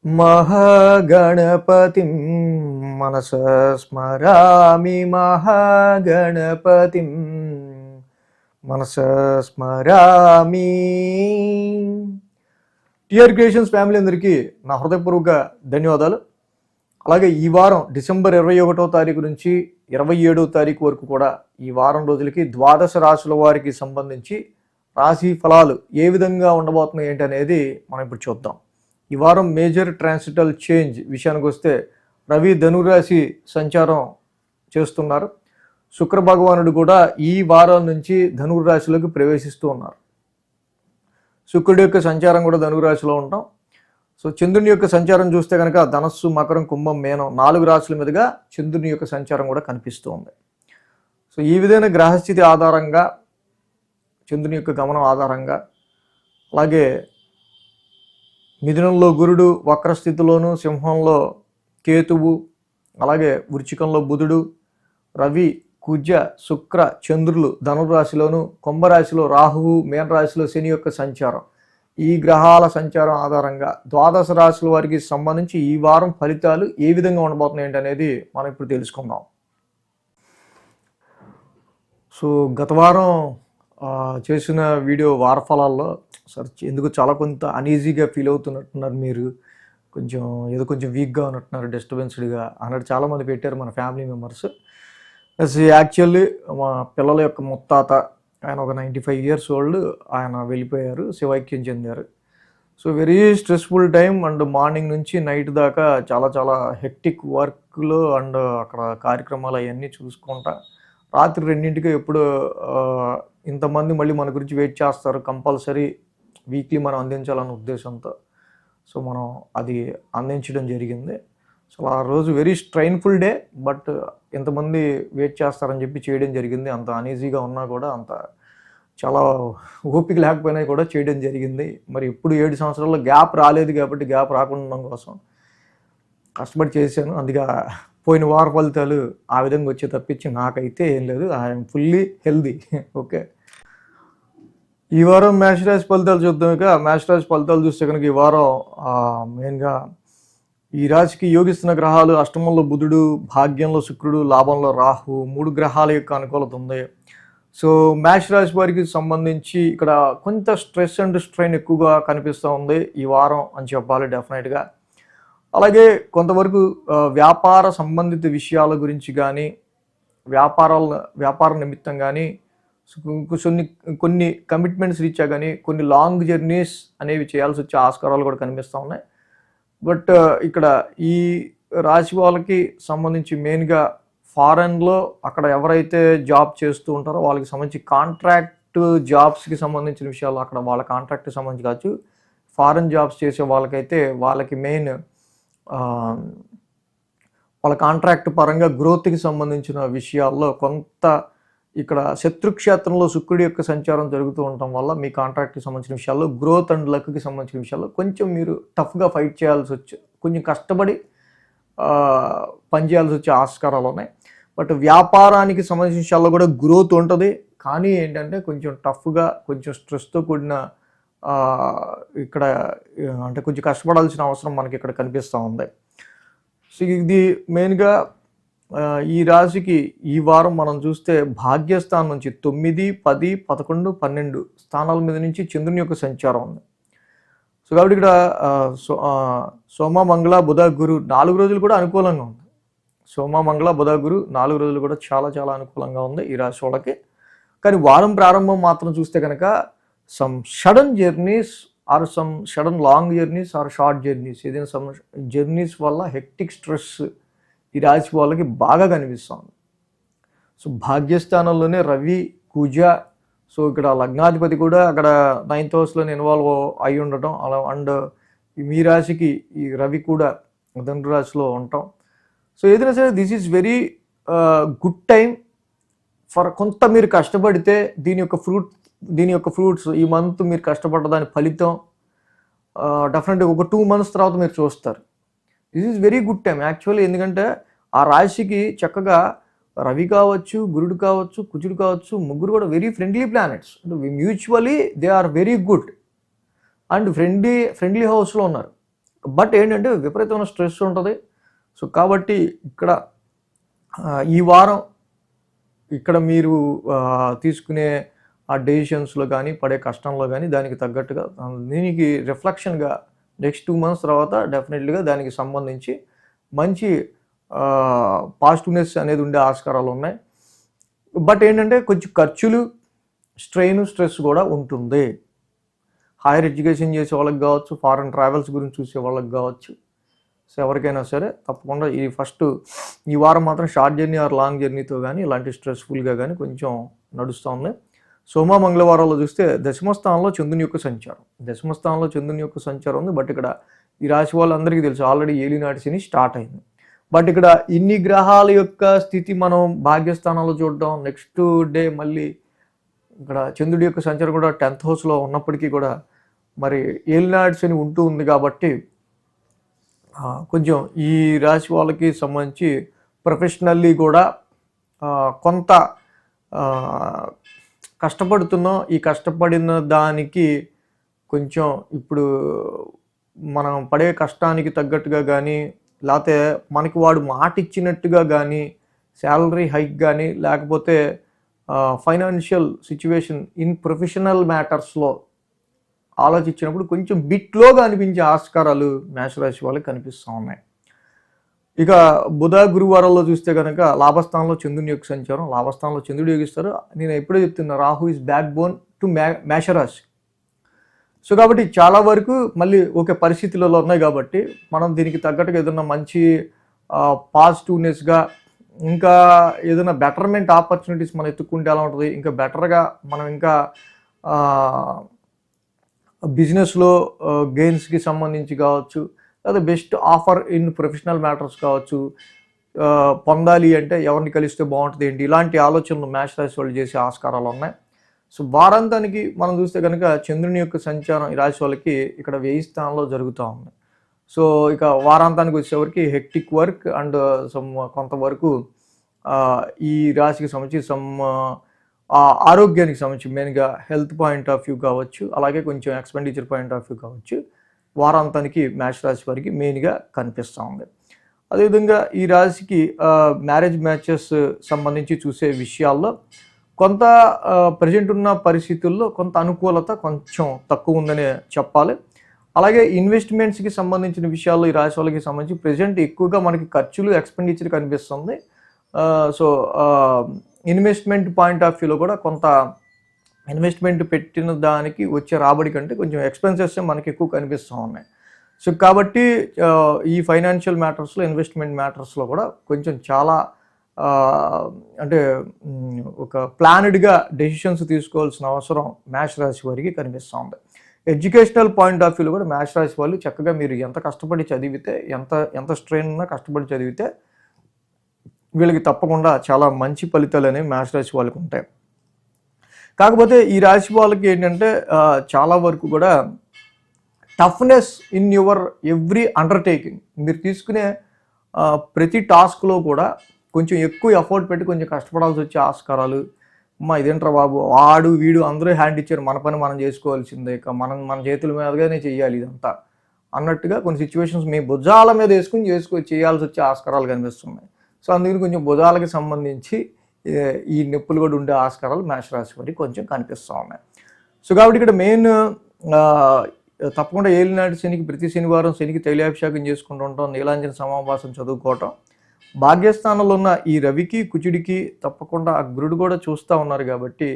మహాగణపతిం మనసా స్మరామి మహాగణపతిం మనసా స్మరామి. TR creations family అందరికీ నా హృదయపూర్వక ధన్యవాదాలు. అలాగే ఈ వారం డిసెంబర్ 21వ తారీఖు నుంచి 27వ తారీఖు వరకు కూడా ఈ వారం రోజులకి ద్వాదశ రాశుల వారికి సంబంధించి రాశి ఫలాలు ఏ విధంగా ఉండబోతున్నాయి ఏంటి అనేది మనం ఇప్పుడు చూద్దాం. ఈ వారం మేజర్ ట్రాన్సిటల్ చేంజ్ విషయానికి వస్తే రవి ధనురాశి సంచారం చేస్తున్నారు. శుక్ర భగవానుడు కూడా ఈ వారం నుంచి ధనురాశిలోకి ప్రవేశిస్తూ ఉన్నారు. శుక్రుడి యొక్క సంచారం కూడా ధనురాశిలో ఉంటాం. సో చంద్రుని యొక్క సంచారం చూస్తే కనుక ధనస్సు, మకరం, కుంభం, మేనం 4 రాశుల మీదుగా చంద్రుని యొక్క సంచారం కూడా కనిపిస్తూ ఉంది. సో ఈ విధమైన గ్రహస్థితి ఆధారంగా, చంద్రుని యొక్క గమనం ఆధారంగా, అలాగే మిథునంలో గురుడు వక్రస్థితిలోను, సింహంలో కేతువు, అలాగే వృచ్చికంలో బుధుడు, రవి, కుజ, శుక్ర, చంద్రులు ధనురాశిలోను, కుంభరాశిలో రాహువు, మీనరాశిలో శని యొక్క సంచారం, ఈ గ్రహాల సంచారం ఆధారంగా ద్వాదశ రాశుల వారికి సంబంధించి ఈ వారం ఫలితాలు ఏ విధంగా ఉండబోతున్నాయి అనేది మనం ఇప్పుడు తెలుసుకుందాం. సో గత వారం చేసిన వీడియో వార ఫలాల్లో సార్ ఎందుకు చాలా కొంత అనీజీగా ఫీల్ అవుతున్నట్టున్నారు, మీరు కొంచెం వీక్గా ఉన్నట్టున్నారు, డిస్టర్బెన్స్డ్గా అన్నట్టు చాలామంది పెట్టారు మన ఫ్యామిలీ మెంబర్స్. యాక్చువల్లీ మా పిల్లల యొక్క ముత్తాత ఆయన ఒక 95 years ఓల్డ్, ఆయన వెళ్ళిపోయారు, శివైక్యం చెందారు. So very stressful time and morning నుంచి నైట్ దాకా చాలా హెక్టిక్ వర్క్లో అండ్ అక్కడ కార్యక్రమాలు అవన్నీ చూసుకుంటా రాత్రి 2ంటికి ఎప్పుడు ఇంతమంది మళ్ళీ మన గురించి వెయిట్ చేస్తారు, కంపల్సరీ వీక్లీ మనం అందించాలన్న ఉద్దేశంతో సో మనం అది అందించడం జరిగింది. సో ఆ రోజు వెరీ స్ట్రైన్ఫుల్ డే, బట్ ఎంతమంది వెయిట్ చేస్తారని చెప్పి చేయడం జరిగింది. అంత అనీజీగా ఉన్నా కూడా, అంత చాలా ఓపిక లేకపోయినా కూడా చేయడం జరిగింది. మరి ఇప్పుడు 7 సంవత్సరాల్లో గ్యాప్ రాలేదు కాబట్టి గ్యాప్ రాకుండా ఉండడం కోసం కష్టపడి చేశాను. అందుకే పోయిన వార ఫలితాలు ఆ విధంగా వచ్చే తప్పించి నాకైతే ఏం లేదు. I'm fully healthy. ఓకే, ఈ వారం మేషరాశి ఫలితాలు చూద్దాం. ఇక మేషరాశి ఫలితాలు చూస్తే కనుక ఈ వారం మెయిన్గా ఈ రాశికి యోగిస్తున్న గ్రహాలు అష్టమంలో బుధుడు, భాగ్యంలో శుక్రుడు, లాభంలో రాహు, 3 గ్రహాల యొక్క అనుకూలత ఉంది. సో మేష రాశి వారికి సంబంధించి ఇక్కడ కొంత స్ట్రెస్ అండ్ స్ట్రెయిన్ ఎక్కువగా కనిపిస్తూ ఉంది ఈ వారం అని చెప్పాలి డెఫినెట్గా. అలాగే కొంతవరకు వ్యాపార సంబంధిత విషయాల గురించి కానీ, వ్యాపార నిమిత్తం కానీ, కొన్ని కమిట్మెంట్స్ రీత్యా కానీ కొన్ని లాంగ్ జర్నీస్ అనేవి చేయాల్సి వచ్చే ఆస్కారాలు కూడా కనిపిస్తూ ఉన్నాయి. బట్ ఇక్కడ ఈ రాశి వాళ్ళకి సంబంధించి మెయిన్గా ఫారెన్లో అక్కడ ఎవరైతే జాబ్ చేస్తూ ఉంటారో వాళ్ళకి సంబంధించి కాంట్రాక్ట్ జాబ్స్కి సంబంధించిన విషయాలు, అక్కడ వాళ్ళ కాంట్రాక్ట్కి సంబంధించి కావచ్చు, ఫారెన్ జాబ్స్ చేసే వాళ్ళకైతే వాళ్ళకి మెయిన్ వాళ్ళ కాంట్రాక్ట్ పరంగా గ్రోత్కి సంబంధించిన విషయాల్లో కొంత ఇక్కడ శత్రుక్షేత్రంలో శుక్రుడి యొక్క సంచారం జరుగుతూ ఉండటం వల్ల మీ కాంట్రాక్ట్కి సంబంధించిన విషయాల్లో, గ్రోత్ అండ్ లక్కి సంబంధించిన విషయాల్లో కొంచెం మీరు టఫ్గా ఫైట్ చేయాల్సి వచ్చి, కొంచెం కష్టపడి పనిచేయాల్సి వచ్చే ఆస్కారాలు ఉన్నాయి. బట్ వ్యాపారానికి సంబంధించిన విషయాల్లో కూడా గ్రోత్ ఉంటుంది, కానీ ఏంటంటే కొంచెం టఫ్గా, కొంచెం స్ట్రెస్తో కూడిన ఇక్కడ అంటే కొంచెం కష్టపడాల్సిన అవసరం మనకి ఇక్కడ కనిపిస్తూ ఉంది. సో ఇది మెయిన్గా ఈ రాశికి ఈ వారం మనం చూస్తే భాగ్యస్థానం నుంచి 9, 10, 11, 12 స్థానాల మీద నుంచి చంద్రుని యొక్క సంచారం ఉంది. సో కాబట్టి ఇక్కడ సోమ, మంగళ, బుధ, గురు 4 రోజులు కూడా అనుకూలంగా ఉంది. సోమ, మంగళ, బుధ, గురు 4 రోజులు కూడా చాలా అనుకూలంగా ఉంది ఈ రాశి వాళ్ళకి. కానీ వారం ప్రారంభం మాత్రం చూస్తే కనుక some sudden journeys or some sudden long journeys or short journeys, ఏదైనా సమ్ జర్నీస్ వల్ల హెక్టిక్ స్ట్రెస్ ఈ రాశి వాళ్ళకి బాగా కనిపిస్తుంది. సో భాగ్యస్థానంలోనే రవి, కుజ, సో ఇక్కడ లగ్నాధిపతి కూడా అక్కడ 9th హౌస్లో ఇన్వాల్వ్ అయి ఉండటం, అలా అండ్ మీ రాశికి ఈ రవి కూడా ధనురాశిలో ఉంటాం. సో ఏదైనా సరే this is very good time for కొంత మీరు కష్టపడితే దీని యొక్క ఫ్రూట్స్ ఈ మంత్ మీరు కష్టపడ్డ దాని ఫలితం డెఫినెట్గా ఒక 2 months తర్వాత మీరు చూస్తారు. This is very good time actually. ఎందుకంటే ఆ రాశికి చక్కగా రవి కావచ్చు, గురుడు కావచ్చు, కుజుడు కావచ్చు, ముగ్గురు కూడా very friendly planets. Mutually they are very good and friendly హౌస్లో ఉన్నారు. బట్ ఏంటంటే విపరీతమైన స్ట్రెస్ ఉంటుంది. సో కాబట్టి ఇక్కడ ఈ వారం ఇక్కడ మీరు తీసుకునే ఆ డెసిషన్స్లో కానీ పడే కష్టంలో కానీ దానికి తగ్గట్టుగా దీనికి రిఫ్లెక్షన్గా నెక్స్ట్ 2 months తర్వాత డెఫినెట్లీగా దానికి సంబంధించి మంచి పాజిటివ్నెస్ అనేది ఉండే ఆస్కారాలు ఉన్నాయి. బట్ ఏంటంటే కొంచెం ఖర్చులు, స్ట్రెస్ కూడా ఉంటుంది. హైయర్ ఎడ్యుకేషన్ చేసే వాళ్ళకి కావచ్చు, ఫారెన్ ట్రావెల్స్ గురించి చూసే వాళ్ళకి కావచ్చు, సో ఎవరికైనా సరే తప్పకుండా ఈ వారం మాత్రం షార్ట్ జర్నీ ఆర్ లాంగ్ జర్నీతో కానీ ఇలాంటి స్ట్రెస్ఫుల్గా కానీ కొంచెం నడుస్తూ ఉంది. సోమ మంగళవారాల్లో చూస్తే దశమస్థానంలో చంద్రుని యొక్క సంచారం ఉంది. బట్ ఇక్కడ ఈ రాశి వాళ్ళందరికీ తెలుసు ఆల్రెడీ ఏలినాటి శని స్టార్ట్ అయింది. బట్ ఇక్కడ ఇన్ని గ్రహాల యొక్క స్థితి మనం భాగ్యస్థానాల్లో చూడడం, నెక్స్ట్ డే మళ్ళీ ఇక్కడ చంద్రుడి యొక్క సంచారం కూడా 10th హౌస్లో ఉన్నప్పటికీ కూడా మరి ఏలినాటి శని ఉంటూ ఉంది కాబట్టి కొంచెం ఈ రాశి వాళ్ళకి సంబంధించి ప్రొఫెషనల్లీ కూడా కొంత కష్టపడుతున్నాం. ఈ కష్టపడిన దానికి కొంచెం ఇప్పుడు మనం పడే కష్టానికి తగ్గట్టుగా కానీ, లేకపోతే మనకి వాడు మాట ఇచ్చినట్టుగా కానీ, శాలరీ హైక్ కానీ, లేకపోతే ఫైనాన్షియల్ సిచ్యువేషన్ ఇన్ ప్రొఫెషనల్ మ్యాటర్స్లో ఆలోచించినప్పుడు కొంచెం బిట్లోగా అనిపించే ఆస్కారాలు మేషరాశి వాళ్ళకి కనిపిస్తూ ఉన్నాయి. ఇక బుధ గురువారాల్లో చూస్తే కనుక లాభస్థానంలో చంద్రుని యొక్క సంచారం, లాభస్థానంలో చంద్రుడు యోగిస్తారు. నేను ఎప్పుడే చెప్తున్నా, Rahu is back bone to మేషరాశి. సో కాబట్టి చాలా వరకు మళ్ళీ ఒకే పరిస్థితులలో ఉన్నాయి కాబట్టి మనం దీనికి తగ్గట్టుగా ఏదైనా మంచి పాజిటివ్నెస్గా ఇంకా ఏదైనా బెటర్మెంట్ ఆపర్చునిటీస్ మనం ఎత్తుక్కుంటే ఎలా ఉంటుంది, ఇంకా బెటర్గా మనం ఇంకా బిజినెస్లో గెయిన్స్కి సంబంధించి కావచ్చు, లేదా best offer in professional matters కావచ్చు, పొందాలి అంటే ఎవరిని కలిస్తే బాగుంటుంది ఏంటి, ఇలాంటి ఆలోచనలు మేషరాశి వాళ్ళు చేసే ఆస్కారాలు ఉన్నాయి. సో వారాంతానికి మనం చూస్తే కనుక చంద్రుని యొక్క సంచారం ఈ రాశి వాళ్ళకి ఇక్కడ 1000th స్థానంలో జరుగుతూ ఉంది. సో ఇక వారాంతానికి వచ్చేవరకు హెక్టిక్ వర్క్ అండ్ కొంతవరకు ఈ రాశికి సంబంధించి ఆరోగ్యానికి సంబంధించి మెయిన్గా హెల్త్ పాయింట్ ఆఫ్ వ్యూ కావచ్చు, అలాగే కొంచెం ఎక్స్పెండిచర్ పాయింట్ ఆఫ్ వ్యూ కావచ్చు, వారాంతానికి మేషరాశి వారికి మెయిన్గా కనిపిస్తూ ఉంది. అదేవిధంగా ఈ రాశికి మ్యారేజ్ మ్యాచెస్ సంబంధించి చూసే విషయాల్లో కొంత ప్రజెంట్ ఉన్న పరిస్థితుల్లో కొంత అనుకూలత కొంచెం తక్కువ ఉందనే చెప్పాలి. అలాగే ఇన్వెస్ట్మెంట్స్కి సంబంధించిన విషయాల్లో ఈ రాశి వాళ్ళకి సంబంధించి ప్రజెంట్ ఎక్కువగా మనకి ఖర్చులు, ఎక్స్పెండిచర్ కనిపిస్తుంది. సో ఇన్వెస్ట్మెంట్ పాయింట్ ఆఫ్ వ్యూలో కూడా కొంత ఇన్వెస్ట్మెంట్ పెట్టిన దానికి వచ్చే రాబడి కంటే కొంచెం ఎక్స్పెన్సెస్ మనకి ఎక్కువ కనిపిస్తూ ఉన్నాయి. సో కాబట్టి ఈ ఫైనాన్షియల్ మ్యాటర్స్లో, ఇన్వెస్ట్మెంట్ మ్యాటర్స్లో కూడా కొంచెం చాలా అంటే ఒక ప్లానెడ్గా డెసిషన్స్ తీసుకోవాల్సిన అవసరం మేషరాశి వారికి కనిపిస్తూ ఉంది. ఎడ్యుకేషనల్ పాయింట్ ఆఫ్ వ్యూలో కూడా మేషరాశి వాళ్ళు చక్కగా మీరు ఎంత కష్టపడి చదివితే, ఎంత స్ట్రెయిన్ ఉన్నా కష్టపడి చదివితే వీళ్ళకి తప్పకుండా చాలా మంచి ఫలితాలు అనేవి మేషరాశి వాళ్ళకి ఉంటాయి. కాకపోతే ఈ రాశి వాళ్ళకి ఏంటంటే చాలా వరకు కూడా toughness in your every undertaking, మీరు తీసుకునే ప్రతి టాస్క్లో కూడా కొంచెం ఎక్కువ ఎఫర్ట్ పెట్టి కొంచెం కష్టపడాల్సి వచ్చే ఆస్కారాలు. ఇదేంట్రా బాబు, వాడు వీడు అందరూ హ్యాండ్ ఇచ్చారు, మన పని మనం చేసుకోవాల్సిందే, ఇక మన చేతుల మీదగానే చేయాలి ఇదంతా అన్నట్టుగా కొన్ని సిచ్యువేషన్స్ మీ భుజాల మీద వేసుకుని చేయాల్సి వచ్చే ఆస్కారాలు కనిపిస్తున్నాయి. సో అందుకని కొంచెం భుజాలకి సంబంధించి ఈ నొప్పులు కూడా ఉండే ఆస్కారాలు మేషరాశి వారికి కొంచెం కనిపిస్తూ ఉన్నాయి. సో కాబట్టి ఇక్కడ మెయిన్ తప్పకుండా ఏలినాటి శనికి ప్రతి శనివారం శనికి తైలాభిషేకం చేసుకుంటూ ఉంటాం, నీలాంజన సమాభాసం చదువుకోవటం. భాగ్యస్థానంలో ఉన్న ఈ రవికి, కుజుడికి తప్పకుండా ఆ గురుడు కూడా చూస్తూ ఉన్నారు కాబట్టి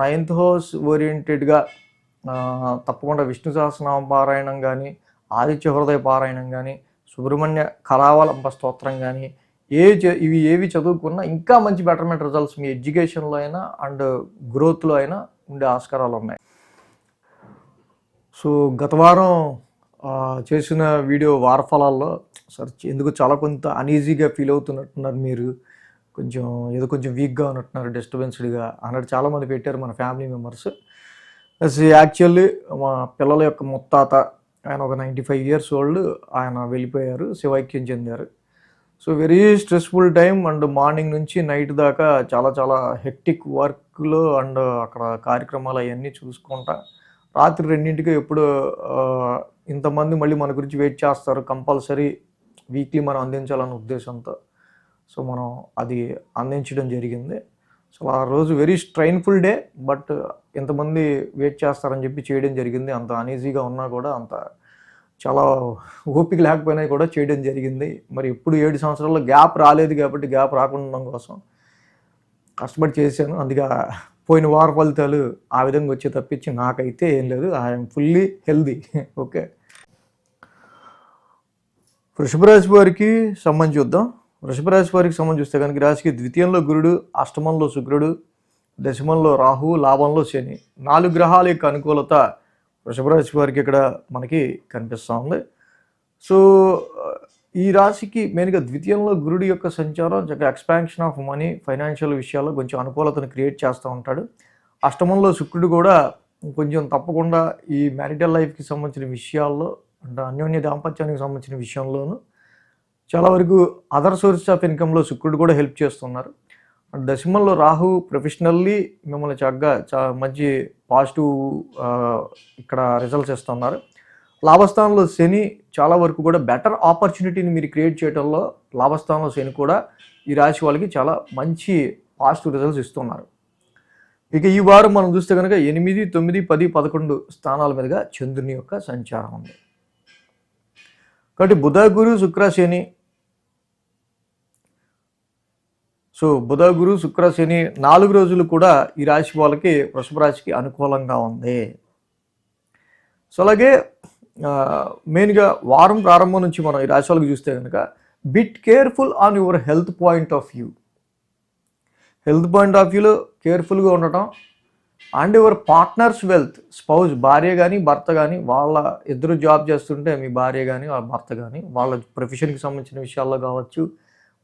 9th హౌస్ ఓరియంటెడ్గా తప్పకుండా విష్ణు సహస్రనామ పారాయణం కానీ, ఆదిత్య హృదయ పారాయణం కానీ, సుబ్రహ్మణ్య కరావలంబ స్తోత్రం కానీ ఇవి ఏవి చదువుకున్నా ఇంకా మంచి బెటర్మెంట్ రిజల్ట్స్ మీ ఎడ్యుకేషన్లో అయినా అండ్ గ్రోత్లో అయినా ఉండే ఆస్కారాలు ఉన్నాయి. సో గత వారం చేసిన వీడియో వారఫలాల్లో ఎందుకు చాలా కొంత అనీజీగా ఫీల్ అవుతున్నట్టున్నారు, మీరు కొంచెం వీక్గా ఉన్నట్టున్నారు, డిస్టర్బెన్స్డ్గా అన్నట్టు చాలామంది పెట్టారు మన ఫ్యామిలీ మెంబర్స్. యాక్చువల్లీ మా పిల్లల యొక్క ముత్తాత ఆయన ఒక 95 years old, ఆయన వెళ్ళిపోయారు, శివైక్యం చెందారు. So very stressful time and morning నుంచి నైట్ దాకా చాలా హెక్టిక్ వర్క్లో అండ్ అక్కడ కార్యక్రమాలు అవన్నీ చూసుకుంటా రాత్రి 2కి ఎప్పుడు ఇంతమంది మళ్ళీ మన గురించి వెయిట్ చేస్తారు, కంపల్సరీ వీక్లీ మనం అందించాలన్న ఉద్దేశంతో సో మనం అది అందించడం జరిగింది. సో ఆ రోజు వెరీ స్ట్రైన్ఫుల్ డే, బట్ ఇంతమంది వెయిట్ చేస్తారని చెప్పి చేయడం జరిగింది. అంత అనీజీగా ఉన్నా కూడా, అంత చాలా ఓపిక లేకపోయినా కూడా చేయడం జరిగింది. మరి ఎప్పుడు 7 సంవత్సరాల్లో గ్యాప్ రాలేదు కాబట్టి గ్యాప్ రాకుండా ఉండడం కోసం కష్టపడి చేశాను. అందుకే పోయిన వార ఫలితాలు ఆ విధంగా వచ్చే తప్పించి నాకైతే ఏం లేదు. I'm fully healthy. ఓకే, వృషభ రాశి వారికి సంబంధించి చూద్దాం. వృషభ రాశి వారికి సంబంధించి చూస్తే కనుక రాశికి ద్వితీయంలో గురుడు, అష్టమంలో శుక్రుడు, దశమంలో రాహు, లాభంలో శని, 4 గ్రహాల యొక్క అనుకూలత వృషభ రాశి వారికి ఇక్కడ మనకి కనిపిస్తూ ఉంది. సో ఈ రాశికి మెయిన్గా ద్వితీయంలో గురుడి యొక్క సంచారం చక్కగా ఎక్స్పాన్షన్ ఆఫ్ మనీ, ఫైనాన్షియల్ విషయాల్లో కొంచెం అనుకూలతను క్రియేట్ చేస్తూ ఉంటాడు. అష్టమంలో శుక్రుడు కూడా కొంచెం తప్పకుండా ఈ మ్యారిటల్ లైఫ్కి సంబంధించిన విషయాల్లో, అంటే అన్యోన్య దాంపత్యానికి సంబంధించిన విషయంలోనూ చాలా వరకు అదర్ సోర్స్ ఆఫ్ ఇన్కమ్లో శుక్రుడు కూడా హెల్ప్ చేస్తున్నారు. దశమంలో రాహు ప్రొఫెషనల్లీ మిమ్మల్ని చక్కగా మంచి పాజిటివ్ ఇక్కడ రిజల్ట్స్ ఇస్తున్నారు. లాభస్థానంలో శని చాలా వరకు కూడా బెటర్ ఆపర్చునిటీని మీరు క్రియేట్ చేయడంలో లాభస్థానంలో శని కూడా ఈ రాశి వాళ్ళకి చాలా మంచి పాజిటివ్ రిజల్ట్స్ ఇస్తున్నారు. ఇక ఈ వారం మనం చూస్తే కనుక 8, 9, 10, 11 స్థానాల మీదుగా చంద్రుని యొక్క సంచారం ఉంది. కాబట్టి బుధ, గురు, శుక్ర, శని, సో బుధ, గురు, శుక్ర, శని 4 రోజులు కూడా ఈ రాశి వాళ్ళకి, వృషభ రాశికి అనుకూలంగా ఉంది. సో అలాగే మెయిన్గా వారం ప్రారంభం నుంచి మనం ఈ రాశి వాళ్ళకి చూస్తే కనుక bit careful on your health point of view. Health point of వ్యూలో కేర్ఫుల్గా ఉండటం, and your partners wealth, spouse, భార్య కానీ భర్త కానీ, వాళ్ళ ఇద్దరు జాబ్ చేస్తుంటే మీ భార్య కానీ వాళ్ళ భర్త కానీ వాళ్ళ ప్రొఫెషన్కి సంబంధించిన విషయాల్లో కావచ్చు,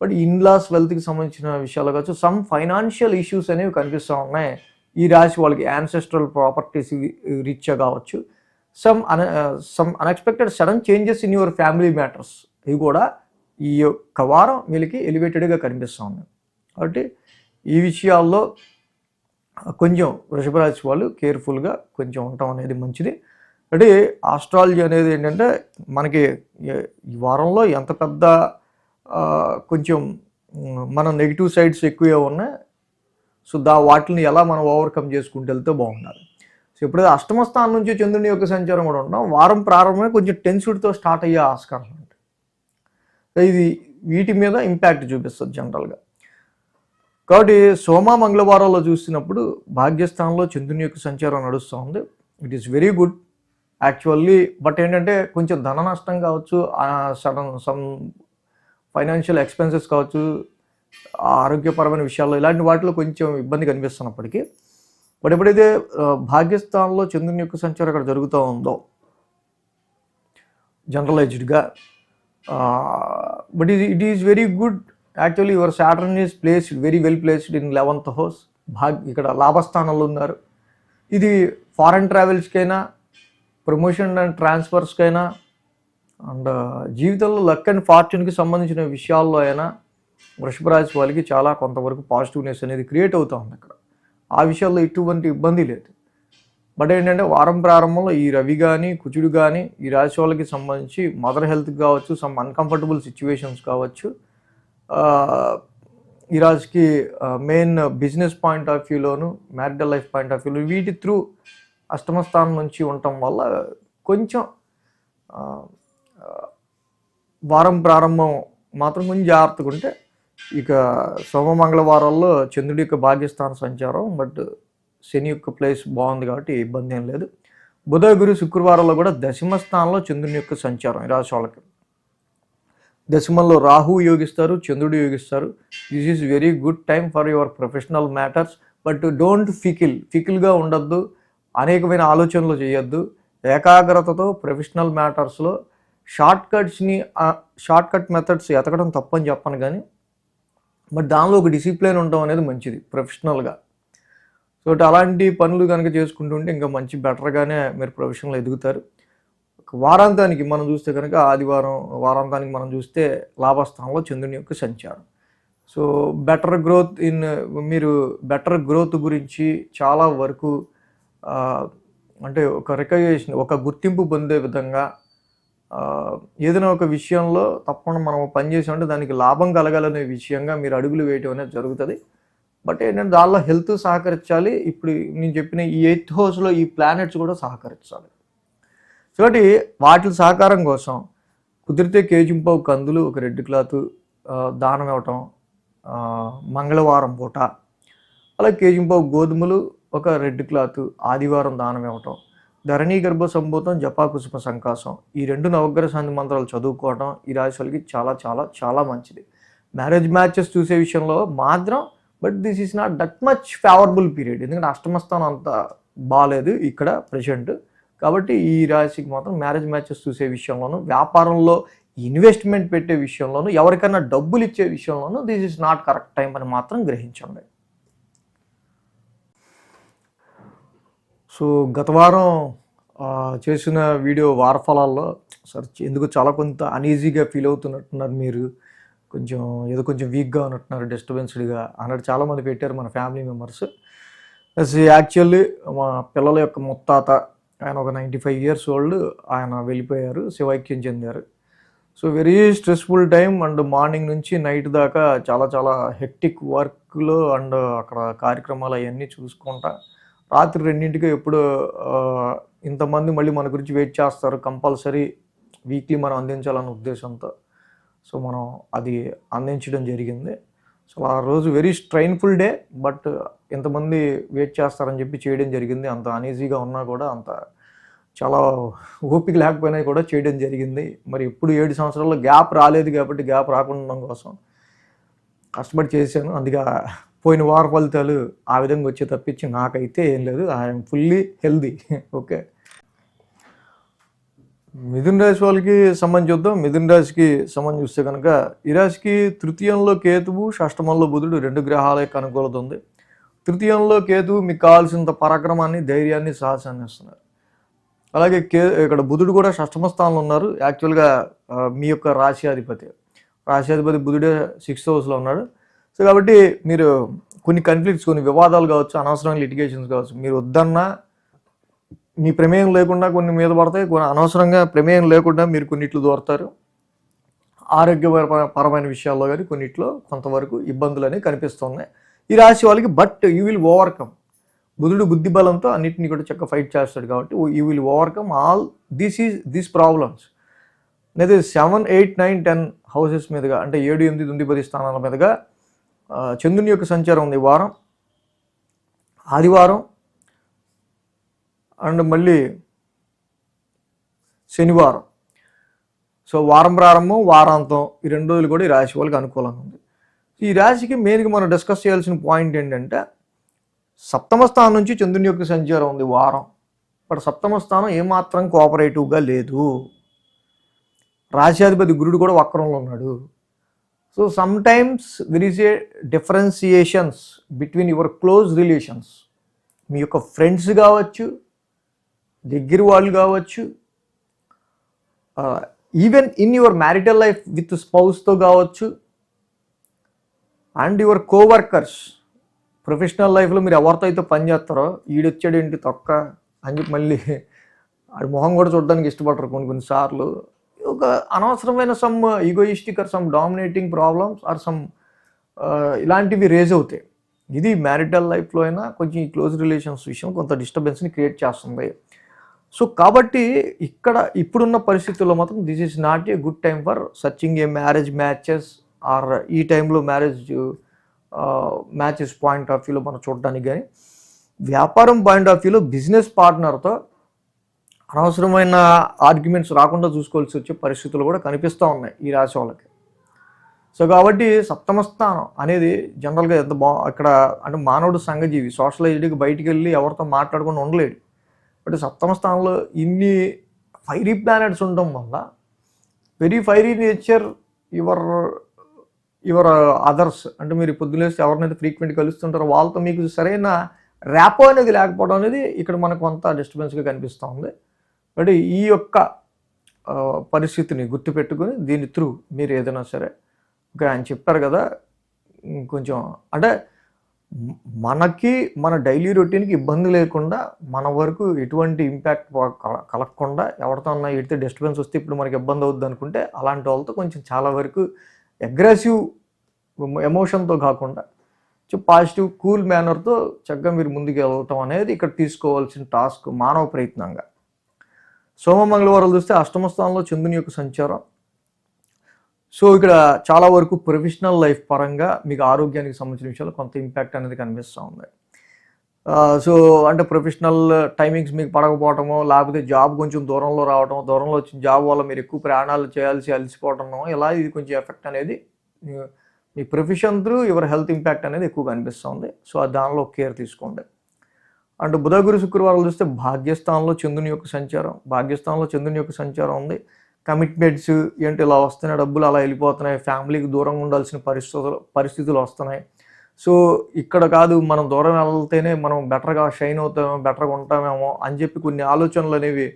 బట్ ఇన్లాస్ వెల్త్కి సంబంధించిన విషయాల్లో కావచ్చు, సమ్ ఫైనాన్షియల్ ఇష్యూస్ అనేవి కనిపిస్తూ ఉన్నాయి ఈ రాశి వాళ్ళకి. యాన్సెస్ట్రల్ ప్రాపర్టీస్ రీత్యా కావచ్చు, some unexpected sudden changes in your family matters, ఇవి కూడా ఈ యొక్క వారం వీళ్ళకి ఎలివేటెడ్గా కనిపిస్తూ ఉన్నాయి. కాబట్టి ఈ విషయాల్లో కొంచెం వృషభ రాశి వాళ్ళు కేర్ఫుల్గా కొంచెం ఉండటం అనేది మంచిది. అంటే ఆస్ట్రాలజీ అనేది ఏంటంటే మనకి ఈ వారంలో ఎంత పెద్ద కొంచెం మన నెగిటివ్ సైడ్స్ ఎక్కువే ఉన్నాయి. సో వాటిని ఎలా మనం ఓవర్కమ్ చేసుకుంటూ వెళ్తే బాగుండాలి. సో ఎప్పుడైతే అష్టమ స్థానం నుంచి చంద్రుని యొక్క సంచారం కూడా ఉన్నాం, వారం ప్రారంభమే కొంచెం టెన్సిడ్తో స్టార్ట్ అయ్యే ఆస్కారం ఉంటుంది. సో ఇది వీటి మీద ఇంపాక్ట్ చూపిస్తుంది జనరల్గా. కాబట్టి సోమ, మంగళవారాల్లో చూసినప్పుడు భాగ్యస్థానంలో చంద్రుని యొక్క సంచారం నడుస్తూ ఉంది. It is very good actually. But ఏంటంటే కొంచెం ధన నష్టం కావచ్చు, సడన్ సమ్ ఫైనాన్షియల్ ఎక్స్పెన్సెస్ కావచ్చు, ఆరోగ్యపరమైన విషయాల్లో ఇలాంటి వాటిలో కొంచెం ఇబ్బంది కనిపిస్తున్నప్పటికీ, బట్ ఎప్పుడైతే భాగ్యస్థానంలో చంద్రుని యొక్క సంచారం అక్కడ జరుగుతూ ఉందో జనరలైజ్డ్గా, but it is very good actually. Your Saturn is placed very well placed in 11th house. ఇక్కడ లాభస్థానంలో ఉన్నారు. ఇది ఫారెన్ ట్రావెల్స్కైనా, ప్రమోషన్ అండ్ ట్రాన్స్ఫర్స్కైనా, అండ్ జీవితంలో లక్ అండ్ ఫార్చ్యూన్కి సంబంధించిన విషయాల్లో అయినా వృషభ రాశి వాళ్ళకి చాలా కొంతవరకు పాజిటివ్నెస్ అనేది క్రియేట్ అవుతూ ఉంది అక్కడ. ఆ విషయాల్లో ఎటువంటి ఇబ్బంది లేదు. బట్ ఏంటంటే వారం ప్రారంభంలో ఈ రవి కానీ, కుజుడు కానీ ఈ రాశి వాళ్ళకి సంబంధించి మదర్ హెల్త్ కావచ్చు, సమ్ అన్కంఫర్టబుల్ సిచ్యువేషన్స్ కావచ్చు, ఈ రాశికి మెయిన్ బిజినెస్ పాయింట్ ఆఫ్ వ్యూలోను, మ్యారిటల్ లైఫ్ పాయింట్ ఆఫ్ వ్యూలో వీటి త్రూ అష్టమ స్థానం నుంచి ఉండటం వల్ల కొంచెం వారం ప్రారంభం మాత్రం కొంచెం జాగ్రత్తగా ఉంటే, ఇక సోమ మంగళవారాల్లో చంద్రుడి యొక్క భాగ్యస్థాన సంచారం, బట్ శని యొక్క ప్లేస్ బాగుంది కాబట్టి ఇబ్బంది ఏం లేదు. బుధ, గురు, శుక్రవారాల్లో కూడా దశమ స్థానంలో చంద్రుని యొక్క సంచారం ఈ రాశి వాళ్ళకి. దశమంలో రాహు యోగిస్తారు, చంద్రుడు యోగిస్తారు. This is very good time for your professional matters. But don't ఫికిల్గా ఉండొద్దు, అనేకమైన ఆలోచనలు చేయొద్దు. ఏకాగ్రతతో ప్రొఫెషనల్ మ్యాటర్స్లో షార్ట్ కట్ మెథడ్స్ ఎతకడం తప్పని చెప్పను, కానీ బట్ దానిలో ఒక డిసిప్లిన్ ఉండడం అనేది మంచిది ప్రొఫెషనల్గా. సో అలాంటి పనులు కనుక చేసుకుంటుంటే ఇంకా మంచి బెటర్గానే మీరు ప్రొఫెషనల్ ఎదుగుతారు. వారాంతానికి మనం చూస్తే కనుక వారాంతానికి మనం చూస్తే లాభస్థానంలో చంద్రుని యొక్క సంచారం. సో మీరు బెటర్ గ్రోత్ గురించి చాలా వరకు అంటే ఒక రికగ్నిషన్, ఒక గుర్తింపు పొందే విధంగా ఏదైనా ఒక విషయంలో తప్పకుండా మనం పని చేసామంటే దానికి లాభం కలగాలనే విషయంగా మీరు అడుగులు వేయటం అనేది జరుగుతుంది. బట్ ఏంటంటే దానిలో హెల్త్ సహకరించాలి. ఇప్పుడు నేను చెప్పిన ఈ 8th హౌస్లో ఈ ప్లానెట్స్ కూడా సహకరించాలి. కాబట్టి వాటి సహకారం కోసం కుదిరితే కేజింపావు కందులు, ఒక రెడ్ క్లాత్ దానం ఇవ్వటం మంగళవారం పూట, అలాగే కేజింపావు గోధుమలు, ఒక రెడ్ క్లాత్ ఆదివారం దానం ఇవ్వటం, ధరణీ గర్భ సంభూతం, జపా కుసుమ సంకాసం, ఈ 2 నవగ్రహ శాంతి మంత్రాలు చదువుకోవటం ఈ రాశి వాళ్ళకి చాలా చాలా చాలా మంచిది. మ్యారేజ్ మ్యాచెస్ చూసే విషయంలో మాత్రం, but this is not that much favourable period, ఎందుకంటే అష్టమస్థానం అంత బాగాలేదు ఇక్కడ ప్రెజెంట్. కాబట్టి ఈ రాశికి మాత్రం మ్యారేజ్ మ్యాచెస్ చూసే విషయంలోనూ, వ్యాపారంలో ఇన్వెస్ట్మెంట్ పెట్టే విషయంలోనూ, ఎవరికైనా డబ్బులు ఇచ్చే విషయంలోనూ this is not correct time అని మాత్రం గ్రహించండి. సో గత వారం చేసిన వీడియో వారఫలాల్లో ఎందుకు చాలా కొంత అనీజీగా ఫీల్ అవుతున్నట్టున్నారు మీరు, కొంచెం వీక్గా ఉన్నట్టున్నారు, డిస్టర్బెన్స్డ్గా అన్నట్టు చాలామంది పెట్టారు మన ఫ్యామిలీ మెంబర్స్. యాక్చువల్లీ మా పిల్లల యొక్క ముత్తాత, ఆయన ఒక 95 years old, ఆయన వెళ్ళిపోయారు, శివైక్యం చెందారు. So very stressful time, and morning నుంచి నైట్ దాకా చాలా చాలా హెక్టిక్ వర్క్లో అండ్ అక్కడ కార్యక్రమాలు అవన్నీ చూసుకుంటా రాత్రి 2ంటికి ఎప్పుడు ఇంతమంది మళ్ళీ మన గురించి వెయిట్ చేస్తారు, కంపల్సరీ వీక్లీ మనం అందించాలన్న ఉద్దేశంతో సో మనం అది అందించడం జరిగింది. సో ఆ రోజు వెరీ స్ట్రైన్ఫుల్ డే, బట్ ఇంతమంది వెయిట్ చేస్తారని చెప్పి చేయడం జరిగింది. అంత అనీజీగా ఉన్నా కూడా, అంత చాలా ఓపిక లేకపోయినా కూడా చేయడం జరిగింది. మరి ఎప్పుడు 7 సంవత్సరాల్లో గ్యాప్ రాలేదు కాబట్టి గ్యాప్ రాకుండా ఉండడం కోసం కష్టపడి చేశాను. అందుకే పోయిన వార ఫలితాలు ఆ విధంగా వచ్చే తప్పించి నాకైతే ఏం లేదు. I'm fully healthy. ఓకే, మిథున రాశి వాళ్ళకి సంబంధించి చూద్దాం. మిథున రాశికి సంబంధించి చూస్తే కనుక ఈ రాశికి తృతీయంలో కేతువు, షష్టమంలో బుధుడు, 2 గ్రహాల యొక్క అనుకూలత ఉంది. తృతీయంలో కేతువు మీకు కావాల్సినంత పరాక్రమాన్ని, ధైర్యాన్ని, సాహసాన్ని ఇస్తున్నారు. అలాగే ఇక్కడ బుధుడు కూడా షష్టమ స్థానంలో ఉన్నారు. యాక్చువల్గా మీ యొక్క రాశ్యాధిపతి బుధుడే 6th హౌస్లో ఉన్నాడు. సో కాబట్టి మీరు కొన్ని కాన్ఫ్లిక్ట్స్, కొన్ని వివాదాలు కావచ్చు, అనవసరమైన లిటిగేషన్స్ కావచ్చు, మీరు వద్దన్నా మీ ప్రమేయం లేకుండా కొన్ని మీద పడతాయి, కొన్ని అనవసరంగా ప్రమేయం లేకుండా మీరు కొన్నిట్లు దూరతారు. ఆరోగ్యపరమైన విషయాల్లో కానీ కొన్నిట్లో కొంతవరకు ఇబ్బందులు అనేవి కనిపిస్తున్నాయి ఈ రాశి వాళ్ళకి. But you will overcome. బుధుడు బుద్ధి బలంతో అన్నింటినీ కూడా చక్కగా ఫైట్ చేస్తాడు కాబట్టి you will overcome all these problems. అనేది 7, 8, 9, 10 హౌసెస్ మీదుగా, అంటే 7, 8, 9, 10 స్థానాల మీదుగా చంద్రుని యొక్క సంచారం ఉంది వారం, ఆదివారం అండ్ మళ్ళీ శనివారం. సో వారం ప్రారంభం, వారాంతం, ఈ 2 రోజులు కూడా ఈ రాశి వాళ్ళకి అనుకూలంగా ఉంది. ఈ రాశికి మెయిన్గా మనం డిస్కస్ చేయాల్సిన పాయింట్ ఏంటంటే, సప్తమ స్థానం నుంచి చంద్రుని యొక్క సంచారం ఉంది వారం, బట్ సప్తమ స్థానం ఏమాత్రం కోఆపరేటివ్గా లేదు. రాశ్యాధిపతి గురుడు కూడా వక్రంలో ఉన్నాడు. So some times there is a differentiations between your close relations. మీ యొక్క ఫ్రెండ్స్ కావచ్చు, దగ్గర వాళ్ళు కావచ్చు, even in your marital life with స్పౌస్తో కావచ్చు, అండ్ యువర్ కోవర్కర్స్. ప్రొఫెషనల్ లైఫ్లో మీరు ఎవరితో అయితే పనిచేస్తారో, ఈడొచ్చాడేంటి తొక్క అని చెప్పి మళ్ళీ ఆడి మొహం కూడా చూడడానికి ఇష్టపడరు కొన్నిసార్లు. ఒక అనవసరమైన some egoistic or some dominating problems or some ఇలాంటివి రేజ్ అవుతాయి. ఇది మ్యారిటల్ లైఫ్లో అయినా కొంచెం ఈ క్లోజ్ రిలేషన్స్ విషయం కొంత డిస్టర్బెన్స్ని క్రియేట్ చేస్తుంది. సో కాబట్టి ఇక్కడ ఇప్పుడున్న పరిస్థితుల్లో మాత్రం this is not a good time for searching a marriage matches, or ఈ టైంలో మ్యాచెస్ పాయింట్ ఆఫ్ వ్యూలో మనం చూడడానికి కానీ, వ్యాపారం పాయింట్ ఆఫ్ వ్యూలో బిజినెస్ పార్ట్నర్తో అనవసరమైన ఆర్గ్యుమెంట్స్ రాకుండా చూసుకోవాల్సి వచ్చే పరిస్థితులు కూడా కనిపిస్తూ ఉన్నాయి ఈ రాశి వాళ్ళకి. సో కాబట్టి సప్తమ స్థానం అనేది జనరల్గా ఎంత అక్కడ అంటే మానవుడు సంఘజీవి, సోషలైజ్డ్కి బయటికి వెళ్ళి ఎవరితో మాట్లాడకుండా ఉండలేడు. బట్ సప్తమ స్థానంలో ఇన్ని ఫైరీ ప్లానెట్స్ ఉండడం వల్ల very fiery nature your others, అంటే మీరు పొద్దులేస్తే ఎవరినైతే ఫ్రీక్వెంట్ కలుస్తుంటారో వాళ్ళతో మీకు సరైన ర్యాపో అనేది లేకపోవడం అనేది ఇక్కడ మనకు కొంత డిస్టర్బెన్స్గా కనిపిస్తూ ఉంది. బట్ ఈ యొక్క పరిస్థితిని గుర్తుపెట్టుకొని దీని త్రూ మీరు ఏదైనా సరే, ఓకే ఆయన చెప్పారు కదా, కొంచెం అంటే మనకి మన డైలీ రొటీన్‌కి ఇబ్బంది లేకుండా, మన వరకు ఎటువంటి ఇంపాక్ట్ కలగకుండా ఎవరితో అన్నా ఎడితే డిస్టర్బెన్స్ వస్తే ఇప్పుడు మనకి ఇబ్బందవుద్దనుకుంటే, అలాంటి వాళ్ళతో కొంచెం చాలా వరకు అగ్రెసివ్ ఎమోషన్‌తో కాకుండా, పాజిటివ్ కూల్ మేనర్‌తో చక్కగా మీరు ముందుకెళ్ళటం అనేది ఇక్కడ తీసుకోవాల్సిన టాస్క్ మానవ ప్రయత్నంగా. సోమ, మంగళవారాలు చూస్తే అష్టమ స్థానంలో చంద్రుని యొక్క సంచారం. సో ఇక్కడ చాలా వరకు ప్రొఫెషనల్ లైఫ్ పరంగా మీకు ఆరోగ్యానికి సంబంధించిన విషయాల్లో కొంత ఇంపాక్ట్ అనేది కనిపిస్తూ ఉంది. సో అంటే ప్రొఫెషనల్ టైమింగ్స్ మీకు పడకపోవటమో, లేకపోతే జాబ్ కొంచెం దూరంలో రావటం, దూరంలో వచ్చిన జాబ్ వల్ల మీరు ఎక్కువ ప్రయాణాలు చేయాల్సి అలసిపోవటమో, ఇలా ఇది కొంచెం ఎఫెక్ట్ అనేది మీ profession through your health impact అనేది ఎక్కువగా అనిపిస్తుంది. సో దానిలో కేర్ తీసుకోండి. అండ్ బుధ, గురు, శుక్రవారాలు చూస్తే భాగ్యస్థానంలో చంద్రుని యొక్క సంచారం. భాగ్యస్థానంలో చంద్రుని యొక్క సంచారం ఉంది. కమిట్మెంట్స్ ఏంటి ఇలా వస్తున్నాయి, డబ్బులు అలా వెళ్ళిపోతున్నాయి, ఫ్యామిలీకి దూరంగా ఉండాల్సిన పరిస్థితులు వస్తున్నాయి. సో ఇక్కడ కాదు, మనం దూరం వెళ్తేనే మనం బెటర్గా షైన్ అవుతామేమో, బెటర్గా ఉంటామేమో అని చెప్పి కొన్ని ఆలోచనలు అనేవి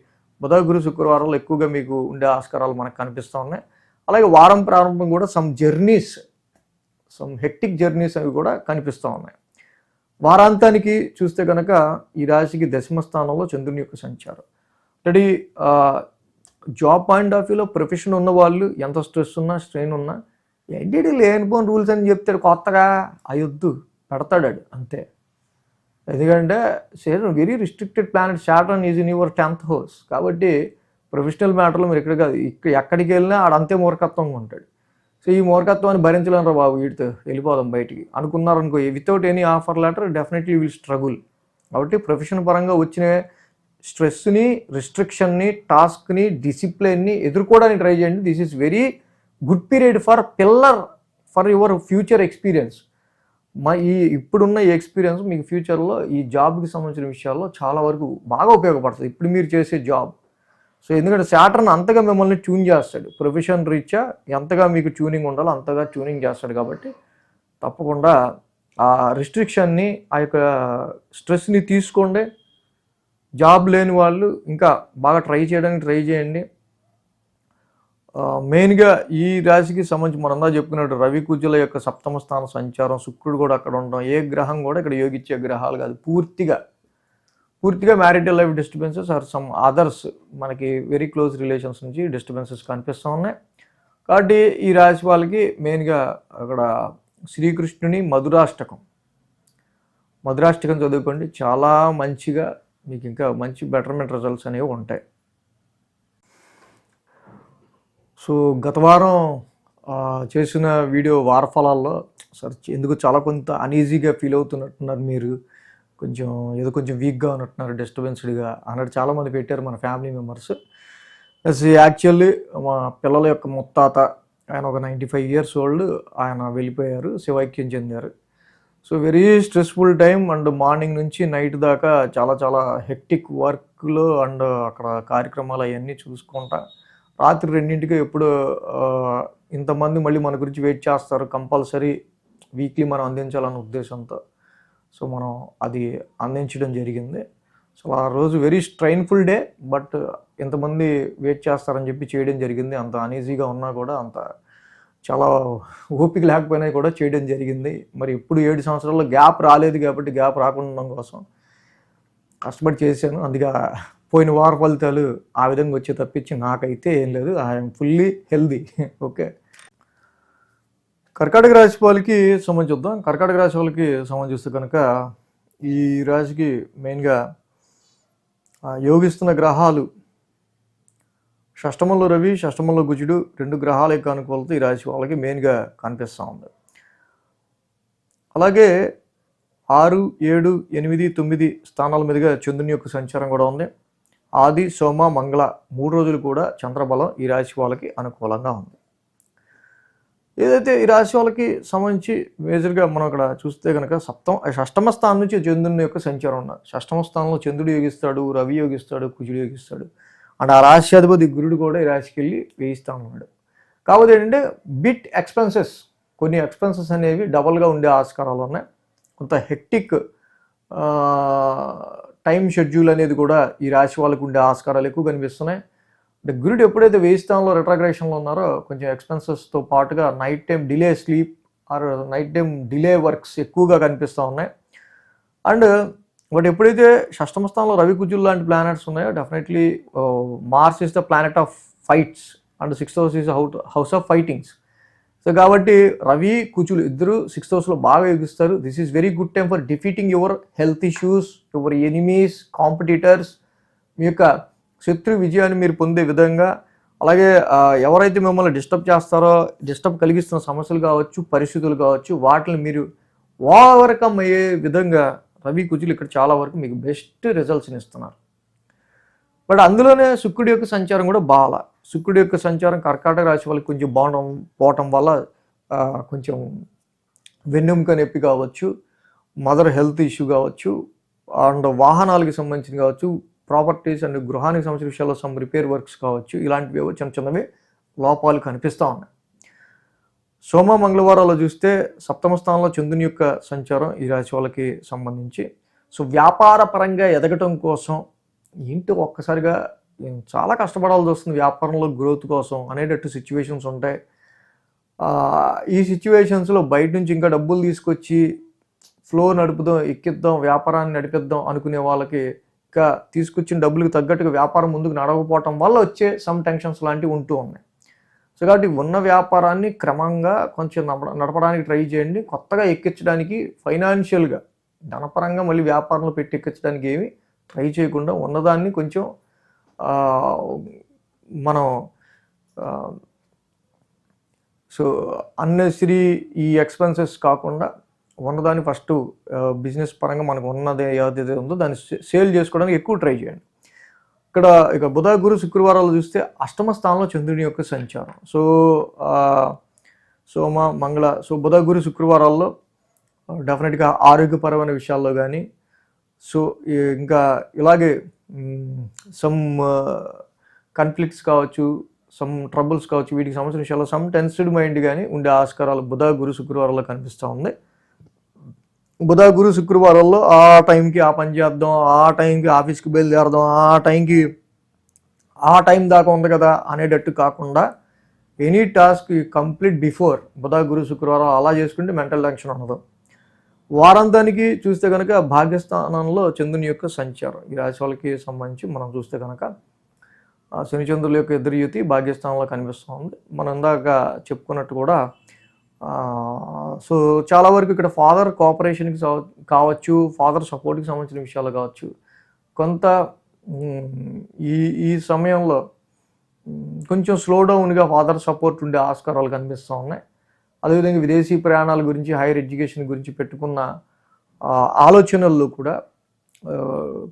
బుధ, గురు, శుక్రవారాలు ఎక్కువగా మీకు ఉండే ఆస్కారాలు మనకు కనిపిస్తూ ఉన్నాయి. అలాగే వారం ప్రారంభం కూడా సమ్ హెక్టిక్ జర్నీస్ అవి కూడా కనిపిస్తూ ఉన్నాయి. వారాంతానికి చూస్తే కనుక ఈ రాశికి దశమ స్థానంలో చంద్రుని యొక్క సంచారం. ఆల్రెడీ జాబ్ పాయింట్ ఆఫ్ వ్యూలో ప్రొఫెషన్ ఉన్న వాళ్ళు ఎంత స్ట్రెస్ ఉన్నా, స్ట్రెయిన్ ఉన్నా, ఏంటి లేనిపోని రూల్స్ అని చెప్తాడు కొత్తగా అయ్యొద్దు పెడతాడు అంతే. ఎందుకంటే very restricted planet Saturn is in your 10th house. కాబట్టి ప్రొఫెషనల్ మ్యాటర్లో మీరు ఇక్కడ కాదు, ఎక్కడికి వెళ్ళినా ఆడంతే మూర్ఖత్వంగా ఉంటాడు. సో ఈ మూర్ఖత్వాన్ని భరించలేనరా బాబు, వీటితో వెళ్ళిపోదాం బయటికి అనుకున్నారనుకో, without any offer letter definitely will struggle. కాబట్టి ప్రొఫెషన్ పరంగా వచ్చిన స్ట్రెస్ని, రిస్ట్రిక్షన్ని, టాస్క్ని, డిసిప్లిన్ని ఎదుర్కోవడానికి ట్రై చేయండి. This is very good period for your future experience. ఇప్పుడున్న ఈ ఎక్స్పీరియన్స్ మీకు ఫ్యూచర్లో ఈ జాబ్కి సంబంధించిన విషయాల్లో చాలా వరకు బాగా ఉపయోగపడుతుంది, ఇప్పుడు మీరు చేసే జాబ్. సో ఎందుకంటే సాటర్న్ అంతగా మిమ్మల్ని ట్యూన్ చేస్తాడు, ప్రొఫెషన్ రీత్యా ఎంతగా మీకు ట్యూనింగ్ ఉండాలో అంతగా ట్యూనింగ్ చేస్తాడు. కాబట్టి తప్పకుండా ఆ రిస్ట్రిక్షన్ని, ఆ యొక్క స్ట్రెస్ని తీసుకోండి. జాబ్ లేని వాళ్ళు ఇంకా బాగా ట్రై చేయండి. మెయిన్గా ఈ రాశికి సంబంధించి మనందా చెప్పుకున్నట్టు రవి కుజుల యొక్క సప్తమ స్థాన సంచారం, శుక్రుడు కూడా అక్కడ ఉండడం, ఏ గ్రహం కూడా ఇక్కడ యోగించే గ్రహాలు కాదు. పూర్తిగా marital life disturbances or some others మనకి వెరీ క్లోజ్ రిలేషన్స్ నుంచి డిస్టర్బెన్సెస్ కనిపిస్తూ ఉన్నాయి. కాబట్టి ఈ రాశి వాళ్ళకి మెయిన్గా అక్కడ శ్రీకృష్ణుని మధురాష్టకం చదువుకోండి, చాలా మంచిగా మీకు ఇంకా మంచి బెటర్మెంట్ రిజల్ట్స్ అనేవి ఉంటాయి. సో గత వారం చేసిన వీడియో వారఫలాల్లో ఎందుకు చాలా కొంత అనీజీగా ఫీల్ అవుతున్నట్టున్నారు మీరు, కొంచెం వీక్గా ఉన్నట్టున్నారు, డిస్టర్బెన్స్డ్గా అన్నట్టు చాలామంది పెట్టారు మన ఫ్యామిలీ మెంబర్స్. యాక్చువల్లీ మా పిల్లల యొక్క ముత్తాత ఆయన ఒక 95 years ఓల్డ్, ఆయన వెళ్ళిపోయారు, శివైక్యం చెందారు. So very stressful time and morning నుంచి నైట్ దాకా చాలా హెక్టిక్ వర్క్లో అండ్ అక్కడ కార్యక్రమాలు అవన్నీ చూసుకుంటా రాత్రి 2ంటికి ఎప్పుడు ఇంతమంది మళ్ళీ మన గురించి వెయిట్ చేస్తారు, కంపల్సరీ వీక్లీ మనం అందించాలన్న ఉద్దేశంతో సో మనం అది అందించడం జరిగింది. సో ఆ రోజు వెరీ స్ట్రైన్ఫుల్ డే, బట్ ఇంతమంది వెయిట్ చేస్తారని చెప్పి చేయడం జరిగింది. అంత అనీజీగా ఉన్నా కూడా, అంత చాలా ఓపిక లేకపోయినా కూడా చేయడం జరిగింది. మరి ఇప్పుడు 7 సంవత్సరాల్లో గ్యాప్ రాలేదు కాబట్టి గ్యాప్ రాకుండా ఉండడం కోసం కష్టపడి చేశాను. అందుకే పోయిన వార ఫలితాలు ఆ విధంగా వచ్చే తప్పించి నాకైతే ఏం లేదు, ఐఎమ్ ఫుల్లీ హెల్దీ. ఓకే, కర్కాటక రాశి వాళ్ళకి సంబంధించుద్దాం. కర్కాటక రాశి వాళ్ళకి సంబంధిస్తే కనుక ఈ రాశికి మెయిన్గా యోగిస్తున్న గ్రహాలు షష్టమంలో రవి, షష్టమంలో కుజుడు, 2 గ్రహాల యొక్క అనుకూలత ఈ రాశి వాళ్ళకి మెయిన్గా కనిపిస్తూ ఉంది. అలాగే 6, 7, 8, 9 స్థానాల మీదుగా చంద్రుని యొక్క సంచారం కూడా ఉంది. ఆది, సోమ, మంగళ 3 రోజులు కూడా చంద్రబలం ఈ రాశి వాళ్ళకి అనుకూలంగా ఉంది. ఏదైతే ఈ రాశి వాళ్ళకి సంబంధించి మేజర్గా మనం అక్కడ చూస్తే కనుక షష్టమ స్థానం నుంచి చంద్రుని యొక్క సంచారం ఉన్నారు. షష్టమ స్థానంలో చంద్రుడు యోగిస్తాడు, రవి యోగిస్తాడు, కుజుడు యోగిస్తాడు. అండ్ ఆ రాశ్యాధిపతి గురుడు కూడా ఈ రాశికి వెళ్ళి వేయిస్తూ ఉన్నాడు. కాకపోతే ఏంటంటే కొన్ని ఎక్స్పెన్సెస్ అనేవి డబల్గా ఉండే ఆస్కారాలు ఉన్నాయి. కొంత హెక్టిక్ టైం షెడ్యూల్ అనేది కూడా ఈ రాశి వాళ్ళకు ఉండే ఆస్కారాలు ఎక్కువ కనిపిస్తున్నాయి. అంటే గురుడు ఎప్పుడైతే 1000 స్థానంలో రిట్రాగ్రేషన్లో ఉన్నారో కొంచెం ఎక్స్పెన్సెస్తో పాటుగా night time delay sleep, or night time delay works ఎక్కువగా కనిపిస్తూ ఉన్నాయి. అండ్ బట్ ఎప్పుడైతే షష్టమ స్థానంలో రవి కుజులు లాంటి ప్లానెట్స్ ఉన్నాయో definitely Mars is the planet of fights and 6th house is house of fightings. So కాబట్టి రవి కుజులు ఇద్దరు 6th హౌస్లో బాగా ఎగుస్తారు. This is very good time for defeating your health issues, your enemies, competitors. మీ యొక్క శత్రు విజయాన్ని మీరు పొందే విధంగా, అలాగే ఎవరైతే మిమ్మల్ని డిస్టర్బ్ చేస్తారో, డిస్టర్బ్ కలిగిస్తున్న సమస్యలు కావచ్చు, పరిస్థితులు కావచ్చు, వాటిని మీరు ఓవర్కమ్ అయ్యే విధంగా రవి కుజులు ఇక్కడ చాలా వరకు మీకు బెస్ట్ రిజల్ట్స్ని ఇస్తున్నారు. బట్ అందులోనే శుక్రుడి యొక్క సంచారం కూడా బాగా, శుక్రుడి యొక్క సంచారం కర్కాటక రాశి వాళ్ళకి కొంచెం పోవటం వల్ల కొంచెం వెన్నెముక నొప్పి కావచ్చు, మదర్ హెల్త్ ఇష్యూ కావచ్చు, అండ్ వాహనాలకు సంబంధించి కావచ్చు, ప్రాపర్టీస్ అండ్ గృహానికి సంబంధించిన విషయాల్లో సమ్ రిపేర్ వర్క్స్ కావచ్చు, ఇలాంటివి చిన్న చిన్నవి లోపాలు కనిపిస్తూ ఉన్నాయి. సోమ మంగళవారాలు చూస్తే 7వ స్థానంలో చంద్రుని యొక్క సంచారం ఈ రాశి వాళ్ళకి సంబంధించి. సో వ్యాపార పరంగా ఎదగటం కోసం ఏంటి ఒక్కసారిగా చాలా కష్టపడాల్సి వస్తుంది వ్యాపారంలో గ్రోత్ కోసం అనేటట్టు సిచ్యువేషన్స్ ఉంటాయి. ఈ సిచ్యువేషన్స్లో బయట నుంచి ఇంకా డబ్బులు తీసుకొచ్చి ఫ్లో నడుపుదాం, ఎక్కిద్దాం, వ్యాపారాన్ని నడిపిద్దాం అనుకునే వాళ్ళకి ఇంకా తీసుకొచ్చిన డబ్బులకు తగ్గట్టుగా వ్యాపారం ముందుకు నడవకపోవటం వల్ల వచ్చే సమ్ టెన్షన్స్ లాంటివి ఉంటూ ఉన్నాయి. సో కాబట్టి ఉన్న వ్యాపారాన్ని క్రమంగా కొంచెం నడపడానికి ట్రై చేయండి. కొత్తగా ఎక్కించడానికి ఫైనాన్షియల్గా ధనపరంగా మళ్ళీ వ్యాపారంలో పెట్టి ఎక్కించడానికి ఏమి ట్రై చేయకుండా ఉన్నదాన్ని కొంచెం మనం సో అన్నెసరీ ఈ ఎక్స్పెన్సెస్ కాకుండా ఉన్నదాన్ని ఫస్ట్ బిజినెస్ పరంగా మనకు ఉన్నది ఏదైతే ఉందో దాన్ని సేల్ చేసుకోవడానికి ఎక్కువ ట్రై చేయండి. ఇక్కడ ఇక బుధ గురు శుక్రవారాలు చూస్తే 8వ స్థానంలో చంద్రుని యొక్క సంచారం. సో సోమ మంగళ, సో బుధ గురు శుక్రవారాల్లో డెఫినెట్గా ఆరోగ్యపరమైన విషయాల్లో కానీ, సో ఇంకా ఇలాగే సమ్ కాన్ఫ్లిక్ట్స్ కావచ్చు, సమ్ ట్రబుల్స్ కావచ్చు, వీటికి సంబంధించిన విషయాల్లో సమ్ టెన్స్డ్ మైండ్ కానీ ఉండే ఆస్కారాలు బుధ గురు శుక్రవారాల్లో కనిపిస్తూ ఉంది. బుధ గురు శుక్రవారాల్లో ఆ టైంకి ఆ పని చేద్దాం, ఆ టైంకి ఆఫీస్కి బయలుదేరదాం, ఆ టైం దాకా ఉంది కదా అనేటట్టు కాకుండా ఎనీ టాస్క్ కంప్లీట్ బిఫోర్ బుధ గురు శుక్రవారం అలా చేసుకుంటే మెంటల్ టెన్షన్ ఉండదు. వారాంతానికి చూస్తే కనుక భాగ్యస్థానంలో చంద్రుని యొక్క సంచారం ఈ రాశి వాళ్ళకి సంబంధించి మనం చూస్తే కనుక శనిచంద్రుల యొక్క ఎదురు యుతి భాగ్యస్థానంలో కనిపిస్తూ ఉంది. మనం ఇందాక చెప్పుకున్నట్టు కూడా సో చాలా వరకు ఇక్కడ ఫాదర్ కోఆపరేషన్కి కావచ్చు, ఫాదర్ సపోర్ట్కి సంబంధించిన విషయాలు కావచ్చు, కొంత ఈ సమయంలో కొంచెం స్లో డౌన్గా ఫాదర్ సపోర్ట్ ఉండే ఆస్కారాలు కనిపిస్తూ ఉన్నాయి. అదేవిధంగా విదేశీ ప్రయాణాల గురించి, హైయర్ ఎడ్యుకేషన్ గురించి పెట్టుకున్న ఆలోచనల్లో కూడా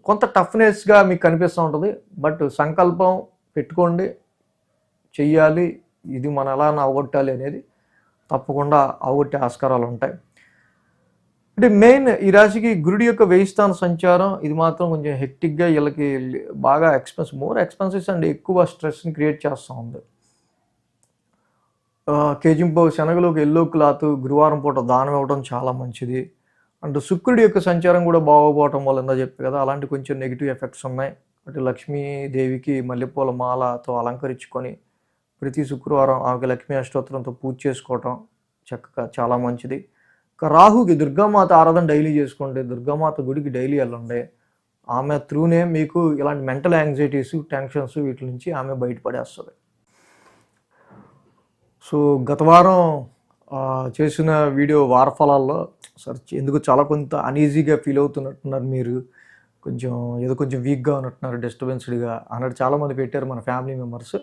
కొంత టఫ్నెస్గా మీకు కనిపిస్తూ ఉంటుంది. బట్ సంకల్పం పెట్టుకోండి, చెయ్యాలి, ఇది మనం ఎలా అవగొట్టాలి అనేది తప్పకుండా అవగొట్టే ఆస్కారాలు ఉంటాయి. అంటే మెయిన్ ఈ రాశికి గురుడి యొక్క వ్యయస్థాన సంచారం ఇది మాత్రం కొంచెం హెక్టిక్గా వీళ్ళకి బాగా మోర్ ఎక్స్పెన్సెస్ అండ్ ఎక్కువ స్ట్రెస్ని క్రియేట్ చేస్తూ ఉంది. కేజింపు శనగలోకి ఎల్లో క్లాత్ గురువారం పూట దానం ఇవ్వడం చాలా మంచిది. అండ్ శుక్రుడి యొక్క సంచారం కూడా బాగోపోవటం వల్ల ఎందా చెప్పి కదా, అలాంటి కొంచెం నెగిటివ్ ఎఫెక్ట్స్ ఉన్నాయి. అంటే లక్ష్మీదేవికి మల్లెపూల మాలతో అలంకరించుకొని ప్రతి శుక్రవారం ఆమెకి లక్ష్మీ అష్టోత్తరంతో పూజ చేసుకోవటం చక్కగా చాలా మంచిది. రాహుకి దుర్గామాత ఆరాధన డైలీ చేసుకోండి, దుర్గామాత గుడికి డైలీ వెళ్ళండి. ఆమె త్రూనే మీకు ఇలాంటి మెంటల్ యాంగ్జైటీస్, టెన్షన్స్ వీటి నుంచి ఆమె బయటపడేస్తుంది. సో గత వారం చేసిన వీడియో వారఫలాల్లో ఎందుకు చాలా కొంత అనీజీగా ఫీల్ అవుతున్నట్టున్నారు మీరు, కొంచెం వీక్గా ఉన్నట్టున్నారు, డిస్టర్బెన్స్డ్గా అన్నట్టు చాలామంది పెట్టారు మన ఫ్యామిలీ మెంబర్స్.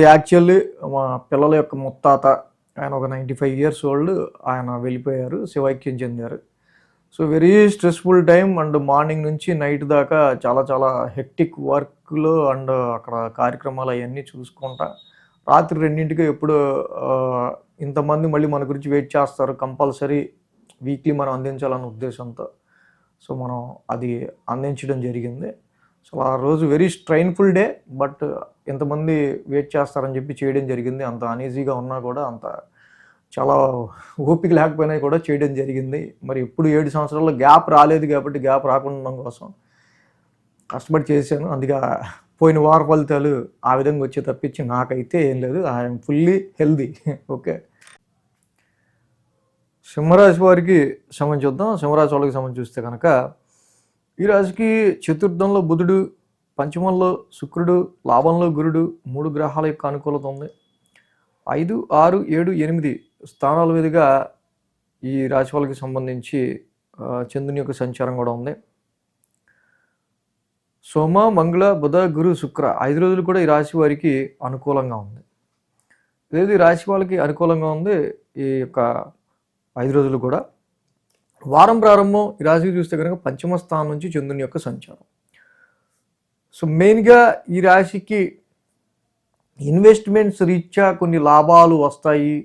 యాక్చువల్లీ మా పిల్లల యొక్క ముత్తాత ఆయన ఒక 95 years ఓల్డ్, ఆయన వెళ్ళిపోయారు, శివైక్యం చెందారు. So very stressful time and morning నుంచి నైట్ దాకా చాలా హెక్టిక్ వర్క్లో అండ్ అక్కడ కార్యక్రమాలు అవన్నీ చూసుకుంటా రాత్రి 2ంటికి ఎప్పుడు ఇంతమంది మళ్ళీ మన గురించి వెయిట్ చేస్తారు, కంపల్సరీ వీక్లీ మనం అందించాలన్న ఉద్దేశంతో సో మనం అది అందించడం జరిగింది. సో ఆ రోజు వెరీ స్ట్రైన్ఫుల్ డే, బట్ ఎంతమంది వెయిట్ చేస్తారని చెప్పి చేయడం జరిగింది. అంత అనీజీగా ఉన్నా కూడా, అంత చాలా ఓపిక లేకపోయినా కూడా చేయడం జరిగింది. మరి ఇప్పుడు 7 సంవత్సరాల్లో గ్యాప్ రాలేదు కాబట్టి గ్యాప్ రాకుండా ఉండడం కోసం కష్టపడి చేశాను. అందుకే పోయిన వార ఫలితాలు ఆ విధంగా వచ్చే తప్పించి నాకైతే ఏం లేదు. I'm fully healthy. ఓకే. సింహరాశి వారికి సంబంధించి చూద్దాం. సింహరాశి వాళ్ళకి సంబంధించి చూస్తే కనుక ఈ రాశికి చతుర్థంలో బుధుడు, పంచమంలో శుక్రుడు, లాభంలో గురుడు, 3 గ్రహాల యొక్క అనుకూలత ఉంది. 5, 6, 7, 8 స్థానాల మీదుగా ఈ రాశి వాళ్ళకి సంబంధించి చంద్రుని యొక్క సంచారం కూడా ఉంది. సోమ, మంగళ, బుధ, గురు, శుక్ర 5 రోజులు కూడా ఈ రాశి వారికి అనుకూలంగా ఉంది. లేదు ఈ రాశి వాళ్ళకి అనుకూలంగా ఉంది ఈ యొక్క 5 రోజులు కూడా. వారం ప్రారంభం ఈ రాశికి చూస్తే కనుక పంచమ స్థానం నుంచి చంద్రుని యొక్క సంచారం. సో మెయిన్గా ఈ రాశికి ఇన్వెస్ట్మెంట్స్ రీత్యా కొన్ని లాభాలు వస్తాయి,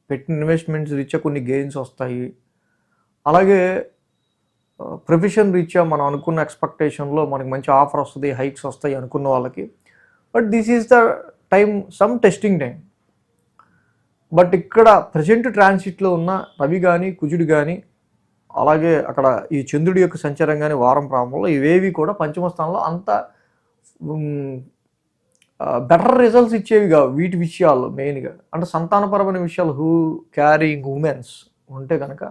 పెట్టిన ఇన్వెస్ట్మెంట్స్ రీత్యా కొన్ని గెయిన్స్ వస్తాయి. అలాగే ప్రొఫెషన్ రీత్యా మనం అనుకున్న ఎక్స్పెక్టేషన్లో మనకి మంచి ఆఫర్ వస్తుంది, హైక్స్ వస్తాయి అనుకున్న వాళ్ళకి. But this is the time, some testing time. But ఇక్కడ ప్రజెంట్ ట్రాన్సిట్లో ఉన్న రవి కానీ కుజుడు కానీ అలాగే అక్కడ ఈ చంద్రుడి యొక్క సంచారం కానీ వారం ప్రారంభంలో ఇవేవి కూడా పంచమ స్థానంలో అంత బెటర్ రిజల్ట్స్ ఇచ్చేవి కావు వీటి విషయాల్లో. మెయిన్గా అంటే సంతానపరమైన విషయాలు, హూ క్యారింగ్ ఉమెన్స్ ఉంటే కనుక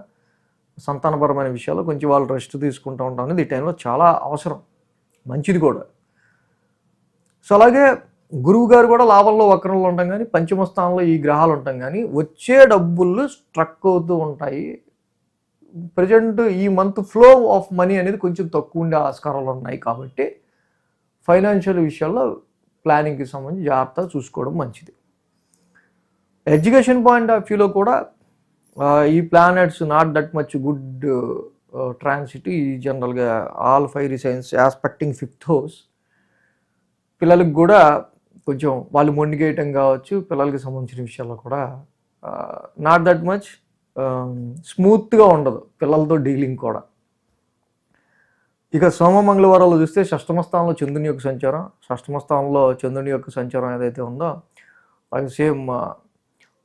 సంతానపరమైన విషయాలు కొంచెం వాళ్ళు రెస్ట్ తీసుకుంటూ ఉంటాం అనేది ఈ టైంలో చాలా అవసరం, మంచిది కూడా. సో అలాగే గురువు గారు కూడా లాభంలో వక్రంలో ఉంటాం కానీ పంచమ స్థానంలో ఈ గ్రహాలు ఉంటాం కానీ వచ్చే డబ్బులు స్ట్రక్ అవుతూ ఉంటాయి. ప్రజెంట్ ఈ మంత్ ఫ్లో ఆఫ్ మనీ అనేది కొంచెం తక్కువ ఉండే ఆస్కారాలు ఉన్నాయి కాబట్టి ఫైనాన్షియల్ విషయాల్లో ప్లానింగ్కి సంబంధించి జాగ్రత్తగా చూసుకోవడం మంచిది. ఎడ్యుకేషన్ పాయింట్ ఆఫ్ వ్యూలో కూడా ఈ planets not that much good transit. ఈ జనరల్గా all 5 science aspecting 5th house పిల్లలకు కూడా కొంచెం వాళ్ళు మొండిగేయటం కావచ్చు, పిల్లలకి సంబంధించిన విషయాల్లో కూడా నాట్ దట్ మచ్ స్మూత్గా ఉండదు పిల్లలతో డీలింగ్ కూడా. ఇక సోమ మంగళవారాలు చూస్తే షష్టమ స్థానంలో చంద్రుని యొక్క సంచారం, షష్టమ స్థానంలో చంద్రుని యొక్క సంచారం ఏదైతే ఉందో అది సేమ్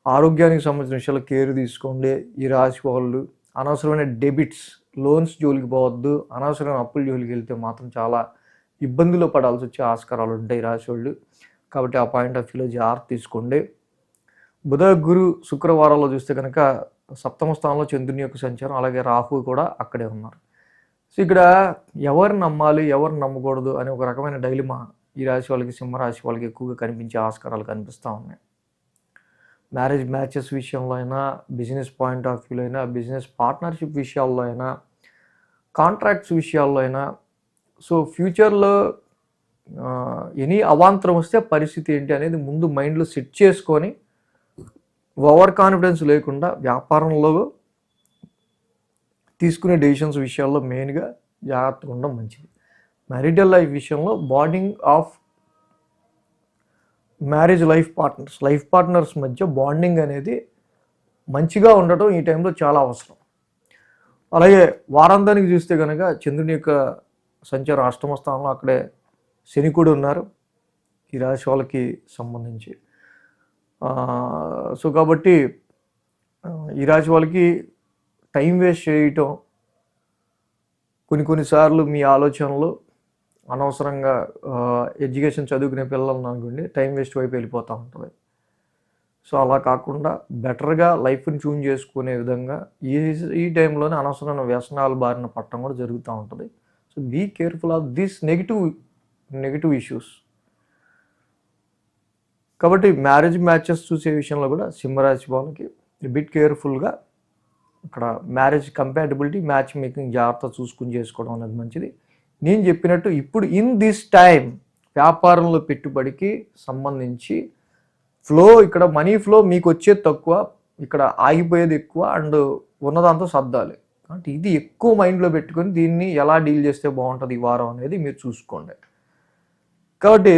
ఆరోగ్యానికి సంబంధించిన విషయాలు కేర్ తీసుకోండి. ఈ రాశి వాళ్ళు అనవసరమైన డెబిట్స్, లోన్స్ జోలికి పోవద్దు. అనవసరమైన అప్పుల జోలికి వెళ్తే మాత్రం చాలా ఇబ్బందులు పడాల్సి వచ్చే ఆస్కారాలు ఉంటాయి రాశి వాళ్ళు. కాబట్టి ఆ పాయింట్ ఆఫ్ వ్యూలో జాగ్రత్త తీసుకోండి. బుధ, గురు, శుక్రవారాల్లో చూస్తే కనుక సప్తమ స్థానంలో చంద్రుని యొక్క సంచారం, అలాగే రాహు కూడా అక్కడే ఉన్నారు. సో ఇక్కడ ఎవరు నమ్మాలి, ఎవరు నమ్మకూడదు అనే ఒక రకమైన డైలిమా ఈ రాశి వాళ్ళకి, సింహరాశి వాళ్ళకి ఎక్కువగా కనిపించే ఆస్కారాలు కనిపిస్తూ ఉన్నాయి. మ్యారేజ్ మ్యాచెస్ విషయంలో అయినా, బిజినెస్ పాయింట్ ఆఫ్ వ్యూలో అయినా, బిజినెస్ పార్ట్నర్షిప్ విషయాల్లో అయినా, కాంట్రాక్ట్స్ విషయాల్లో అయినా. సో ఫ్యూచర్లో ఎనీ అవాంతరం వస్తే పరిస్థితి ఏంటి అనేది ముందు మైండ్లో సెట్ చేసుకొని ఓవర్ కాన్ఫిడెన్స్ లేకుండా వ్యాపారంలో తీసుకునే డెసిషన్స్ విషయాల్లో మెయిన్గా జాగ్రత్తగా ఉండడం మంచిది. మ్యారిటల్ లైఫ్ విషయంలో bonding of marriage life partners మధ్య బాండింగ్ అనేది మంచిగా ఉండటం ఈ టైంలో చాలా అవసరం. అలాగే వారాంతానికి చూస్తే కనుక చంద్రుని యొక్క సంచారం అష్టమ స్థానంలో, అక్కడే శని కూడా ఉన్నారు ఈ రాశి వాళ్ళకి సంబంధించి. సో కాబట్టి ఈ రాశి వాళ్ళకి టైం వేస్ట్ చేయటం, కొన్నిసార్లు మీ ఆలోచనలు అనవసరంగా ఎడ్యుకేషన్ చదువుకునే పిల్లలను అనుకోండి టైం వేస్ట్ వైపు వెళ్ళిపోతూ ఉంటుంది. సో అలా కాకుండా బెటర్గా లైఫ్ని చూన్ చేసుకునే విధంగా ఈ టైంలోనే అనవసరమైన వ్యసనాలు బారిన పట్టడం కూడా జరుగుతూ ఉంటుంది. So be careful of this negative issues. కాబట్టి మ్యారేజ్ మ్యాచెస్ చూసే విషయంలో కూడా సింహరాశి వాళ్ళకి బిట్ కేర్ఫుల్గా అక్కడ మ్యారేజ్ కంపాటబిలిటీ, మ్యాచ్ మేకింగ్ జాగ్రత్త చూసుకుని చేసుకోవడం అనేది మంచిది. నేను చెప్పినట్టు ఇప్పుడు ఇన్ దిస్ టైం వ్యాపారంలో పెట్టుబడికి సంబంధించి ఫ్లో, ఇక్కడ మనీ ఫ్లో మీకు వచ్చేది తక్కువ, ఇక్కడ ఆగిపోయేది ఎక్కువ, అండ్ ఉన్నదాంతో సర్దాలి. అంటే ఇది ఎక్కువ మైండ్లో పెట్టుకొని దీన్ని ఎలా డీల్ చేస్తే బాగుంటుంది ఈ వారం అనేది మీరు చూసుకోండి. కాబట్టి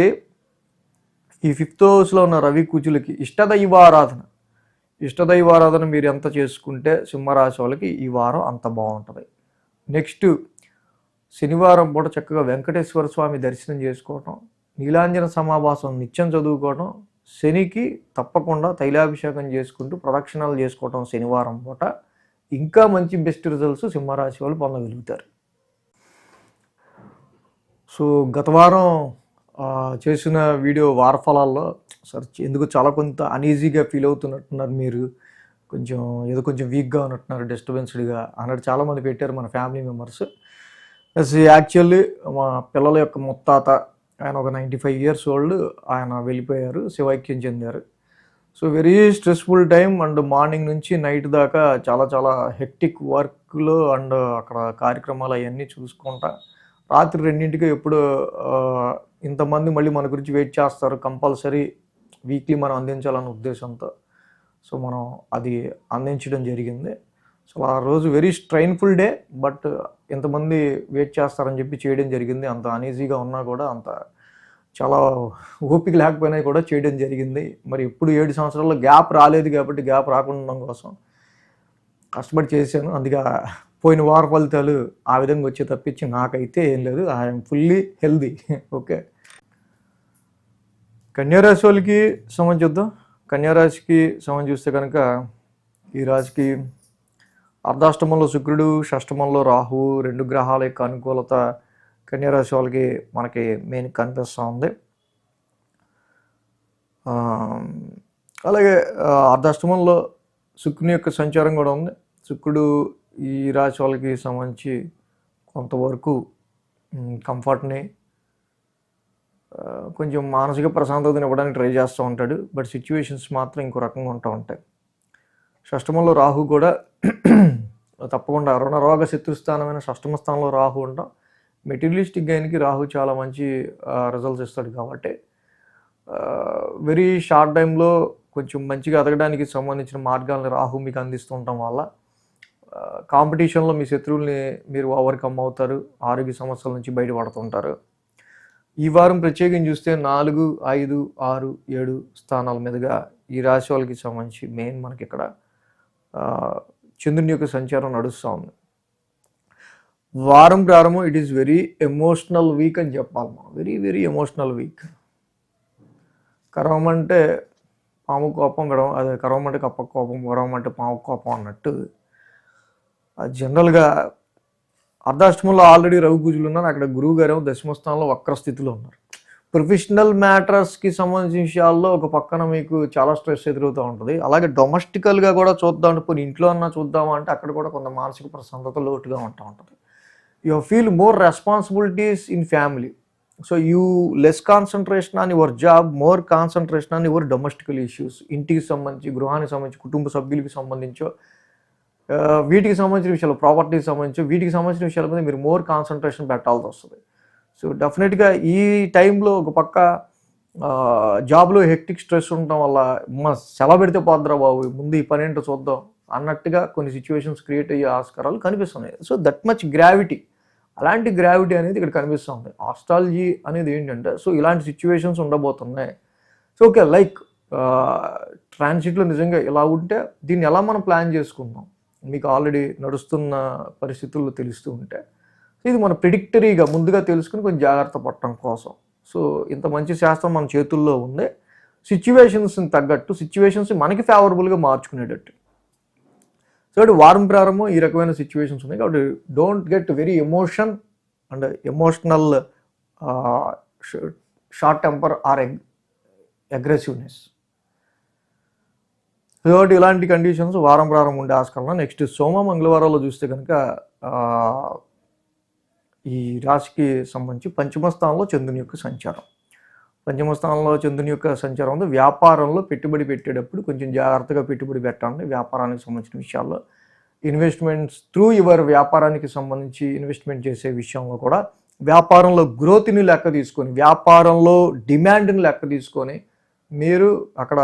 ఈ 5th హౌస్లో ఉన్న రవి కుజులకి ఇష్టదైవారాధన మీరు ఎంత చేసుకుంటే సింహరాశి వాళ్ళకి ఈ వారం అంత బాగుంటుంది. నెక్స్ట్ శనివారం పూట చక్కగా వెంకటేశ్వర స్వామి దర్శనం చేసుకోవటం, నీలాంజన సమాభాసం నిత్యం చదువుకోవటం, శనికి తప్పకుండా తైలాభిషేకం చేసుకుంటూ ప్రదక్షిణాలు చేసుకోవటం శనివారం పూట ఇంకా మంచి బెస్ట్ రిజల్ట్స్ సింహరాశి వాళ్ళు పొందగలుగుతారు. సో గత వారం చేసిన వీడియో వారఫలాల్లో సార్ ఎందుకు చాలా కొంత అనీజీగా ఫీల్ అవుతున్నట్టున్నారు మీరు, కొంచెం ఏదో కొంచెం వీక్గా ఉన్నట్టున్నారు, డిస్టర్బెన్స్డ్గా అన్నట్టు చాలామంది పెట్టారు మన ఫ్యామిలీ మెంబర్స్. ప్లస్ యాక్చువల్లీ మా పిల్లల యొక్క ముత్తాత ఆయన ఒక 95 ఇయర్స్ ఓల్డ్, ఆయన వెళ్ళిపోయారు, శివైక్యం చెందారు. So very stressful time and morning నుంచి నైట్ దాకా చాలా చాలా హెక్టిక్ వర్క్లో అండ్ అక్కడ కార్యక్రమాలు అవన్నీ చూసుకుంటా రాత్రి 2ంటికి ఎప్పుడు ఇంతమంది మళ్ళీ మన గురించి వెయిట్ చేస్తారు, కంపల్సరీ వీక్లీ మనం అందించాలన్న ఉద్దేశంతో సో మనం అది అందించడం జరిగింది. సో ఆ రోజు వెరీ స్ట్రైన్ఫుల్ డే, బట్ ఇంతమంది వెయిట్ చేస్తారని చెప్పి చేయడం జరిగింది. అంత అనీజీగా ఉన్నా కూడా, అంత చాలా ఓపిక లేకపోయినా కూడా చేయడం జరిగింది. మరి ఎప్పుడు 7 సంవత్సరాల్లో గ్యాప్ రాలేదు కాబట్టి గ్యాప్ రాకుండా ఉండడం కోసం కష్టపడి చేశాను. అందుకే పోయిన వార ఫలితాలు ఆ విధంగా వచ్చే తప్పించి నాకైతే ఏం లేదు. I'm fully healthy. ఓకే, కన్యారాశి వాళ్ళకి సంబంధించి చూద్దాం. కన్యారాశికి సంబంధించి చూస్తే కనుక ఈ రాశికి అర్ధాష్టమంలో శుక్రుడు, షష్టమంలో రాహువు, 2 గ్రహాల యొక్క అనుకూలత కన్యారాశి వాళ్ళకి మనకి మెయిన్ కనిపిస్తూ ఉంది. అలాగే అర్ధాష్టమంలో శుక్రుని యొక్క సంచారం కూడా ఉంది. శుక్రుడు ఈ రాశి వాళ్ళకి సంబంధించి కొంతవరకు కంఫర్ట్ని, కొంచెం మానసిక ప్రశాంతతను ఇవ్వడానికి ట్రై చేస్తూ ఉంటాడు. బట్ సిచ్యువేషన్స్ మాత్రం ఇంకో రకంగా ఉంటూ ఉంటాయి. షష్టమంలో రాహు కూడా తప్పకుండా రుణరోగ శత్రుస్థానమైన షష్టమ స్థానంలో రాహు ఉండడం, మెటీరియలిస్టిక్ గైన్కి రాహు చాలా మంచి రిజల్ట్స్ ఇస్తాడు కాబట్టి వెరీ షార్ట్ టైంలో కొంచెం మంచిగా ఎదగడానికి సంబంధించిన మార్గాలను రాహు మీకు అందిస్తూ ఉండటం వల్ల కాంపిటీషన్లో మీ శత్రువుల్ని మీరు ఓవర్కమ్ అవుతారు, ఆరోగ్య సమస్యల నుంచి బయటపడుతుంటారు. ఈ వారం ప్రత్యేకంగా చూస్తే 4, 5, 6, 7 స్థానాల మీదుగా ఈ రాశి వాళ్ళకి సంబంధించి మెయిన్ మనకి ఇక్కడ చంద్రుని యొక్క సంచారం నడుస్తూ ఉంది. వారం ప్రారంభం it is very emotional week అని చెప్పాలి మనం. Very very emotional week. కరవమంటే పాము కోపం, అదే కరవమంటే కప్ప కోపం, గొడవమంటే పాము కోపం అన్నట్టు జనరల్గా అర్ధాష్టమంలో ఆల్రెడీ రవి గుజులు ఉన్నారు. అక్కడ గురువు గారు దశమ స్థానంలో వక్ర స్థితిలో ఉన్నారు. ప్రొఫెషనల్ మ్యాటర్స్కి సంబంధించిన విషయాల్లో ఒక పక్కన మీకు చాలా స్ట్రెస్ ఎదురవుతూ ఉంటుంది. అలాగే డొమెస్టికల్గా కూడా చూద్దాం అంటే ఇంట్లో అన్నా చూద్దామా అంటే అక్కడ కూడా కొంత మానసిక ప్రశాంతత లోటుగా ఉంటూ ఉంటుంది. You feel more responsibilities in family. So you less concentration on your job, more concentration on your domestical issues. ఇంటికి సంబంధించి, గృహానికి సంబంధించి, కుటుంబ సభ్యులకి సంబంధించో వీటికి సంబంధించిన విషయాలు, ప్రాపర్టీకి సంబంధించి వీటికి సంబంధించిన విషయాల మీద మీరు మోర్ కాన్సన్ట్రేషన్ పెట్టాల్సి వస్తుంది. సో డెఫినెట్గా ఈ టైంలో ఒక పక్క జాబ్లో హెక్టిక్ స్ట్రెస్ ఉండటం వల్ల సెలవు పెడితే పోద్దురా బాబు, ముందు ఈ పని ఏంటో చూద్దాం అన్నట్టుగా కొన్ని సిచ్యువేషన్స్ క్రియేట్ అయ్యే ఆస్కారాలు కనిపిస్తున్నాయి. సో దట్ మచ్ గ్రావిటీ, అలాంటి గ్రావిటీ అనేది ఇక్కడ కనిపిస్తుంది. ఆస్ట్రాలజీ అనేది ఏంటంటే సో ఇలాంటి సిచ్యువేషన్స్ ఉండబోతున్నాయి. సో ఓకే, లైక్ ట్రాన్సిట్లో నిజంగా ఇలా ఉంటే దీన్ని ఎలా మనం ప్లాన్ చేసుకుందాం, మీకు ఆల్రెడీ నడుస్తున్న పరిస్థితుల్లో తెలుస్తూ ఉంటే ఇది మన ప్రిడిక్టరీగా ముందుగా తెలుసుకుని కొంచెం జాగ్రత్త పడటం కోసం. సో ఇంత మంచి శాస్త్రం మన చేతుల్లో ఉంది. సిచ్యువేషన్స్ని తగ్గట్టు సిచ్యువేషన్స్ మనకి ఫేవరబుల్గా మార్చుకునేటట్టు. సో కాబట్టి వారం ప్రారంభం ఈ రకమైన సిచ్యువేషన్స్ ఉన్నాయి కాబట్టి don't get very emotion and emotional short temper or aggressiveness. కాబట్టి ఇలాంటి కండిషన్స్ వారం ప్రారంభం ఉండే ఆస్కారం. నెక్స్ట్ సోమ మంగళవారాల్లో చూస్తే కనుక ఈ రాశికి సంబంధించి పంచమ స్థానంలో చంద్రుని యొక్క సంచారం. పంచమ స్థానంలో చంద్రుని యొక్క సంచారం ఉంది. వ్యాపారంలో పెట్టుబడి పెట్టేటప్పుడు కొంచెం జాగ్రత్తగా పెట్టుబడి పెట్టండి. వ్యాపారానికి సంబంధించిన విషయాల్లో ఇన్వెస్ట్మెంట్స్ త్రూ యువర్ వ్యాపారానికి సంబంధించి ఇన్వెస్ట్మెంట్ చేసే విషయంలో కూడా వ్యాపారంలో గ్రోత్ని లెక్క తీసుకొని, వ్యాపారంలో డిమాండ్ని లెక్క తీసుకొని మీరు అక్కడ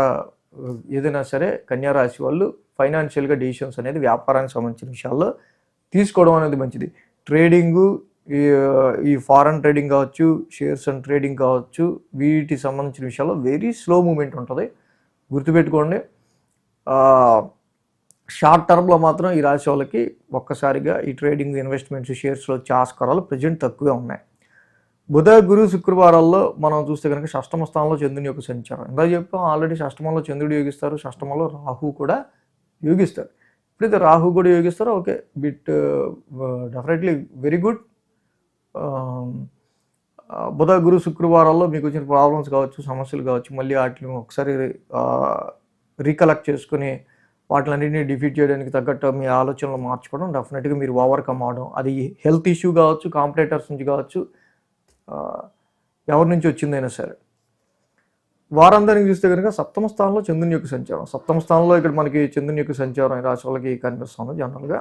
ఏదైనా సరే కన్యారాశి వాళ్ళు ఫైనాన్షియల్గా డెసిషన్స్ అనేది వ్యాపారానికి సంబంధించిన విషయాల్లో తీసుకోవడం అనేది మంచిది. ట్రేడింగు, ఈ ఫారెన్ ట్రేడింగ్ కావచ్చు, షేర్స్ అండ్ ట్రేడింగ్ కావచ్చు, వీటికి సంబంధించిన విషయాల్లో వెరీ స్లో మూమెంట్ ఉంటుంది. గుర్తుపెట్టుకోండి, షార్ట్ టర్మ్లో మాత్రం ఈ రాశి వాళ్ళకి ఒక్కసారిగా ఈ ట్రేడింగ్, ఇన్వెస్ట్మెంట్స్, షేర్స్లో వచ్చే ఆస్కారాలు ప్రజెంట్ తక్కువే ఉన్నాయి. బుధ, గురు, శుక్రవారాల్లో మనం చూస్తే కనుక షష్టమ స్థానంలో చంద్రుని యొక్క సంచారం. ఇందా చెప్పాం ఆల్రెడీ, షష్టమంలో చంద్రుడు యోగిస్తారు, షష్టమంలో రాహు కూడా యోగిస్తారు. ఎప్పుడైతే రాహు కూడా యోగిస్తారో okay, bit definitely very good. బుధ, గురు, శుక్రవారాల్లో మీకు వచ్చిన ప్రాబ్లమ్స్ కావచ్చు, సమస్యలు కావచ్చు, మళ్ళీ వాటిని ఒకసారి రీకలెక్ట్ చేసుకుని వాటిలన్నింటినీ డిఫీట్ చేయడానికి తగ్గట్టు మీ ఆలోచనలు మార్చుకోవడం, డెఫినెట్గా మీరు ఓవర్కమ్ అవడం, అది హెల్త్ ఇష్యూ కావచ్చు, కాంపిటేటర్స్ నుంచి కావచ్చు, ఎవరి నుంచి వచ్చిందైనా సరే. వారందరినీ చూస్తే కనుక సప్తమ స్థానంలో చంద్రుని యొక్క సంచారం, సప్తమ స్థానంలో ఇక్కడ మనకి చంద్రుని యొక్క సంచారం ఈ రాశి వాళ్ళకి కనిపిస్తుంది. జనరల్గా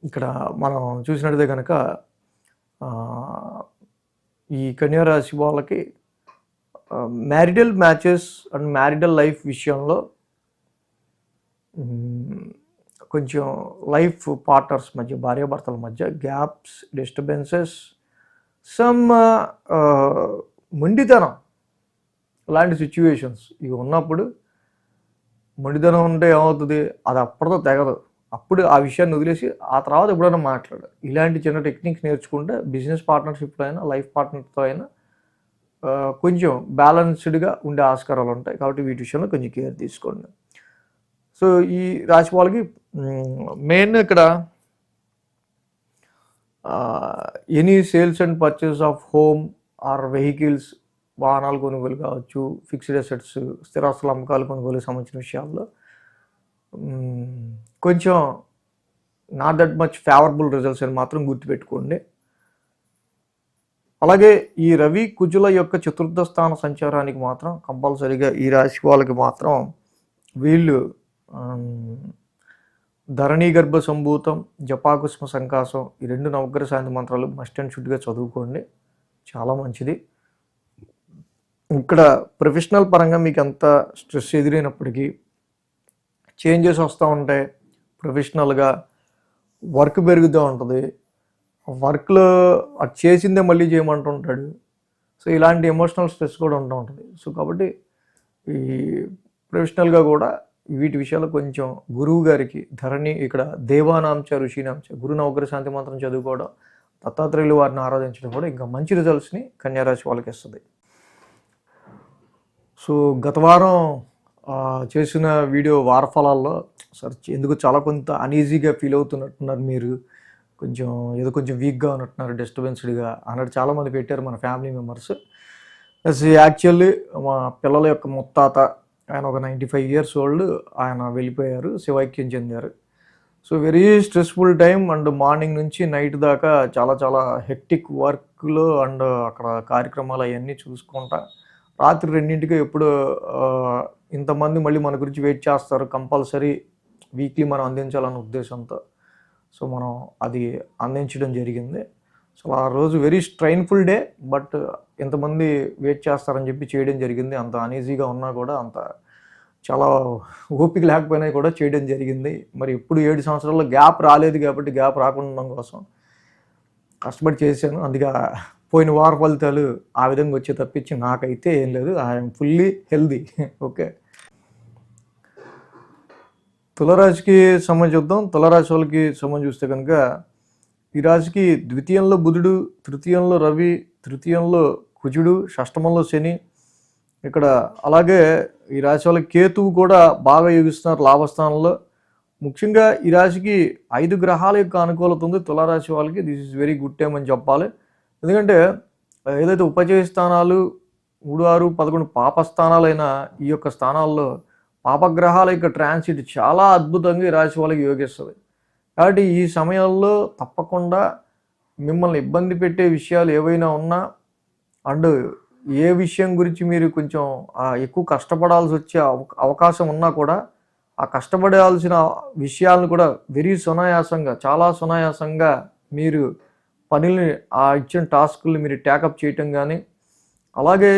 ఇక్కడ మనం చూసినట్లయితే కనుక ఈ కన్యా రాశి వాళ్ళకి marital matches and marital life విషయంలో కొంచెం లైఫ్ పార్ట్నర్స్ మధ్య, భార్యాభర్తల మధ్య గ్యాప్స్, డిస్టర్బెన్సెస్, సమ్ మొండితనం లాంటి సిచ్యువేషన్స్ ఇవి ఉన్నప్పుడు, మొండితనం ఉంటే ఏమవుతుంది, అది అప్పటితో తెగదు. అప్పుడు ఆ విషయాన్ని వదిలేసి ఆ తర్వాత ఎప్పుడైనా మాట్లాడాలి. ఇలాంటి చిన్న టెక్నిక్స్ నేర్చుకుంటే బిజినెస్ పార్ట్నర్షిప్లో అయినా, లైఫ్ పార్ట్నర్తో అయినా కొంచెం బ్యాలెన్స్డ్గా ఉండే ఆస్కారాలు ఉంటాయి. కాబట్టి వీటి విషయంలో కొంచెం కేర్ తీసుకోండి. సో ఈ రాశి వాళ్ళకి మెయిన్ ఇక్కడ any sales and purchase of home or vehicles, వాహనాలు కొనుగోలు కావచ్చు, ఫిక్స్డ్ అసెట్స్, స్థిరాస్తుల అమ్మకాలు కొనుగోలుకు సంబంధించిన విషయాల్లో కొంచెం not that much favourable results అని మాత్రం గుర్తుపెట్టుకోండి. అలాగే ఈ రవి కుజుల యొక్క చతుర్థ స్థాన సంచారానికి మాత్రం కంపల్సరీగా ఈ రాశి వాళ్ళకి మాత్రం వీళ్ళు ధరణీ గర్భ సంభూతం, జపాకుష్మ సంకాసం, ఈ 2 నవగ్రహ శాంతి మంత్రాలు మస్ట్ అండ్ షుడ్గా చదువుకోండి, చాలా మంచిది. ఇక్కడ ప్రొఫెషనల్ పరంగా మీకు ఎంత స్ట్రెస్ ఎదురైనప్పటికీ చేంజెస్ వస్తూ ఉంటాయి. ప్రొఫెషనల్గా వర్క్ పెరుగుతూ ఉంటుంది, వర్క్లో అది చేసిందే మళ్ళీ చేయమంటుంటాడు. సో ఇలాంటి ఎమోషనల్ స్ట్రెస్ కూడా ఉంటూ ఉంటుంది. సో కాబట్టి ఈ ప్రొఫెషనల్గా కూడా వీటి విషయాల్లో కొంచెం గురువు గారికి ధరణి, ఇక్కడ దేవానాంచ ఋషినాంచ, గురు నవగ్రహ శాంతి మంత్రం చదువుకోవడం, దత్తాత్రేయులు వారిని ఆరాధించడం కూడా ఇంకా మంచి రిజల్ట్స్ని కన్యారాశి వాళ్ళకి ఇస్తుంది. సో గత వారం చేసిన వీడియో వారఫలాల్లో ఎందుకు చాలా కొంత అనీజీగా ఫీల్ అవుతున్నట్టున్నారు మీరు, కొంచెం వీక్గా ఉన్నట్టున్నారు, డిస్టర్బెన్స్డ్గా అన్నట్టు చాలామంది పెట్టారు మన ఫ్యామిలీ మెంబర్స్. యాక్చువల్లీ మా పిల్లల యొక్క ముత్తాత, ఆయన ఒక 95 years ఓల్డ్, ఆయన వెళ్ళిపోయారు, శివైక్యం చెందారు. So very stressful time and morning నుంచి నైట్ దాకా చాలా హెక్టిక్ వర్క్లో అండ్ అక్కడ కార్యక్రమాలు అవన్నీ చూసుకుంటా రాత్రి 2ంటికి ఎప్పుడు ఇంతమంది మళ్ళీ మన గురించి వెయిట్ చేస్తారు, కంపల్సరీ వీక్లీ మనం అందించాలన్న ఉద్దేశంతో సో మనం అది అందించడం జరిగింది. సో ఆ రోజు వెరీ స్ట్రైన్ఫుల్ డే, బట్ ఎంతమంది వెయిట్ చేస్తారని చెప్పి చేయడం జరిగింది. అంత అనీజీగా ఉన్నా కూడా, అంత చాలా ఓపిక లేకపోయినా కూడా చేయడం జరిగింది. మరి ఎప్పుడు 7 సంవత్సరాల్లో గ్యాప్ రాలేదు కాబట్టి గ్యాప్ రాకుండా ఉండడం కోసం కష్టపడి చేశాను. అందుకే పోయిన వార ఫలితాలు ఆ విధంగా వచ్చే తప్పించి నాకైతే ఏం లేదు, ఐఎమ్ ఫుల్లీ హెల్దీ. ఓకే, తులరాశికి సంబంధించి చూద్దాం. తులరాశి వాళ్ళకి సంబంధించి చూస్తే కనుక ఈ రాశికి ద్వితీయంలో బుధుడు, తృతీయంలో రవి, తృతీయంలో కుజుడు, షష్టమంలో శని, ఇక్కడ అలాగే ఈ రాశి వాళ్ళకి కేతువు కూడా బాగా యోగిస్తున్నారు లాభస్థానంలో. ముఖ్యంగా ఈ రాశికి 5 గ్రహాల యొక్క అనుకూలత ఉంది తులారాశి వాళ్ళకి. This is very good time అని చెప్పాలి. ఎందుకంటే ఏదైతే ఉపచయ స్థానాలు 3, 6, 11 పాప స్థానాలైన ఈ యొక్క స్థానాల్లో పాపగ్రహాల యొక్క ట్రాన్సిట్ చాలా అద్భుతంగా ఈ రాశి వాళ్ళకి యోగిస్తుంది. కాబట్టి ఈ సమయంలో తప్పకుండా మిమ్మల్ని ఇబ్బంది పెట్టే విషయాలు ఏవైనా ఉన్నా అండ్ ఏ విషయం గురించి మీరు కొంచెం ఎక్కువ కష్టపడాల్సి వచ్చే అవకాశం ఉన్నా కూడా ఆ కష్టపడాల్సిన విషయాలను కూడా వెరీ సునాయాసంగా, చాలా సునాయాసంగా మీరు పనుల్ని, ఆ ఇచ్చిన టాస్కుల్ని మీరు ట్యాకప్ చేయటం కానీ, అలాగే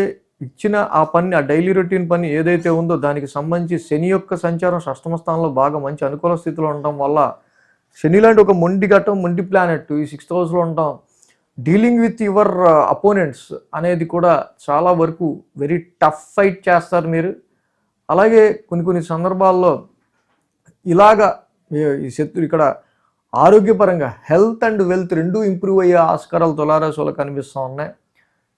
ఇచ్చిన ఆ పని, ఆ డైలీ రొటీన్ పని ఏదైతే ఉందో దానికి సంబంధించి శని యొక్క సంచారం షష్టమ స్థానంలో బాగా మంచి అనుకూల స్థితిలో ఉండటం వల్ల, శని లాంటి ఒక మొండి ఘట్టం, మొండి ప్లానెట్ ఈ 6th హౌస్లో ఉండటం, డీలింగ్ విత్ యువర్ అపోనెంట్స్ అనేది కూడా చాలా వరకు వెరీ టఫ్ ఫైట్ చేస్తారు మీరు. అలాగే కొన్ని సందర్భాల్లో ఇలాగా ఈ శత్రు ఇక్కడ ఆరోగ్యపరంగా హెల్త్ అండ్ వెల్త్ రెండూ ఇంప్రూవ్ అయ్యే ఆస్కారాలు తులారాశి వాళ్ళకి కనిపిస్తూ ఉన్నాయి.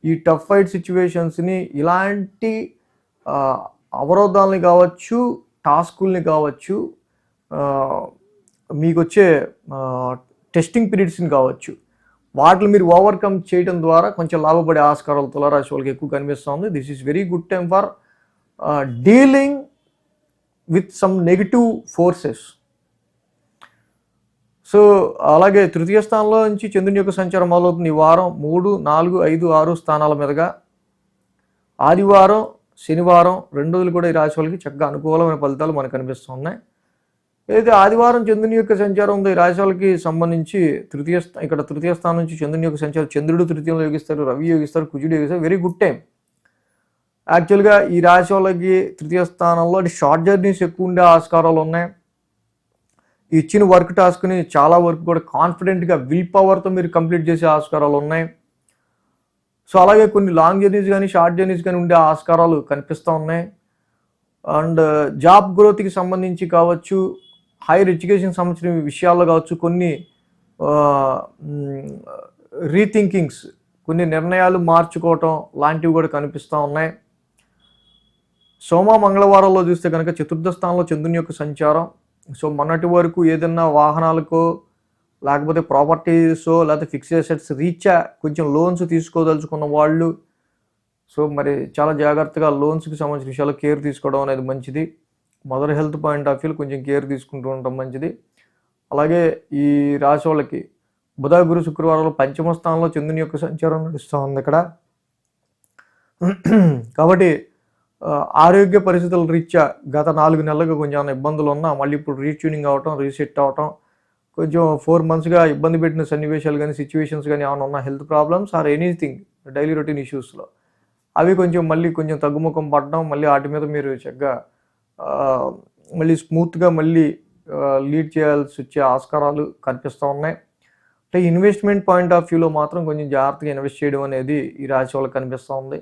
ఈ టఫ్ ఫైట్ సిచ్యువేషన్స్ని, ఇలాంటి అవరోధాలని కావచ్చు, టాస్కుల్ని కావచ్చు, మీకు వచ్చే టెస్టింగ్ పీరియడ్స్ని కావచ్చు, వాటిని మీరు ఓవర్కమ్ చేయడం ద్వారా కొంచెం లాభపడే ఆస్కారాలు తులారాశి వాళ్ళకి ఎక్కువ కనిపిస్తుంది. This is very good time for dealing with some negative forces. So అలాగే తృతీయ స్థానంలో నుంచి చంద్రుని యొక్క సంచారం మొదలవుతుంది ఈ వారం 3, 4, 5, 6 స్థానాల మీదుగా. ఆదివారం, శనివారం 2 రోజులు కూడా ఈ రాశి వాళ్ళకి చక్కగా అనుకూలమైన ఫలితాలు మనకు కనిపిస్తున్నాయి. ఏదైతే ఆదివారం చంద్రుని యొక్క సంచారం ఉందో ఈ రాశి వాళ్ళకి సంబంధించి ఇక్కడ తృతీయ స్థానం నుంచి చంద్రుని యొక్క సంచారం, చంద్రుడు తృతీయంలో యోగిస్తారు, రవి యోగిస్తారు, కుజుడు యోగిస్తారు. Very good time. యాక్చువల్గా ఈ రాశి వాళ్ళకి తృతీయ స్థానంలో షార్ట్ జర్నీస్ ఎక్కువ ఉండే ఆస్కారాలు ఉన్నాయి. ఇచ్చిన వర్క్ టాస్క్ని చాలా వరకు కూడా కాన్ఫిడెంట్గా విల్ పవర్తో మీరు కంప్లీట్ చేసే ఆస్కారాలు ఉన్నాయి. సో అలాగే కొన్ని లాంగ్ జర్నీస్ కానీ షార్ట్ జర్నీస్ కానీ ఉండే ఆస్కారాలు కనిపిస్తూ ఉన్నాయి. అండ్ జాబ్ గ్రోత్కి సంబంధించి కావచ్చు, హైయర్ ఎడ్యుకేషన్ సంబంధించిన విషయాల్లో కావచ్చు, కొన్ని రీథింకింగ్స్, కొన్ని నిర్ణయాలు మార్చుకోవటం లాంటివి కూడా కనిపిస్తూ ఉన్నాయి. సోమ మంగళవారాల్లో చూస్తే కనుక చతుర్థ స్థానంలో చంద్రుని యొక్క సంచారం. సో మొన్నటి వరకు ఏదన్నా వాహనాలకో లేకపోతే ప్రాపర్టీసో లేకపోతే ఫిక్స్డ్ అసెట్స్ రీత్యా కొంచెం లోన్స్ తీసుకోదలుచుకున్న వాళ్ళు, సో మరి చాలా జాగ్రత్తగా లోన్స్కి సంబంధించిన విషయాల్లో కేర్ తీసుకోవడం అనేది మంచిది. మదర్ హెల్త్ పాయింట్ ఆఫ్ వ్యూలో కొంచెం కేర్ తీసుకుంటూ ఉండటం మంచిది. అలాగే ఈ రాశి వాళ్ళకి బుధ, గురు, శుక్రవారాలు పంచమ స్థానంలో చంద్రుని యొక్క సంచారం నడుస్తూ ఉంది ఇక్కడ. కాబట్టి ఆరోగ్య పరిస్థితుల రీత్యా గత 4 నెలలుగా కొంచెం ఇబ్బందులు ఉన్నా మళ్ళీ ఇప్పుడు రీట్యూనింగ్ అవటం, రీసెట్ అవటం, కొంచెం 4 monthsగా ఇబ్బంది పెట్టిన సన్నివేశాలు కానీ సిచ్యువేషన్స్ కానీ ఏమైనా ఉన్న health problems or anything daily routine ఇష్యూస్లో అవి మళ్ళీ కొంచెం తగ్గుముఖం పడడం, మళ్ళీ వాటి మీద మీరు చక్కగా మళ్ళీ స్మూత్గా మళ్ళీ లీడ్ చేయాల్సి వచ్చే ఆస్కారాలు కనిపిస్తూ ఉన్నాయి. అంటే ఇన్వెస్ట్మెంట్ పాయింట్ ఆఫ్ వ్యూలో మాత్రం కొంచెం జాగ్రత్తగా ఇన్వెస్ట్ చేయడం అనేది ఈ రాశి వాళ్ళకి కనిపిస్తూ ఉంది.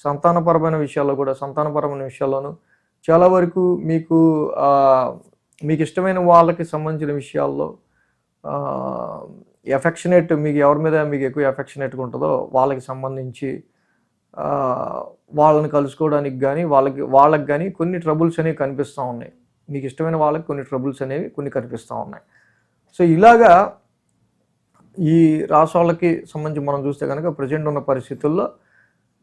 సంతానపరమైన విషయాల్లోనూ చాలా వరకు మీకు ఇష్టమైన వాళ్ళకి సంబంధించిన విషయాల్లో ఎఫెక్షనేట్, మీకు ఎవరి మీద మీకు ఎక్కువ ఎఫెక్షనేట్గా ఉంటుందో వాళ్ళకి సంబంధించి వాళ్ళని కలుసుకోవడానికి కానీ వాళ్ళకి కానీ కొన్ని ట్రబుల్స్ అనేవి కనిపిస్తూ ఉన్నాయి. మీకు ఇష్టమైన వాళ్ళకి కొన్ని ట్రబుల్స్ అనేవి కనిపిస్తూ ఉన్నాయి. సో ఇలాగా ఈ రాశి వాళ్ళకి సంబంధించి మనం చూస్తే కనుక ప్రజెంట్ ఉన్న పరిస్థితుల్లో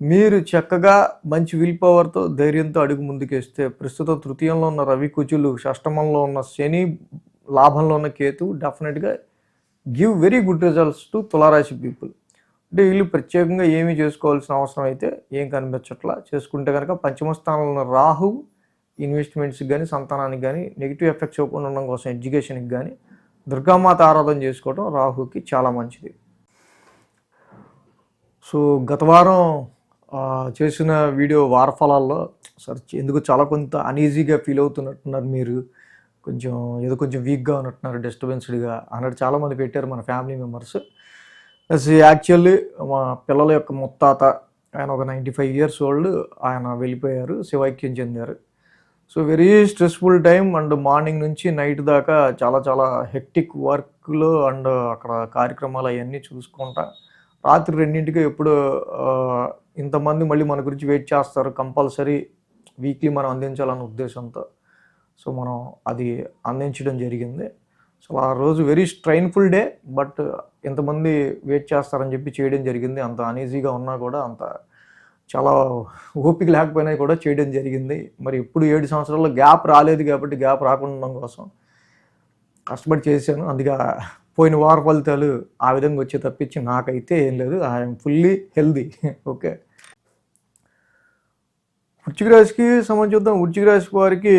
మీరు చక్కగా మంచి విల్ పవర్తో ధైర్యంతో అడుగు ముందుకేస్తే ప్రస్తుతం తృతీయంలో ఉన్న రవి, కుజులు, షష్టమంలో ఉన్న శని, లాభంలో ఉన్న కేతు డెఫినెట్గా give very good results to తులారాశి పీపుల్. అంటే వీళ్ళు ప్రత్యేకంగా ఏమీ చేసుకోవాల్సిన అవసరం అయితే ఏం కనిపించట్లా. చేసుకుంటే కనుక పంచమ స్థానంలో ఉన్న రాహు ఇన్వెస్ట్మెంట్స్కి కానీ సంతానానికి కానీ నెగిటివ్ ఎఫెక్ట్స్ ఇవ్వకుండా ఉండడం కోసం ఎడ్యుకేషన్కి కానీ దుర్గామాత ఆరాధన చేసుకోవడం రాహుకి చాలా మంచిది. సో గత వారం చేసిన వీడియో వారఫలాల్లో సార్ ఎందుకు చాలా కొంత అనీజీగా ఫీల్ అవుతున్నట్టున్నారు మీరు, కొంచెం వీక్గా ఉన్నట్టున్నారు, డిస్టర్బెన్స్డ్గా అన్నట్టు చాలామంది పెట్టారు మన ఫ్యామిలీ మెంబర్స్. యాక్చువల్లీ మా పిల్లల యొక్క ముత్తాత ఆయన ఒక 95 years old, ఆయన వెళ్ళిపోయారు, శివైక్యం చెందారు. So very stressful time and morning నుంచి నైట్ దాకా చాలా హెక్టిక్ వర్క్లో అండ్ అక్కడ కార్యక్రమాలు అవన్నీ చూసుకుంటా రాత్రి 2 ఎప్పుడు ఇంతమంది మళ్ళీ మన గురించి వెయిట్ చేస్తారు, కంపల్సరీ వీక్లీ మనం అందించాలన్న ఉద్దేశంతో సో మనం అది అందించడం జరిగింది. సో ఆ రోజు వెరీ స్ట్రైన్ఫుల్ డే, బట్ ఇంతమంది వెయిట్ చేస్తారని చెప్పి చేయడం జరిగింది. అంత అనీజీగా ఉన్నా కూడా, అంత చాలా ఓపిక లేకపోయినా కూడా చేయడం జరిగింది. మరి ఇప్పుడు 7 సంవత్సరాల్లో గ్యాప్ రాలేదు కాబట్టి గ్యాప్ రాకుండా ఉండడం కోసం కష్టపడి చేశాను. అందుకే పోయిన వార ఫలితాలు ఆ విధంగా వచ్చే తప్పించి నాకైతే ఏం లేదు. I'm fully healthy. ఓకే, వృశ్చిక రాశికి సంబంధించి వృశ్చిక రాశి వారికి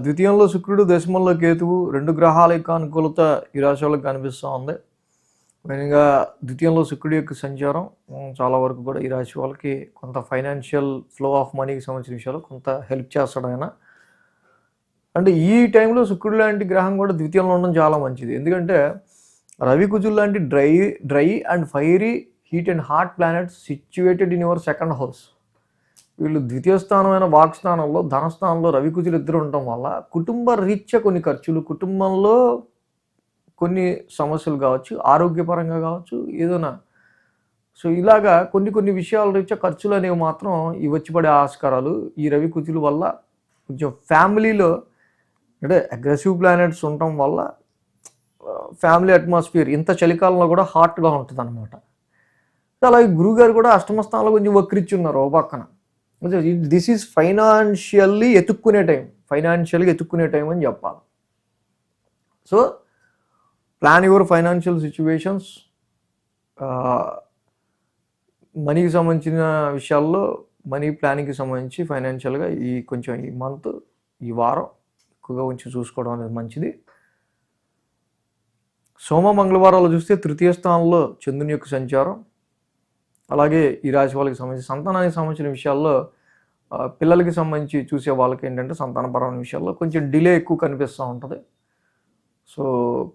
ద్వితీయంలో శుక్రుడు, దశమంలో కేతువు, 2 గ్రహాల యొక్క అనుకూలత ఈ రాశి వాళ్ళకి కనిపిస్తూ ఉంది. మెయిన్గా ద్వితీయంలో శుక్రుడి యొక్క సంచారం చాలా వరకు కూడా ఈ రాశి వాళ్ళకి కొంత ఫైనాన్షియల్ ఫ్లో ఆఫ్ మనీకి సంబంధించిన విషయాలు కొంత హెల్ప్ చేస్తాడు ఆయన. అంటే ఈ టైంలో శుక్రుడు లాంటి గ్రహం కూడా ద్వితీయంలో ఉండడం చాలా మంచిది. ఎందుకంటే రవి, కుజులు లాంటి dry and fiery, heat and hot planets situated in your second house. వీళ్ళు ద్వితీయ స్థానమైన వాక్స్థానంలో, ధనస్థానంలో రవి, కుజులు ఇద్దరు ఉండటం వల్ల కుటుంబ రీత్యా కొన్ని ఖర్చులు, కుటుంబంలో కొన్ని సమస్యలు కావచ్చు, ఆరోగ్యపరంగా కావచ్చు, ఏదైనా సో ఇలాగా కొన్ని విషయాల రీత్యా ఖర్చులు అనేవి మాత్రం ఈ వచ్చిపడే ఆస్కారాలు ఈ రవి, కుజుల వల్ల కొంచెం ఫ్యామిలీలో అంటే అగ్రెసివ్ ప్లానెట్స్ ఉండటం వల్ల ఫ్యామిలీ అట్మాస్ఫియర్ ఇంత చలికాలంలో కూడా హాట్గా ఉంటుంది అనమాట. అలాగే గురువుగారు కూడా అష్టమ స్థానంలో కొంచెం వక్రించి ఉన్నారు ఓ పక్కన. దిస్ ఈజ్ ఫైనాన్షియల్లీ ఎత్తుక్కునే టైం, ఫైనాన్షియల్గా ఎత్తుక్కునే టైం అని చెప్పాలి. So plan your financial situations. మనీకి సంబంధించిన విషయాల్లో మనీ ప్లానింగ్కి సంబంధించి ఫైనాన్షియల్గా కొంచెం ఈ మంత్, ఈ వారం ఎక్కువగా కొంచెం చూసుకోవడం అనేది మంచిది. సోమ మంగళవారాలు చూస్తే తృతీయ స్థానంలో చంద్రుని యొక్క సంచారం. అలాగే ఈ రాశి వాళ్ళకి సంబంధించి సంతానానికి సంబంధించిన విషయాల్లో పిల్లలకి సంబంధించి చూసే వాళ్ళకి ఏంటంటే సంతానపరమైన విషయాల్లో కొంచెం డిలే ఎక్కువ కనిపిస్తూ ఉంటుంది. సో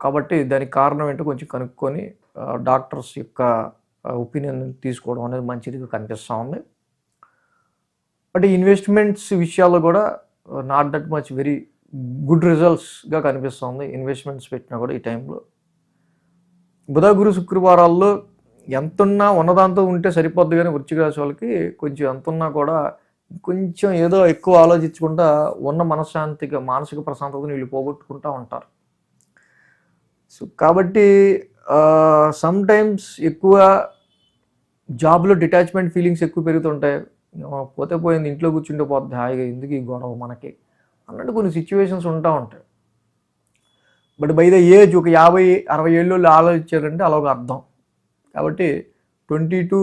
కాబట్టి దానికి కారణం ఏంటో కొంచెం కనుక్కొని డాక్టర్స్ యొక్క ఒపీనియన్ తీసుకోవడం అనేది మంచిదిగా కనిపిస్తూ ఉంది. బట్ ఇన్వెస్ట్మెంట్స్ విషయాల్లో కూడా not that much very good రిజల్ట్స్గా కనిపిస్తుంది ఇన్వెస్ట్మెంట్స్ పెట్టినా కూడా ఈ టైంలో. బుధ గురు శుక్రవారాల్లో ఎంతున్నా ఉన్నదాంతో ఉంటే సరిపోద్ది, కానీ వృశ్చిక రాశి వాళ్ళకి కొంచెం ఎంతున్నా కూడా కొంచెం ఏదో ఎక్కువ ఆలోచించకుండా ఉన్న మనశ్శాంతిగా మానసిక ప్రశాంతతను వీళ్ళు పోగొట్టుకుంటూ ఉంటారు. సో కాబట్టి సమ్ టైమ్స్ ఎక్కువ జాబ్లో డిటాచ్మెంట్ ఫీలింగ్స్ ఎక్కువ పెరుగుతుంటాయి. పోతే పోయింది, ఇంట్లో కూర్చుంటే పోతుంది హాయిగా, ఎందుకు ఈ గొడవ మనకి అన్నట్టు కొన్ని సిచ్యువేషన్స్ ఉంటా ఉంటాయి. బట్ బై ద ఏజ్ ఒక 50-60 ఏళ్ళు ఆలోచించారంటే అలా ఒక అర్థం. కాబట్టి 22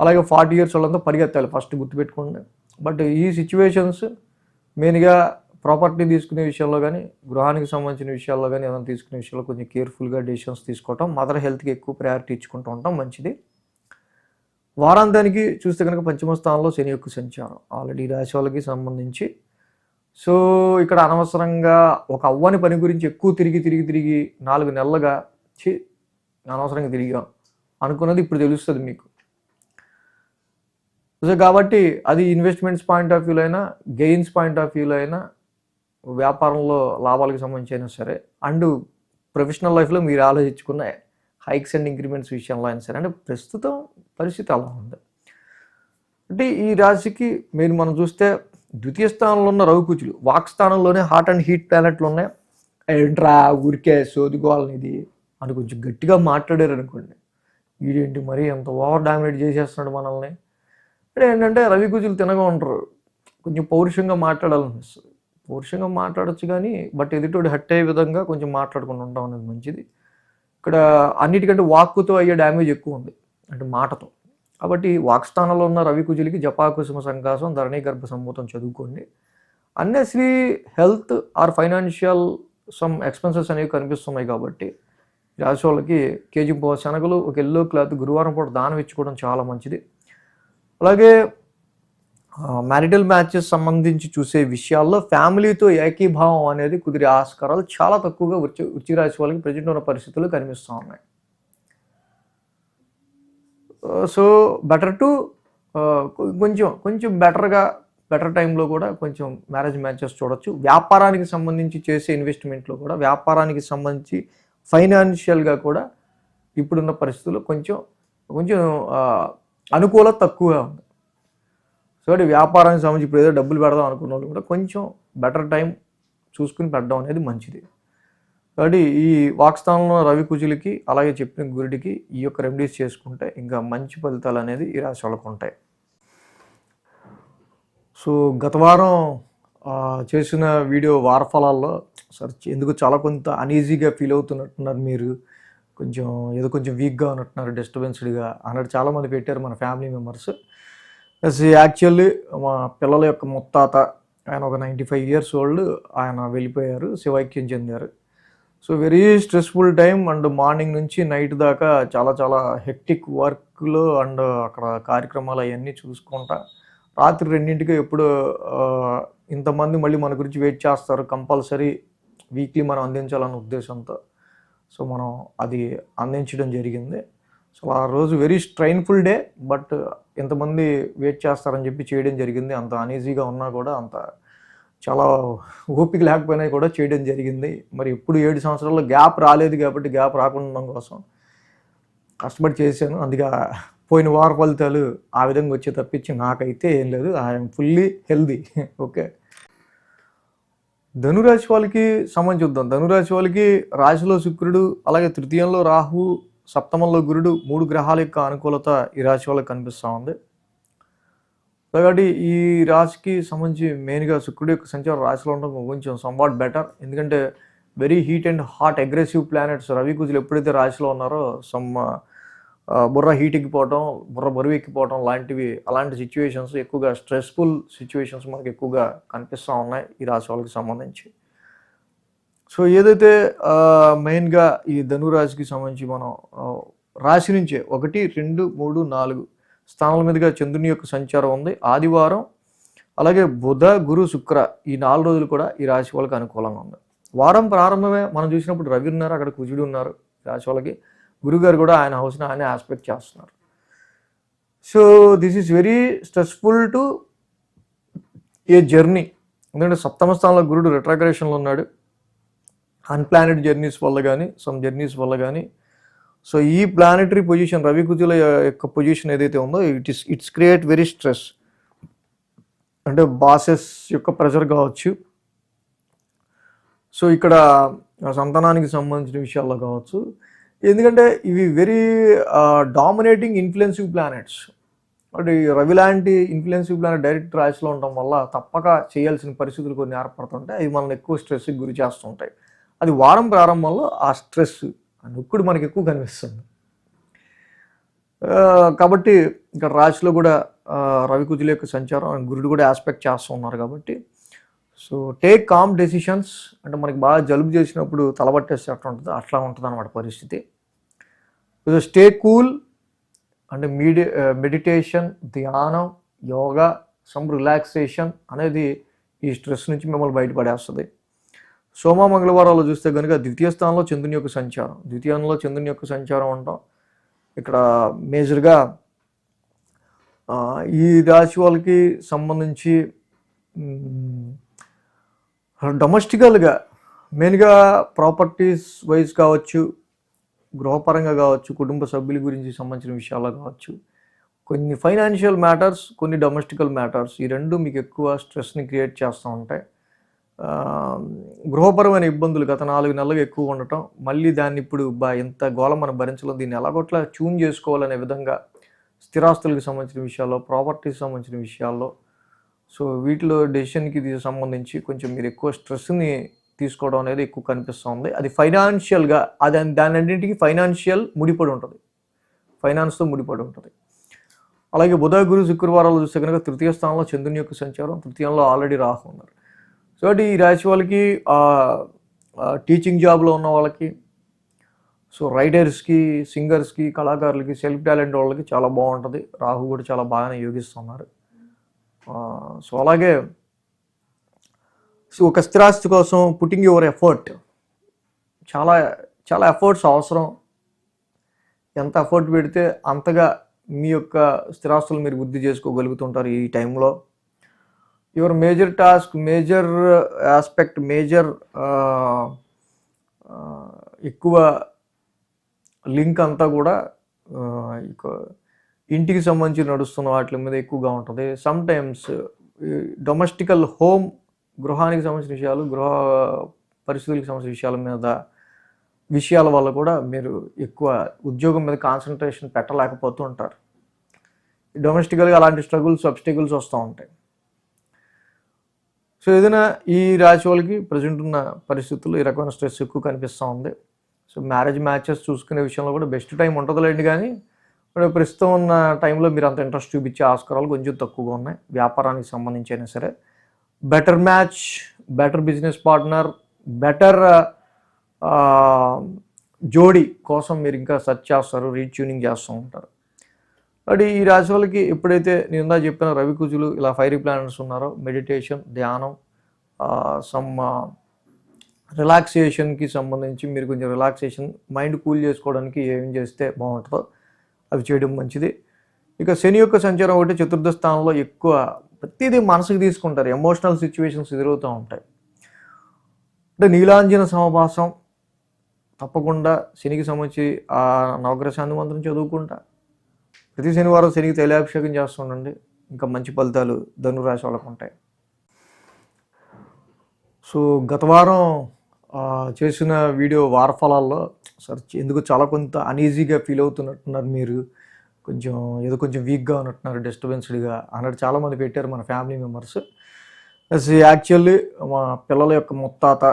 అలాగే 40 ఇయర్స్ వాళ్ళంతా పరిగెత్తాలి ఫస్ట్, గుర్తుపెట్టుకోండి. బట్ ఈ సిచ్యువేషన్స్ మెయిన్గా ప్రాపర్టీ తీసుకునే విషయంలో కానీ, గృహానికి సంబంధించిన విషయాల్లో కానీ, ఏదైనా తీసుకునే విషయంలో కొంచెం కేర్ఫుల్గా డెసిషన్స్ తీసుకోవటం, మదర్ హెల్త్కి ఎక్కువ ప్రయారిటీ ఇచ్చుకుంటూ ఉంటాం మంచిది. వారాంతానికి చూస్తే కనుక పంచమ స్థానంలో శని యొక్క సంచారం ఆల్రెడీ రాశి వాళ్ళకి సంబంధించి. సో ఇక్కడ అనవసరంగా ఒక అవ్వని పని గురించి ఎక్కువ తిరిగి 4 నెలలుగా అనవసరంగా తిరిగాం అనుకున్నది ఇప్పుడు తెలుస్తుంది మీకు. సో కాబట్టి అది ఇన్వెస్ట్మెంట్స్ పాయింట్ ఆఫ్ వ్యూలో అయినా, గెయిన్స్ పాయింట్ ఆఫ్ వ్యూలో అయినా, వ్యాపారంలో లాభాలకు సంబంధించి అయినా సరే, అండ్ ప్రొఫెషనల్ లైఫ్లో మీరు ఆలోచించుకున్న హైక్స్ అండ్ ఇంక్రిమెంట్స్ విషయంలో అయినా సరే, అంటే ప్రస్తుతం పరిస్థితి అలా ఉంది. అంటే ఈ రాశికి మనం చూస్తే ద్వితీయ స్థానంలో ఉన్న రవికుచులు, వాక్ స్థానంలోనే హాట్ అండ్ హీట్ ప్లానెట్లు ఉన్నాయి. ఏంట్రా ఊరికే సోదుకోవాలని ఇది అని కొంచెం గట్టిగా మాట్లాడారు అనుకోండి, వీడేంటి మరి ఎంత ఓవర్ డామినేట్ చేసేస్తున్నాడు మనల్ని అంటే ఏంటంటే రవికుచులు తినగా ఉంటారు, కొంచెం పౌరుషంగా మాట్లాడాలనిపిస్తుంది. పౌరుషంగా మాట్లాడచ్చు కానీ బట్ ఎదుటోడు హట్ అయ్యే విధంగా కొంచెం మాట్లాడుకుంటూ ఉంటాం అనేది మంచిది. ఇక్కడ అన్నిటికంటే వాక్కుతో అయ్యే డ్యామేజ్ ఎక్కువ ఉంది, అంటే మాటతో. కాబట్టి వాక్ స్థానంలో ఉన్న రవికుజులకి జపాకుసుమ సంకాసం, ధరణి గర్భ సంభూతం చదువుకోండి. Unnecessary health or financial some expenses అనేవి కనిపిస్తున్నాయి. కాబట్టి రాశి వాళ్ళకి కేజీ శనగలు, ఒక ఎల్లో క్లాత్ గురువారం పూట దానం ఇచ్చుకోవడం చాలా మంచిది. అలాగే మ్యారిటల్ మ్యాచెస్ సంబంధించి చూసే విషయాల్లో ఫ్యామిలీతో ఏకీభావం అనేది కుదిరే ఆస్కారాలు చాలా తక్కువగా వృశ్చిక రాశి వాళ్ళకి ప్రజెంట్ ఉన్న పరిస్థితులు కనిపిస్తూ ఉన్నాయి. సో బెటర్ టు కొంచెం బెటర్ టైంలో కూడా కొంచెం మ్యారేజ్ మ్యాచెస్ చూడొచ్చు. వ్యాపారానికి సంబంధించి చేసే ఇన్వెస్ట్మెంట్లో కూడా, వ్యాపారానికి సంబంధించి ఫైనాన్షియల్గా కూడా ఇప్పుడున్న పరిస్థితుల్లో కొంచెం అనుకూలత తక్కువగా ఉంది. సో అంటే వ్యాపారానికి సంబంధించి ఇప్పుడు ఏదో డబ్బులు పెడదాం అనుకున్న వాళ్ళు కూడా కొంచెం బెటర్ టైం చూసుకుని పెట్టడం అనేది మంచిది. కాబట్టి ఈ వాక్స్థానంలో రవి కుజులకి అలాగే చెప్పిన గురుడికి ఈ యొక్క రెమెడీస్ చేసుకుంటే ఇంకా మంచి ఫలితాలు అనేది ఈ రాశి వాళ్ళకు ఉంటాయి. సో గత వారం చేసిన వీడియో వార ఫలాల్లో ఎందుకు చాలా కొంత అనీజీగా ఫీల్ అవుతున్నట్టున్నారు మీరు, కొంచెం వీక్గా ఉన్నట్టున్నారు, డిస్టర్బెన్స్డ్గా అన్నట్టు చాలామంది పెట్టారు మన ఫ్యామిలీ మెంబర్స్. యాక్చువల్లీ మా పిల్లల యొక్క ముత్తాత ఆయన ఒక 95 years old, ఆయన వెళ్ళిపోయారు, శివైక్యం చెందారు. So very stressful time and morning నుంచి నైట్ దాకా చాలా హెక్టిక్ వర్క్లో అండ్ అక్కడ కార్యక్రమాలు అవన్నీ చూసుకుంటా రాత్రి 2ంటికి ఎప్పుడు ఇంతమంది మళ్ళీ మన గురించి వెయిట్ చేస్తారు, కంపల్సరీ వీక్లీ మనం అందించాలన్న ఉద్దేశంతో సో మనం అది అందించడం జరిగింది. సో ఆ రోజు వెరీ స్ట్రైన్ఫుల్ డే, బట్ ఇంతమంది వెయిట్ చేస్తారని చెప్పి చేయడం జరిగింది. అంత అనీజీగా ఉన్నా కూడా, అంత చాలా ఓపిక లేకపోయినా కూడా చేయడం జరిగింది. మరి ఎప్పుడు 7 సంవత్సరాల్లో గ్యాప్ రాలేదు కాబట్టి గ్యాప్ రాకుండా ఉండడం కోసం కష్టపడి చేశాను. అందుకే పోయిన వార ఫలితాలు ఆ విధంగా వచ్చే తప్పించి నాకైతే ఏం లేదు. I'm fully healthy. ఓకే, ధనురాశి వాళ్ళకి సంబంధించుద్దాం. ధనురాశి వాళ్ళకి రాశిలో శుక్రుడు, అలాగే తృతీయంలో రాహు, సప్తమంలో గురుడు, 3 గ్రహాల యొక్క అనుకూలత ఈ రాశి వాళ్ళకి కనిపిస్తూ ఉంది. సో కాబట్టి ఈ రాశికి సంబంధించి మెయిన్గా శుక్రుడి యొక్క సంచారం రాశిలో ఉండడం కొంచెం సంవాట్ బెటర్. ఎందుకంటే very heat and hot aggressive planets Ravi కుజులు ఎప్పుడైతే రాశిలో ఉన్నారో బుర్ర హీట్ ఎక్కిపోవటం, బుర్ర బరువు ఎక్కిపోవటం అలాంటి సిచ్యువేషన్స్ ఎక్కువగా స్ట్రెస్ఫుల్ సిచ్యువేషన్స్ మనకు ఎక్కువగా కనిపిస్తూ ఉన్నాయి ఈ రాశి వాళ్ళకి సంబంధించి. సో ఏదైతే మెయిన్గా ఈ ధనురాశికి సంబంధించి మనం రాశి నుంచే 1, 2, 3, 4 స్థానాల మీదుగా చంద్రుని యొక్క సంచారం ఉంది. ఆదివారం అలాగే బుధ, గురు, శుక్ర ఈ 4 రోజులు కూడా ఈ రాశి వాళ్ళకి అనుకూలంగా ఉంది. వారం ప్రారంభమే మనం చూసినప్పుడు రవి ఉన్నారు, అక్కడ కుజుడు ఉన్నారు రాశి వాళ్ళకి. గురుగారు కూడా ఆయన హౌస్ని ఆయన ఆస్పెక్ట్ చేస్తున్నారు. So this is very stressful to A journey. ఎందుకంటే సప్తమ స్థానంలో గురుడు రెట్రాగ్రేషన్లో ఉన్నాడు. అన్ప్లానెడ్ జర్నీస్ వల్ల కానీ జర్నీస్ వల్ల కానీ సో ఈ ప్లానెటరీ పొజిషన్ రవి కుజుల యొక్క పొజిషన్ ఏదైతే ఉందో ఇట్స్ క్రియేట్ వెరీ స్ట్రెస్. అంటే బాసెస్ యొక్క ప్రెషర్ కావచ్చు, సో ఇక్కడ సంతానానికి సంబంధించిన విషయాల్లో కావచ్చు. ఎందుకంటే ఇవి వెరీ డామినేటింగ్ ఇన్ఫ్లుయెన్సివ్ ప్లానెట్స్. అంటే రవి లాంటి ఇన్ఫ్లుయెన్సివ్ ప్లానెట్ డైరెక్ట్ రాశిలో ఉండటం వల్ల తప్పక చేయాల్సిన పరిస్థితులు కొన్ని ఏర్పడుతుంటాయి. అవి మనల్ని ఎక్కువ స్ట్రెస్కి గురి చేస్తుంటాయి. అది వారం ప్రారంభంలో ఆ స్ట్రెస్ నొక్కుడు మనకి ఎక్కువ కనిపిస్తుంది. కాబట్టి ఇక్కడ రాశిలో కూడా రవి కుజుల యొక్క సంచారం, గురుడు కూడా ఆస్పెక్ట్ చేస్తూ ఉన్నారు కాబట్టి సో టేక్ కామ్ డెసిషన్స్. అంటే మనకి బాగా జలుబు చేసినప్పుడు తలబట్టేస్తే అట్లా ఉంటుంది, అట్లా ఉంటుంది అన్నమాట పరిస్థితి. Stay cool. అంటే మెడిటేషన్, ధ్యానం, యోగా, సమ్ రిలాక్సేషన్ అనేది ఈ స్ట్రెస్ నుంచి మిమ్మల్ని బయటపడేస్తుంది. సోమ మంగళవారాలు చూస్తే కనుక ద్వితీయ స్థానంలో చంద్రుని యొక్క సంచారం ఉంటాం. ఇక్కడ మేజర్గా ఈ రాశి వాళ్ళకి సంబంధించి డొమెస్టికల్గా మెయిన్గా ప్రాపర్టీస్ వైజ్ కావచ్చు, గృహపరంగా కావచ్చు, కుటుంబ సభ్యుల గురించి సంబంధించిన విషయాల్లో కావచ్చు, కొన్ని ఫైనాన్షియల్ మ్యాటర్స్, కొన్ని డొమెస్టికల్ మ్యాటర్స్, ఈ రెండు మీకు ఎక్కువ స్ట్రెస్ని క్రియేట్ చేస్తూ ఉంటాయి. గృహపరమైన ఇబ్బందులు గత 4 నెలలుగా ఎక్కువ ఉండటం, మళ్ళీ దాన్ని ఇప్పుడు ఎంత గోళ మనం భరించలేం, దీన్ని ఎలాగొట్లా ట్యూన్ చేసుకోవాలనే విధంగా స్థిరాస్తులకు సంబంధించిన విషయాల్లో, ప్రాపర్టీకి సంబంధించిన విషయాల్లో, సో వీటిలో డెసిషన్కి సంబంధించి కొంచెం మీరు ఎక్కువ స్ట్రెస్ని తీసుకోవడం అనేది ఎక్కువ కనిపిస్తూ ఉంది. అది ఫైనాన్షియల్గా దాని అన్నింటికి ఫైనాన్షియల్ ముడిపడి ఉంటుంది, ఫైనాన్స్తో ముడిపడి ఉంటుంది. అలాగే బుధ, గురు, శుక్రవారాలు చూస్తే కనుక తృతీయ స్థానంలో చంద్రుని యొక్క సంచారం, తృతీయంలో ఆల్రెడీ రాహు ఉన్నారు. సో ఈ రాశి వాళ్ళకి టీచింగ్ జాబ్లో ఉన్న వాళ్ళకి, సో రైటర్స్కి, సింగర్స్కి, కళాకారులకి, సెల్ఫ్ టాలెంట్ వాళ్ళకి చాలా బాగుంటుంది. రాహు కూడా చాలా బాగానే యోగిస్తున్నారు. సో అలాగే సో ఒక స్థిరాస్తి కోసం పుట్టింగ్ యువర్ ఎఫర్ట్, చాలా ఎఫర్ట్స్ అవసరం. ఎంత ఎఫర్ట్ పెడితే అంతగా మీ యొక్క స్థిరాస్తులు మీరు వృద్ధి చేసుకోగలుగుతుంటారు ఈ టైంలో. Your major task, major aspect, ఎక్కువ లింక్ అంతా కూడా ఇంటికి సంబంధించి నడుస్తున్న వాటి మీద ఎక్కువగా ఉంటుంది. సమ్ టైమ్స్ డొమెస్టికల్ హోమ్, గృహానికి సంబంధించిన విషయాలు, గృహ పరిస్థితులకు సంబంధించిన విషయాల వల్ల కూడా మీరు ఎక్కువ ఉద్యోగం మీద కాన్సన్ట్రేషన్ పెట్టలేకపోతూ ఉంటారు. డొమెస్టికల్గా అలాంటి స్ట్రగుల్స్, అబ్స్టికల్స్ వస్తూ ఉంటాయి. సో ఏదైనా ఈ రాశి వాళ్ళకి ప్రజెంట్ ఉన్న పరిస్థితుల్లో ఈ రకమైన స్ట్రెస్ ఎక్కువ కనిపిస్తూ ఉంది. సో మ్యారేజ్ మ్యాచెస్ చూసుకునే విషయంలో కూడా బెస్ట్ టైం ఉంటుందిలేండి, కానీ ప్రస్తుతం ఉన్న టైంలో మీరు అంత ఇంట్రెస్ట్ చూపించే ఆస్కారాలు కొంచెం తక్కువగా ఉన్నాయి. వ్యాపారానికి సంబంధించి అయినా సరే better match, better business partner, better జోడీ కోసం మీరు ఇంకా సెర్చ్ చేస్తారు, రీట్యూనింగ్ చేస్తూ ఉంటారు. కాబట్టి ఈ రాశి వాళ్ళకి ఎప్పుడైతే నేను ఇందా చెప్పిన రవి కుజులు ఇలా ఫైరీ ప్లానెట్స్ ఉన్నారో, మెడిటేషన్, ధ్యానం, సమ్ రిలాక్సేషన్కి సంబంధించి మీరు కొంచెం రిలాక్సేషన్, మైండ్ కూల్ చేసుకోవడానికి ఏం చేస్తే బాగుంటుందో అవి చేయడం మంచిది. ఇక శని యొక్క సంచారం ఒకటి చతుర్థ స్థానంలో ఎక్కువ ప్రతిదీ మనసుకు తీసుకుంటారు, ఎమోషనల్ సిచ్యువేషన్స్ ఎదురవుతూ ఉంటాయి. అంటే నీలాంజన సమభాసం తప్పకుండా శనికి సంబంధించి ఆ నవగ్రశాంతి మంత్రం చదువుకుంటా ప్రతి శనివారం శనికి తైలాభిషేకం చేస్తుండండి, ఇంకా మంచి ఫలితాలు ధనురాశి వాళ్ళకు ఉంటాయి. సో గత వారం చేసిన వీడియో వారఫలాల్లో సార్ ఎందుకు చాలా కొంత అనీజీగా ఫీల్ అవుతున్నట్టున్నారు మీరు, కొంచెం ఏదో కొంచెం వీక్గా ఉన్నట్టున్నారు, డిస్టర్బెన్స్డ్గా అన్నట్టు చాలామంది పెట్టారు మన ఫ్యామిలీ మెంబర్స్. యాక్చువల్లీ మా పిల్లల యొక్క ముత్తాత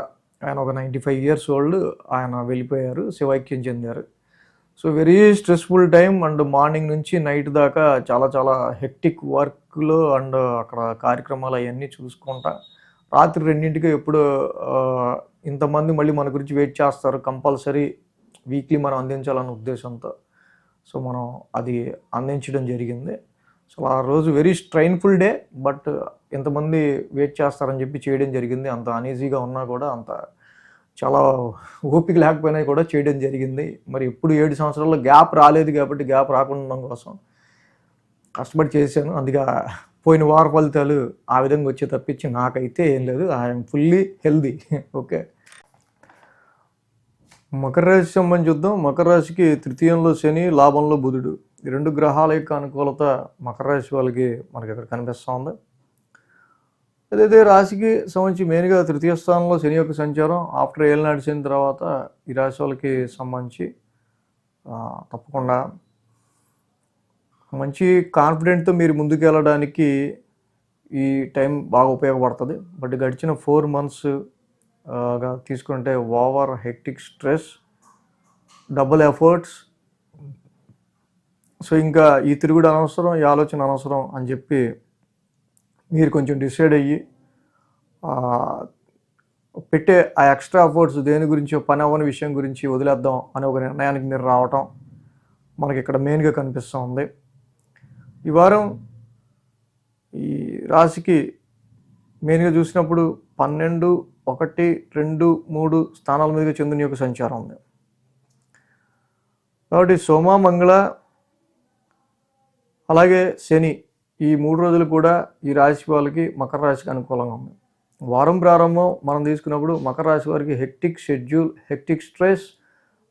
ఆయన ఒక 95 ఇయర్స్ ఓల్డ్, ఆయన వెళ్ళిపోయారు, శివైక్యం చెందారు. So very stressful time and morning నుంచి నైట్ దాకా చాలా చాలా హెక్టిక్ వర్క్లో అండ్ అక్కడ కార్యక్రమాలు అవన్నీ చూసుకుంటా రాత్రి 2ంటికి ఎప్పుడు ఇంతమంది మళ్ళీ మన గురించి వెయిట్ చేస్తారు, కంపల్సరీ వీక్లీ మనం అందించాలన్న ఉద్దేశంతో సో మనం అది అందించడం జరిగింది. సో ఆ రోజు వెరీ స్ట్రైన్ఫుల్ డే, బట్ ఎంతమంది వెయిట్ చేస్తారని చెప్పి చేయడం జరిగింది. అంత అనీజీగా ఉన్నా కూడా, అంత చాలా ఓపిక లేకపోయినా కూడా చేయడం జరిగింది. మరి ఎప్పుడు 7 సంవత్సరాల్లో గ్యాప్ రాలేదు కాబట్టి గ్యాప్ రాకుండా ఉండడం కోసం కష్టపడి చేశాను. అందుకే పోయిన వార ఫలితాలు ఆ విధంగా వచ్చే తప్పించి నాకైతే ఏం లేదు. I'm fully healthy. Okay, Makar రాశి సంబంధించి చూద్దాం. మకర రాశికి తృతీయంలో శని, లాభంలో బుధుడు, ఈ 2 గ్రహాల యొక్క అనుకూలత మకర రాశి వాళ్ళకి మనకి ఇక్కడ కనిపిస్తూ ఉంది. ఏదైతే రాశికి సంబంధించి మెయిన్గా తృతీయ స్థానంలో శని యొక్క సంచారం ఆఫ్టర్ ఏళ్ళు నడిచిన తర్వాత ఈ రాశి వాళ్ళకి సంబంధించి తప్పకుండా మంచి కాన్ఫిడెంట్తో మీరు ముందుకు వెళ్ళడానికి ఈ టైం బాగా ఉపయోగపడుతుంది. బట్ గడిచిన 4 months తీసుకుంటే over hectic stress, double efforts. So ఇంకా ఈ తిరుగుడు అనవసరం, ఈ ఆలోచన అనవసరం అని చెప్పి మీరు కొంచెం డిసైడ్ అయ్యి పెట్టే ఆ ఎక్స్ట్రా ఎఫర్ట్స్ దేని గురించి, పని అవ్వని విషయం గురించి వదిలేద్దాం అనే ఒక నిర్ణయానికి మీరు రావటం మనకి ఇక్కడ మెయిన్గా కనిపిస్తూ ఉంది. ఈ వారం ఈ రాశికి మెయిన్గా చూసినప్పుడు 12, 1, 2, 3 స్థానాల మీదుగా చంద్రుని యొక్క సంచారం ఉంది. కాబట్టి సోమ, మంగళ అలాగే శని ఈ 3 రోజులు కూడా ఈ రాశి వాళ్ళకి మకర రాశికి అనుకూలంగా ఉంది. వారం ప్రారంభం మనం తీసుకున్నప్పుడు మకర రాశి వారికి hectic schedule, hectic stress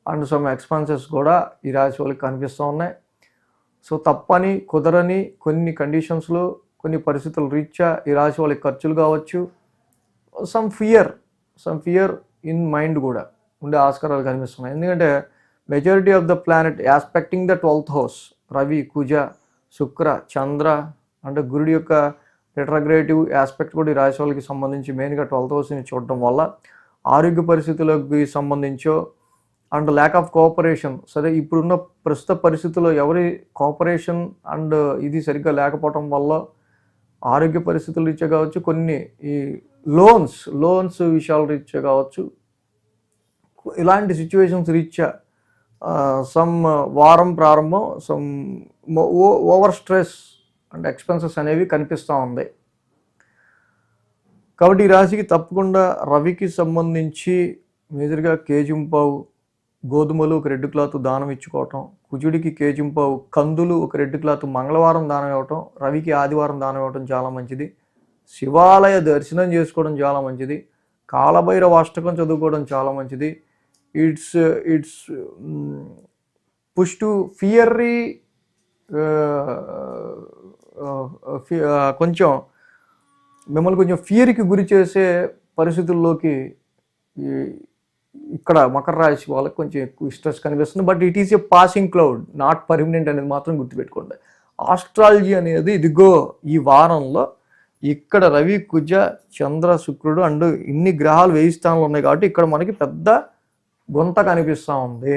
and some expenses కూడా ఈ రాశి వాళ్ళకి కనిపిస్తూ ఉన్నాయి. సో తప్పని, కుదరని కొన్ని కండిషన్స్లో, కొన్ని పరిస్థితుల రీత్యా ఈ రాశి వాళ్ళకి ఖర్చులు కావచ్చు, సమ్ ఫియర్ ఇన్ మైండ్ కూడా ఉండే ఆస్కారాలు కనిపిస్తున్నాయి. ఎందుకంటే majority of the planet aspecting the 12th house, Ravi, Kuja, Shukra, చంద్ర అంటే గురుడి యొక్క రిట్రోగ్రేటివ్ ఆస్పెక్ట్ కూడా ఈ రాశి వాళ్ళకి సంబంధించి మెయిన్గా 12th houseని చూడటం వల్ల ఆరోగ్య పరిస్థితులకు సంబంధించో అండ్ ల్యాక్ ఆఫ్ కోఆపరేషన్, సరే ఇప్పుడున్న ప్రస్తుత పరిస్థితుల్లో ఎవరి కోఆపరేషన్ అండ్ ఇది సరిగ్గా లేకపోవటం వల్ల ఆరోగ్య పరిస్థితులు రీత్యా కావచ్చు, కొన్ని ఈ లోన్స్ విషయాల రీత్యా కావచ్చు, ఇలాంటి సిచ్యువేషన్స్ రీత్యా సమ్ వారం ప్రారంభం some over stress and expenses అనేవి కనిపిస్తూ ఉంది. కాబట్టి ఈ రాశికి తప్పకుండా రవికి సంబంధించి మేజర్గా కేజింపావు గోధుమలు ఒక రెడ్ క్లాత్ దానం ఇచ్చుకోవటం, కుజుడికి కేజింపావు కందులు ఒక రెడ్ క్లాత్ మంగళవారం దానం ఇవ్వటం, రవికి ఆదివారం దానం ఇవ్వటం చాలా మంచిది. శివాలయ దర్శనం చేసుకోవడం చాలా మంచిది. కాలభైరవ అష్టకం చదువుకోవడం చాలా మంచిది. ఇట్స్ పుష్ టు ఫియర్రీ, కొంచెం మిమ్మల్ని కొంచెం ఫియర్కి గురి చేసే పరిస్థితుల్లోకి ఇక్కడ మకర రాశి వాళ్ళకి కొంచెం ఎక్కువ స్ట్రెస్ కనిపిస్తుంది. But it is a passing cloud, not permanent అనేది మాత్రం గుర్తుపెట్టుకోండి. ఆస్ట్రాలజీ అనేది ఇదిగో ఈ వారంలో ఇక్కడ రవి, కుజ, చంద్ర, శుక్రుడు అండ్ ఇన్ని గ్రహాలు 1000 స్థానాలు ఉన్నాయి కాబట్టి ఇక్కడ మనకి పెద్ద గుంత కనిపిస్తూ ఉంది.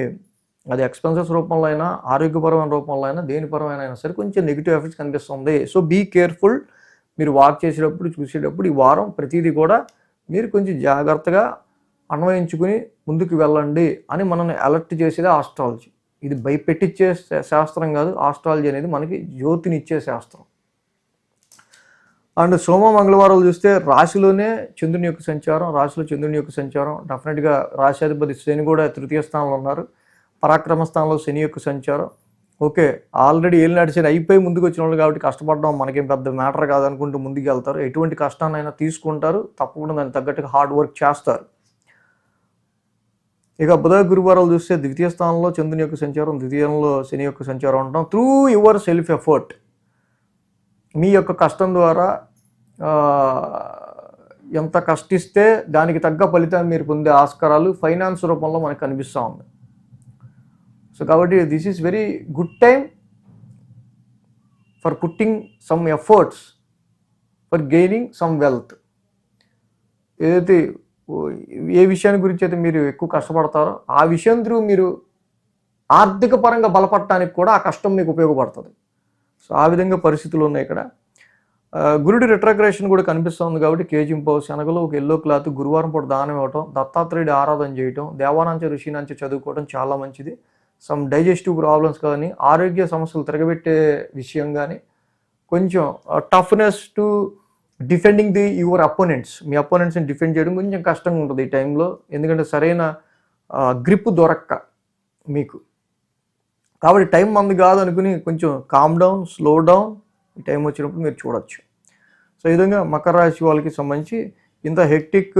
అది ఎక్స్పెన్సెస్ రూపంలో అయినా, ఆరోగ్యపరమైన రూపంలో అయినా, దేనిపరమైన సరే కొంచెం నెగిటివ్ ఎఫెక్ట్స్ కనిపిస్తుంది. So be careful. మీరు వాక్ చేసేటప్పుడు, చూసేటప్పుడు ఈ వారం ప్రతిదీ కూడా మీరు కొంచెం జాగ్రత్తగా అన్వయించుకుని ముందుకు వెళ్ళండి అని మనల్ని అలర్ట్ చేసేది ఆస్ట్రాలజీ. ఇది భయపెట్టించే శాస్త్రం కాదు. ఆస్ట్రాలజీ అనేది మనకి జ్యోతినిచ్చే శాస్త్రం. అండ్ సోమ, మంగళవారాలు చూస్తే రాశిలోనే చంద్రుని యొక్క సంచారం, రాశిలో చంద్రుని యొక్క సంచారం, డెఫినెట్గా రాశ్యాధిపతి శని కూడా తృతీయ స్థానంలో ఉన్నారు. పరాక్రమ స్థానంలో శని యొక్క సంచారం. ఓకే, ఆల్రెడీ ఏళ్ళు నడిచిన అయిపోయి ముందుకు వచ్చిన వాళ్ళు కాబట్టి కష్టపడడం మనకేం పెద్ద మ్యాటర్ కాదనుకుంటూ ముందుకు వెళ్తారు. ఎటువంటి కష్టాన్నైనా తీసుకుంటారు, తప్పకుండా దానికి తగ్గట్టుగా హార్డ్ వర్క్ చేస్తారు. ఇక బుధ, గురువారాలు చూస్తే ద్వితీయ స్థానంలో చంద్రుని యొక్క సంచారం, ద్వితీయంలో శని యొక్క సంచారం ఉంటాం. త్రూ యువర్ సెల్ఫ్ ఎఫర్ట్, మీ యొక్క కష్టం ద్వారా ఎంత కష్టిస్తే దానికి తగ్గ ఫలితాన్ని మీరు పొందే ఆస్కారాలు ఫైనాన్స్ రూపంలో మనకు కనిపిస్తూ ఉంది. సో కాబట్టి this is very good time for putting some efforts for gaining some wealth. ఏదైతే ఏ విషయాన్ని గురించి అయితే మీరు ఎక్కువ కష్టపడతారో ఆ విషయం త్రూ మీరు ఆర్థిక పరంగా బలపడటానికి కూడా ఆ కష్టం మీకు ఉపయోగపడుతుంది. సో ఆ విధంగా పరిస్థితులు ఉన్నాయి ఇక్కడ. గురుడి రిట్రాగ్రేషన్ కూడా కనిపిస్తుంది కాబట్టి కేజింపావు శనగలు, ఒక ఎల్లో క్లాత్, గురువారం పూట దానం ఇవ్వటం, దత్తాత్రేయుడి ఆరాధన చేయటం, దేవానంచ ఋషినంచ చదువుకోవడం చాలా మంచిది. సమ్ డైజెస్టివ్ ప్రాబ్లమ్స్ కానీ, ఆరోగ్య సమస్యలు తిరగబెట్టే విషయం కానీ, కొంచెం toughness to defending your opponents, మీ అపోనెంట్స్ని డిఫెండ్ చేయడం కొంచెం కష్టంగా ఉంటుంది ఈ టైంలో. ఎందుకంటే సరైన గ్రిప్ దొరక్క మీకు. కాబట్టి టైం మంది కాదు అనుకుని కొంచెం కామ్ డౌన్, స్లో డౌన్ ఈ టైం వచ్చినప్పుడు మీరు చూడొచ్చు. సో ఈ విధంగా మకర రాశి వాళ్ళకి సంబంధించి ఇంత హెక్టిక్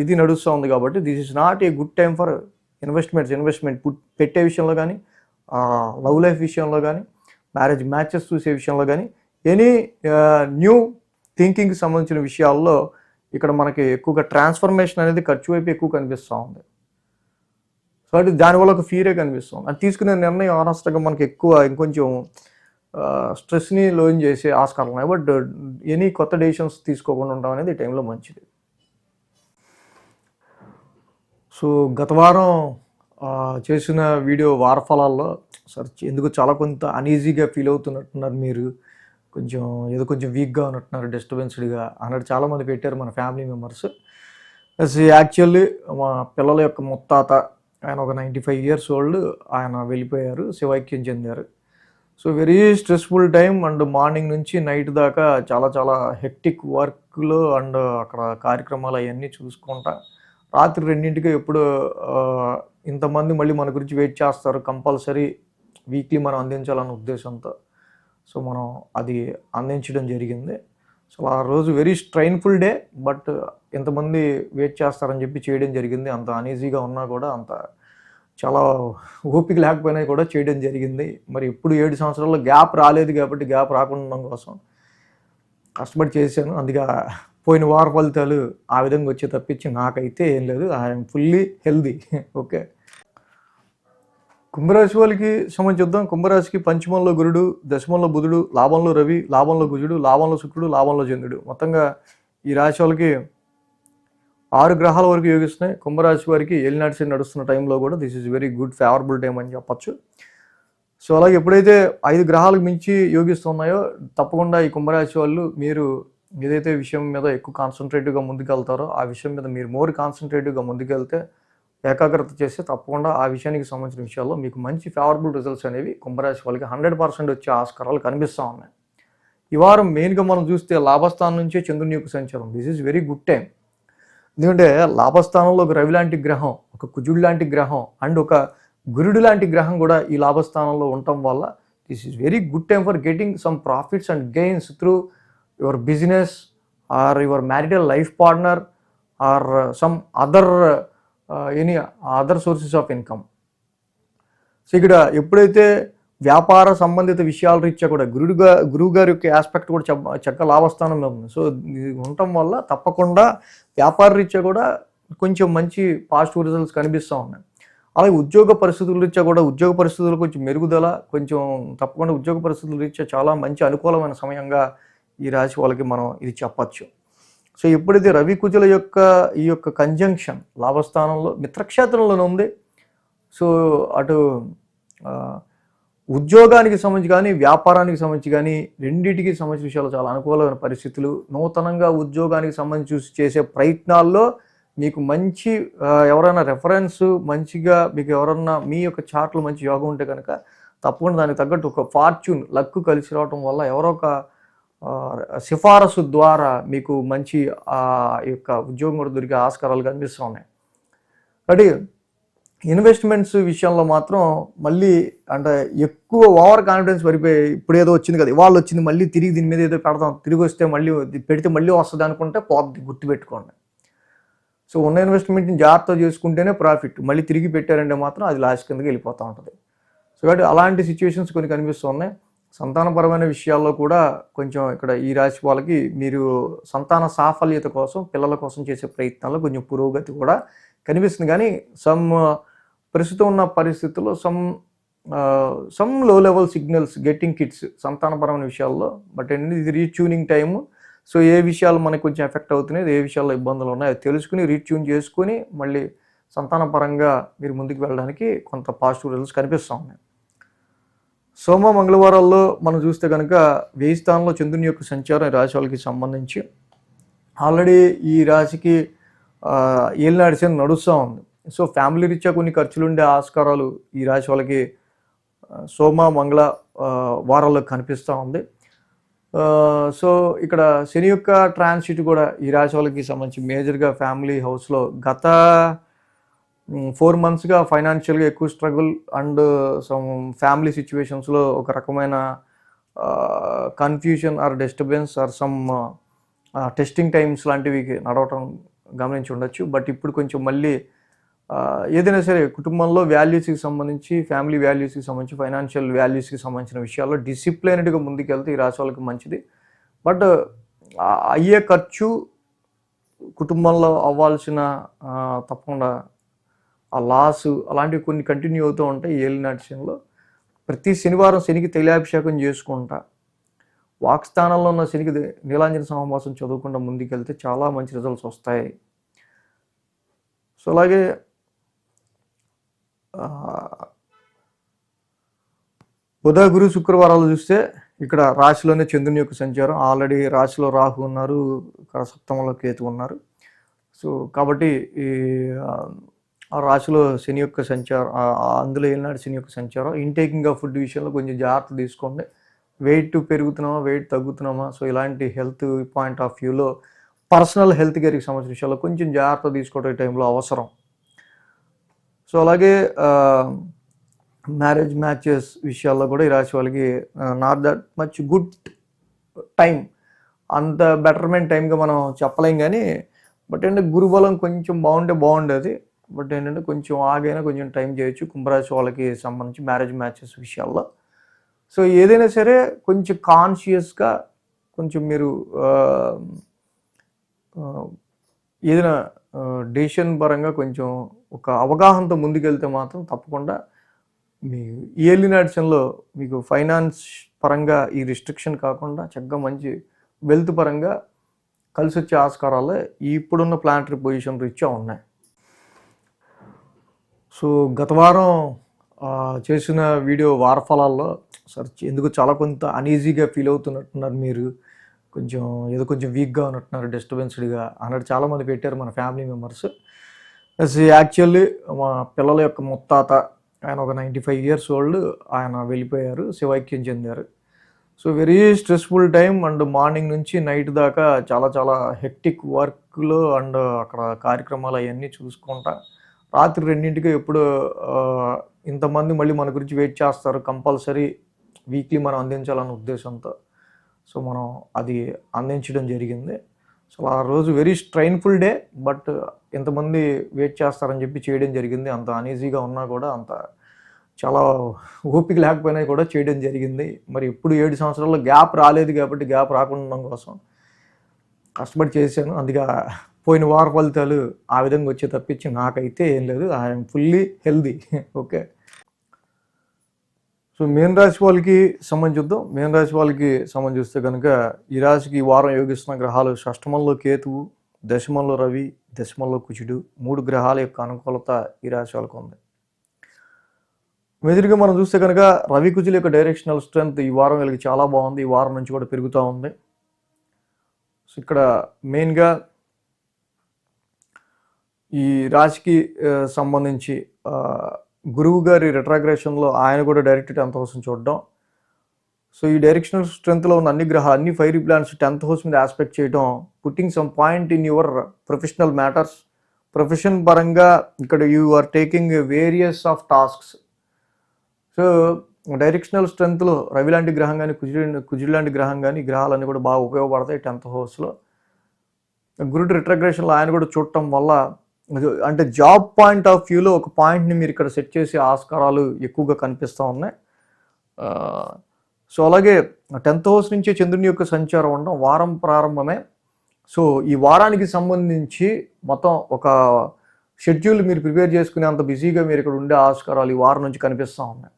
ఇది నడుస్తూ ఉంది కాబట్టి this is not a good time for investment పెట్టే విషయంలో కానీ, లవ్ లైఫ్ విషయంలో కానీ, మ్యారేజ్ మ్యాచెస్ చూసే విషయంలో కానీ, ఎనీ న్యూ థింకింగ్కి సంబంధించిన విషయాల్లో ఇక్కడ మనకి ఎక్కువగా ట్రాన్స్ఫర్మేషన్ అనేది ఖర్చు వైపు ఎక్కువ కనిపిస్తూ ఉంది. సో అంటే దానివల్ల ఒక ఫీరే కనిపిస్తుంది. అది తీసుకునే నిర్ణయం ఆనెస్ట్గా మనకి ఎక్కువ ఇంకొంచెం స్ట్రెస్ని లోన్ చేసే ఆస్కారం ఉన్నాయి. బట్ ఎనీ కొత్త డెసిషన్స్ తీసుకోకుండా ఉండడం అనేది ఈ టైంలో మంచిది. సో గత వారం చేసిన వీడియో వార ఫలాల్లో ఎందుకు చాలా కొంత అనీజీగా ఫీల్ అవుతున్నట్టున్నారు మీరు, కొంచెం వీక్గా ఉన్నట్టున్నారు, డిస్టర్బెన్స్డ్గా అన్నట్టు చాలామంది పెట్టారు మన ఫ్యామిలీ మెంబర్స్. యాక్చువల్లీ మా పిల్లల యొక్క ముత్తాత ఆయన ఒక 95 years old, ఆయన వెళ్ళిపోయారు, శివైక్యం చెందారు. So very stressful time and morning నుంచి నైట్ దాకా చాలా హెక్టిక్ వర్క్లో అండ్ అక్కడ కార్యక్రమాలు అవన్నీ చూసుకుంటా రాత్రి 2ంటికి ఎప్పుడు ఇంతమంది మళ్ళీ మన గురించి వెయిట్ చేస్తారు, కంపల్సరీ వీక్లీ మనం అందించాలన్న ఉద్దేశంతో సో మనం అది అందించడం జరిగింది. సో ఆ రోజు వెరీ స్ట్రైన్ఫుల్ డే, బట్ ఎంతమంది వెయిట్ చేస్తారని చెప్పి చేయడం జరిగింది. అంత అనీజీగా ఉన్నా కూడా, అంత చాలా ఓపిక లేకపోయినా కూడా చేయడం జరిగింది. మరి ఇప్పుడు 7 సంవత్సరాల్లో గ్యాప్ రాలేదు కాబట్టి గ్యాప్ రాకుండా ఉండడం కోసం కష్టపడి చేశాను. అందుకే పోయిన వార ఫలితాలు ఆ విధంగా వచ్చే తప్పించి నాకైతే ఏం లేదు. I'm fully healthy. ఓకే, కుంభరాశి వాళ్ళకి సంబంధించి చూద్దాం. కుంభరాశికి పంచమంలో గురుడు, దశమంలో బుధుడు, లాభంలో రవి, లాభంలో కుజుడు, లాభంలో శుక్రుడు, లాభంలో చంద్రుడు. మొత్తంగా ఈ రాశి వాళ్ళకి 6 గ్రహాల వరకు యోగిస్తున్నాయి. కుంభరాశి వారికి ఏలినాటి నడుస్తున్న టైంలో కూడా this is very good favourable time అని చెప్పచ్చు. సో అలాగే ఎప్పుడైతే 5 గ్రహాలకు మించి యోగిస్తున్నాయో తప్పకుండా ఈ కుంభరాశి వాళ్ళు మీరు ఏదైతే విషయం మీద ఎక్కువ కాన్సన్ట్రేటివ్గా ముందుకెళ్తారో ఆ విషయం మీద మీరు మోర్ కాన్సన్ట్రేటివ్గా ముందుకెళ్తే, ఏకాగ్రత చేస్తే తప్పకుండా ఆ విషయానికి సంబంధించిన విషయాల్లో మీకు మంచి ఫేవరబుల్ రిజల్ట్స్ అనేవి కుంభరాశి వాళ్ళకి 100% వచ్చే ఆస్కారాలు కనిపిస్తూ ఉన్నాయి. ఈ వారం మెయిన్గా మనం చూస్తే లాభస్థానం నుంచే చంద్రుని యొక్క సంచారం. This is very good time. ఎందుకంటే లాభస్థానంలో ఒక రవి లాంటి గ్రహం, ఒక కుజుడు లాంటి గ్రహం అండ్ ఒక గురుడు లాంటి గ్రహం కూడా ఈ లాభస్థానంలో ఉండటం వల్ల this is very good time for getting some profits and gains through your business are your marital life partner or some any other sources of income. So ఇక్కడ ఎప్పుడైతే వ్యాపార సంబంధిత విషయాల రీత్యా కూడా గురువు గారి యొక్క ఆస్పెక్ట్ కూడా చక్కగా లాభస్థానంలో ఉంది. సో ఇది ఉండటం వల్ల తప్పకుండా వ్యాపార రీత్యా కూడా కొంచెం మంచి పాజిటివ్ రిజల్ట్స్ కనిపిస్తూ ఉన్నాయి. అలాగే ఉద్యోగ పరిస్థితుల రీత్యా కూడా ఉద్యోగ పరిస్థితులు కొంచెం మెరుగుదల, తప్పకుండా ఉద్యోగ పరిస్థితుల రీత్యా చాలా మంచి అనుకూలమైన సమయంగా ఈ రాశి వాళ్ళకి మనం ఇది చెప్పచ్చు. సో ఎప్పుడైతే రవి కుజుల యొక్క ఈ యొక్క కంజంక్షన్ లాభస్థానంలో మిత్రక్షేత్రంలోనే ఉంది, సో అటు ఉద్యోగానికి సంబంధించి కానీ వ్యాపారానికి సంబంధించి కానీ రెండింటికి సంబంధించిన విషయాలు చాలా అనుకూలమైన పరిస్థితులు. నూతనంగా ఉద్యోగానికి సంబంధించి చేసే ప్రయత్నాల్లో మీకు మంచి ఎవరైనా రెఫరెన్స్ మంచిగా మీకు ఎవరన్నా మీ యొక్క చార్ట్లో మంచి యోగం ఉంటే కనుక తప్పకుండా దానికి తగ్గట్టు ఒక ఫార్చ్యూన్ లక్ కలిసి రావడం వల్ల ఎవరో ఒక సిఫారసు ద్వారా మీకు మంచి యొక్క ఉద్యోగం కూడా దొరికే ఆస్కారాలు కనిపిస్తూ ఉన్నాయి. కాబట్టి ఇన్వెస్ట్మెంట్స్ విషయంలో మాత్రం మళ్ళీ అంటే ఎక్కువ ఓవర్ కాన్ఫిడెన్స్ పడిపోయి ఇప్పుడు ఏదో వచ్చింది కదా, ఇవాళ వచ్చింది మళ్ళీ తిరిగి దీని మీద ఏదో పెడతాం, తిరిగి వస్తే మళ్ళీ పెడితే మళ్ళీ వస్తుంది అనుకుంటే పోద్ది, గుర్తుపెట్టుకోండి. సో ఉన్న ఇన్వెస్ట్మెంట్ని జాగ్రత్త చేసుకుంటేనే ప్రాఫిట్, మళ్ళీ తిరిగి పెట్టారంటే మాత్రం అది లాస్ కిందకి వెళ్ళిపోతూ ఉంటుంది. సో కాబట్టి అలాంటి సిచ్యువేషన్స్ కొన్ని కనిపిస్తూ ఉన్నాయి. సంతానపరమైన విషయాల్లో కూడా కొంచెం ఇక్కడ ఈ రాశి వాళ్ళకి మీరు సంతాన సాఫల్యత కోసం పిల్లల కోసం చేసే ప్రయత్నాల్లో కొంచెం పురోగతి కూడా కనిపిస్తుంది. కానీ ప్రస్తుతం ఉన్న పరిస్థితుల్లో సమ్ లో లెవెల్ సిగ్నల్స్ గెట్టింగ్ కిడ్స్ సంతానపరమైన విషయాల్లో. బట్ ఏంటంటే ఇది రీట్యూనింగ్ టైము. సో ఏ విషయాలు మనకు కొంచెం ఎఫెక్ట్ అవుతున్నాయి, ఏ విషయాల్లో ఇబ్బందులు ఉన్నాయి అది తెలుసుకుని రీట్యూన్ చేసుకుని మళ్ళీ సంతానపరంగా మీరు ముందుకు వెళ్ళడానికి కొంత పాజిటివ్ రిజల్ట్స్ కనిపిస్తూ ఉన్నాయి. సోమ మంగళవారాల్లో మనం చూస్తే కనుక 1000 స్థానంలో చంద్రుని యొక్క సంచారం ఈ రాశి వాళ్ళకి సంబంధించి ఆల్రెడీ ఈ రాశికి ఏలినాటి శని నడుస్తూ ఉంది. సో ఫ్యామిలీ రీత్యా కొన్ని ఖర్చులు ఉండే ఆస్కారాలు ఈ రాశి వాళ్ళకి సోమ మంగళ వారాల్లో కనిపిస్తూ ఉంది. సో ఇక్కడ శని యొక్క ట్రాన్సిట్ కూడా ఈ రాశి వాళ్ళకి సంబంధించి మేజర్గా ఫ్యామిలీ హౌస్లో గత 4 monthsగా ఫైనాన్షియల్గా ఎక్కువ స్ట్రగుల్ అండ్ సమ్ ఫ్యామిలీ సిచ్యువేషన్స్లో ఒక రకమైన confusion or disturbance or some testing times లాంటివి నడవటం గమనించి ఉండొచ్చు. బట్ ఇప్పుడు కొంచెం మళ్ళీ ఏదైనా సరే కుటుంబంలో వాల్యూస్కి సంబంధించి, ఫ్యామిలీ వాల్యూస్కి సంబంధించి, ఫైనాన్షియల్ వాల్యూస్కి సంబంధించిన విషయాల్లో డిసిప్లైన్డ్గా ముందుకెళ్తే ఈ రాశి వాళ్ళకి మంచిది. బట్ అయ్యే ఖర్చు కుటుంబంలో అవ్వాల్సిన తప్పకుండా ఆ లాస్ అలాంటివి కొన్ని కంటిన్యూ అవుతూ ఉంటాయి. ఏలినాటి శనిలో ప్రతి శనివారం శనికి తైలాభిషేకం చేసుకుంటా వాక్స్థానంలో ఉన్న శనికి నీలాంజన సమావాసం చదువుకుంటూ ముందుకెళ్తే చాలా మంచి రిజల్ట్స్ వస్తాయి. సో అలాగే బుధ గురు శుక్రవారాలు చూస్తే ఇక్కడ రాశిలోనే చంద్రుని యొక్క సంచారం, ఆల్రెడీ రాశిలో రాహు ఉన్నారు, ఇక్కడ సప్తమంలో కేతు ఉన్నారు. సో కాబట్టి ఈ ఆ రాశిలో శని యొక్క సంచారం, అందులో ఏలినాడు శని యొక్క సంచారం, ఇంటేకింగ్ ఆఫ్ ఫుడ్ విషయంలో కొంచెం జాగ్రత్త తీసుకోండి. వెయిట్ పెరుగుతున్నామా, వెయిట్ తగ్గుతున్నామా, సో ఇలాంటి హెల్త్ పాయింట్ ఆఫ్ వ్యూలో పర్సనల్ హెల్త్ కేర్కి సంబంధించిన విషయాల్లో కొంచెం జాగ్రత్త తీసుకోవడం ఈ టైంలో అవసరం. సో అలాగే మ్యారేజ్ మ్యాచెస్ విషయాల్లో కూడా ఈ రాశి వాళ్ళకి not that much good time, అంత బెటర్మెంట్ టైంగా మనం చెప్పలేం. కానీ బట్ ఏంటంటే గురుబలం కొంచెం బాగుండేది. బట్ ఏంటంటే కొంచెం ఆగైనా కొంచెం టైం చేయొచ్చు కుంభరాశి వాళ్ళకి సంబంధించి మ్యారేజ్ మ్యాచెస్ విషయాల్లో. సో ఏదైనా సరే కొంచెం కాన్షియస్గా కొంచెం మీరు ఏదైనా డెసిషన్ పరంగా కొంచెం ఒక అవగాహనతో ముందుకెళ్తే మాత్రం తప్పకుండా మీ ఏలినాటి శనిలో మీకు ఫైనాన్స్ పరంగా ఈ రిస్ట్రిక్షన్ కాకుండా చక్కగా మంచి వెల్త్ పరంగా కలిసి వచ్చే ఆస్కారాలే ఇప్పుడున్న ప్లానటరీ పొజిషన్ రీత్యా ఉన్నాయి. సో గత వారం చేసిన వీడియో వారఫలాల్లో ఎందుకు చాలా కొంత అనీజీగా ఫీల్ అవుతున్నట్టున్నారు మీరు, కొంచెం వీక్గా ఉన్నట్టున్నారు, డిస్టర్బెన్స్డ్గా అన్నట్టు చాలామంది పెట్టారు మన ఫ్యామిలీ మెంబర్స్. యాక్చువల్లీ మా పిల్లల యొక్క ముత్తాత ఆయన ఒక 95 years old, ఆయన వెళ్ళిపోయారు, శివైక్యం చెందారు. So very stressful time and morning నుంచి నైట్ దాకా చాలా హెక్టిక్ వర్క్లో అండ్ అక్కడ కార్యక్రమాలు అవన్నీ చూసుకుంటా రాత్రి 2ంటికి ఎప్పుడు ఇంతమంది మళ్ళీ మన గురించి వెయిట్ చేస్తారు, కంపల్సరీ వీక్లీ మనం అందించాలన్న ఉద్దేశంతో సో మనం అది అందించడం జరిగింది. సో ఆ రోజు వెరీ స్ట్రైన్ఫుల్ డే, బట్ ఎంతమంది వెయిట్ చేస్తారని చెప్పి చేయడం జరిగింది. అంత అనీజీగా ఉన్నా కూడా, అంత చాలా ఓపిక లేకపోయినా కూడా చేయడం జరిగింది. మరి ఇప్పుడు 7 సంవత్సరాల్లో గ్యాప్ రాలేదు కాబట్టి గ్యాప్ రాకుండా ఉండడం కోసం కష్టపడి చేశాను. అందుకే పోయిన వార ఫలితాలు ఆ విధంగా వచ్చే తప్పించి నాకైతే ఏం లేదు. I'm fully healthy. Okay. So మీన రాశి వాళ్ళకి సంబంధిద్దాం. మీన రాశి వాళ్ళకి సంబంధిస్తే కనుక ఈ రాశికి ఈ వారం యోగిస్తున్న గ్రహాలు షష్టమంలో కేతువు, దశమంలో రవి, దశమంలో కుజుడు, 3 గ్రహాల యొక్క అనుకూలత ఈ రాశి వాళ్ళకు ఉంది. మెజర్గా మనం చూస్తే కనుక రవి కుజుల యొక్క డైరెక్షనల్ స్ట్రెంత్ ఈ వారం వీళ్ళకి చాలా బాగుంది. ఈ వారం నుంచి కూడా పెరుగుతూ ఉంది. సో ఇక్కడ మెయిన్గా ఈ రాశికి సంబంధించి గురువు గారి రిట్రాగ్రేషన్లో ఆయన కూడా డైరెక్ట్ 10th house చూడడం. సో ఈ డైరెక్షనల్ స్ట్రెంత్లో ఉన్న అన్ని గ్రహాలు, అన్ని ఫైరీ ప్లానెట్స్ 10th house మీద ఆస్పెక్ట్ చేయడం, putting some point in your professional matters. Profession పరంగా ఇక్కడ you are taking various of tasks. So directional స్ట్రెంత్లో రవి లాంటి గ్రహం కానీ, కుజుడు లాంటి గ్రహం కానీ, గ్రహాలన్నీ కూడా బాగా ఉపయోగపడతాయి 10th house. గురుడు రిట్రాగ్రేషన్లో ఆయన కూడా చూడటం వల్ల అంటే జాబ్ పాయింట్ ఆఫ్ వ్యూలో ఒక పాయింట్ని మీరు ఇక్కడ సెట్ చేసే ఆస్కారాలు ఎక్కువగా కనిపిస్తూ ఉన్నాయి. సో అలాగే 10th house నుంచి చంద్రుని యొక్క సంచారం ఉండడం వారం ప్రారంభమే. సో ఈ వారానికి సంబంధించి మొత్తం ఒక షెడ్యూల్ మీరు ప్రిపేర్ చేసుకునే అంత బిజీగా మీరు ఇక్కడ ఉండే ఆస్కారాలు ఈ వారం నుంచి కనిపిస్తూ ఉన్నాయి.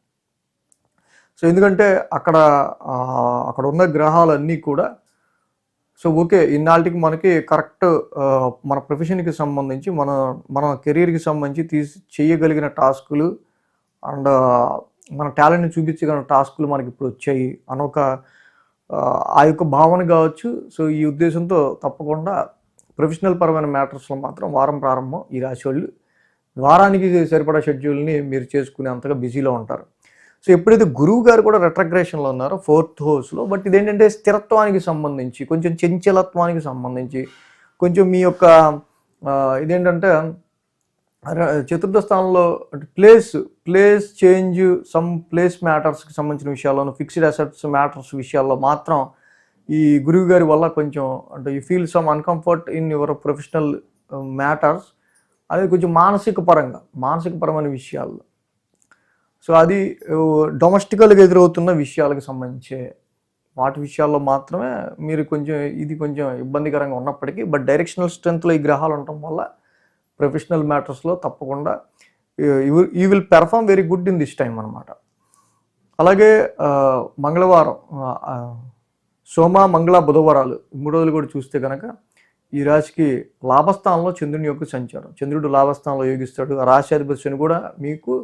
సో ఎందుకంటే అక్కడ ఉన్న గ్రహాలన్నీ కూడా సో ఓకే ఇన్నాళ్ళకి మనకి కరెక్ట్ మన ప్రొఫెషన్కి సంబంధించి మన కెరీర్కి సంబంధించి చేయగలిగిన టాస్కులు అండ్ మన టాలెంట్ని చూపించగలిగిన టాస్కులు మనకి ఇప్పుడు వచ్చాయి అనొక ఆ యొక్క భావన కావచ్చు. సో ఈ ఉద్దేశంతో తప్పకుండా ప్రొఫెషనల్ పరమైన మ్యాటర్స్లో మాత్రం వారం ప్రారంభం ఈ రాశి వాళ్ళు వారానికి సరిపడా షెడ్యూల్ని మీరు చేసుకునే అంతగా బిజీలో ఉంటారు. సో ఎప్పుడైతే గురువు గారు కూడా రెట్రగ్రేషన్లో ఉన్నారో 4th హౌస్లో, బట్ ఇదేంటంటే స్థిరత్వానికి సంబంధించి కొంచెం చంచలత్వానికి సంబంధించి కొంచెం మీ యొక్క ఇదేంటంటే చతుర్థ స్థానంలో ప్లేస్ చేంజ్ సమ్ ప్లేస్ మ్యాటర్స్కి సంబంధించిన విషయాల్లోనూ ఫిక్స్డ్ అసెట్స్ మ్యాటర్స్ విషయాల్లో మాత్రం ఈ గురువు గారి వల్ల కొంచెం అంటే you feel some uncomfort in your professional matters. అది కొంచెం మానసికపరమైన విషయాల్లో. సో అది డొమెస్టికల్గా ఎదురవుతున్న విషయాలకు సంబంధించే వాటి విషయాల్లో మాత్రమే మీరు కొంచెం ఇబ్బందికరంగా ఉన్నప్పటికీ బట్ డైరెక్షనల్ స్ట్రెంత్లో ఈ గ్రహాలు ఉండటం వల్ల ప్రొఫెషనల్ మ్యాటర్స్లో తప్పకుండా you will perform very good in this time అనమాట. అలాగే మంగళవారం సోమ మంగళ బుధవారాలు 3 రోజులు కూడా చూస్తే కనుక ఈ రాశికి లాభస్థానంలో చంద్రుని యొక్క సంచారం. చంద్రుడు లాభస్థానంలో యోగిస్తాడు. రాశ్యాధిపతి శని కూడా మీకు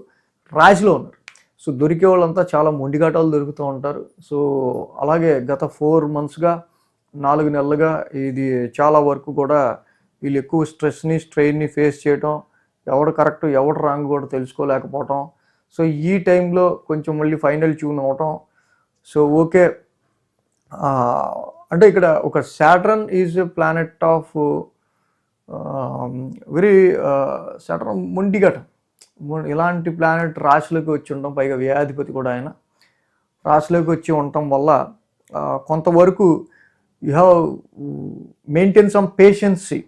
రాశిలో ఉన్నారు. సో దొరికే వాళ్ళంతా చాలా మొండిగాటాలు దొరుకుతూ ఉంటారు. సో అలాగే గత 4 monthsగా 4 నెలలుగా ఇది చాలా వరకు కూడా వీళ్ళు ఎక్కువ స్ట్రెయిన్ని ఫేస్ చేయటం, ఎవడు కరెక్ట్ ఎవడు రాంగ్ కూడా తెలుసుకోలేకపోవటం. సో ఈ టైంలో కొంచెం మళ్ళీ ఫైనల్ ట్యూన్ అవటం. సో ఓకే అంటే ఇక్కడ ఒక Saturn is a planet of very Saturn మొండిఘటం. ఇలాంటి ప్లానెట్ రాశిలోకి వచ్చి ఉండడం, పైగా వ్యయాధిపతి కూడా ఆయన రాశిలోకి వచ్చి ఉండటం వల్ల కొంతవరకు యూ హ్యావ్ మెయింటైన్ సమ్ పేషెన్సీ.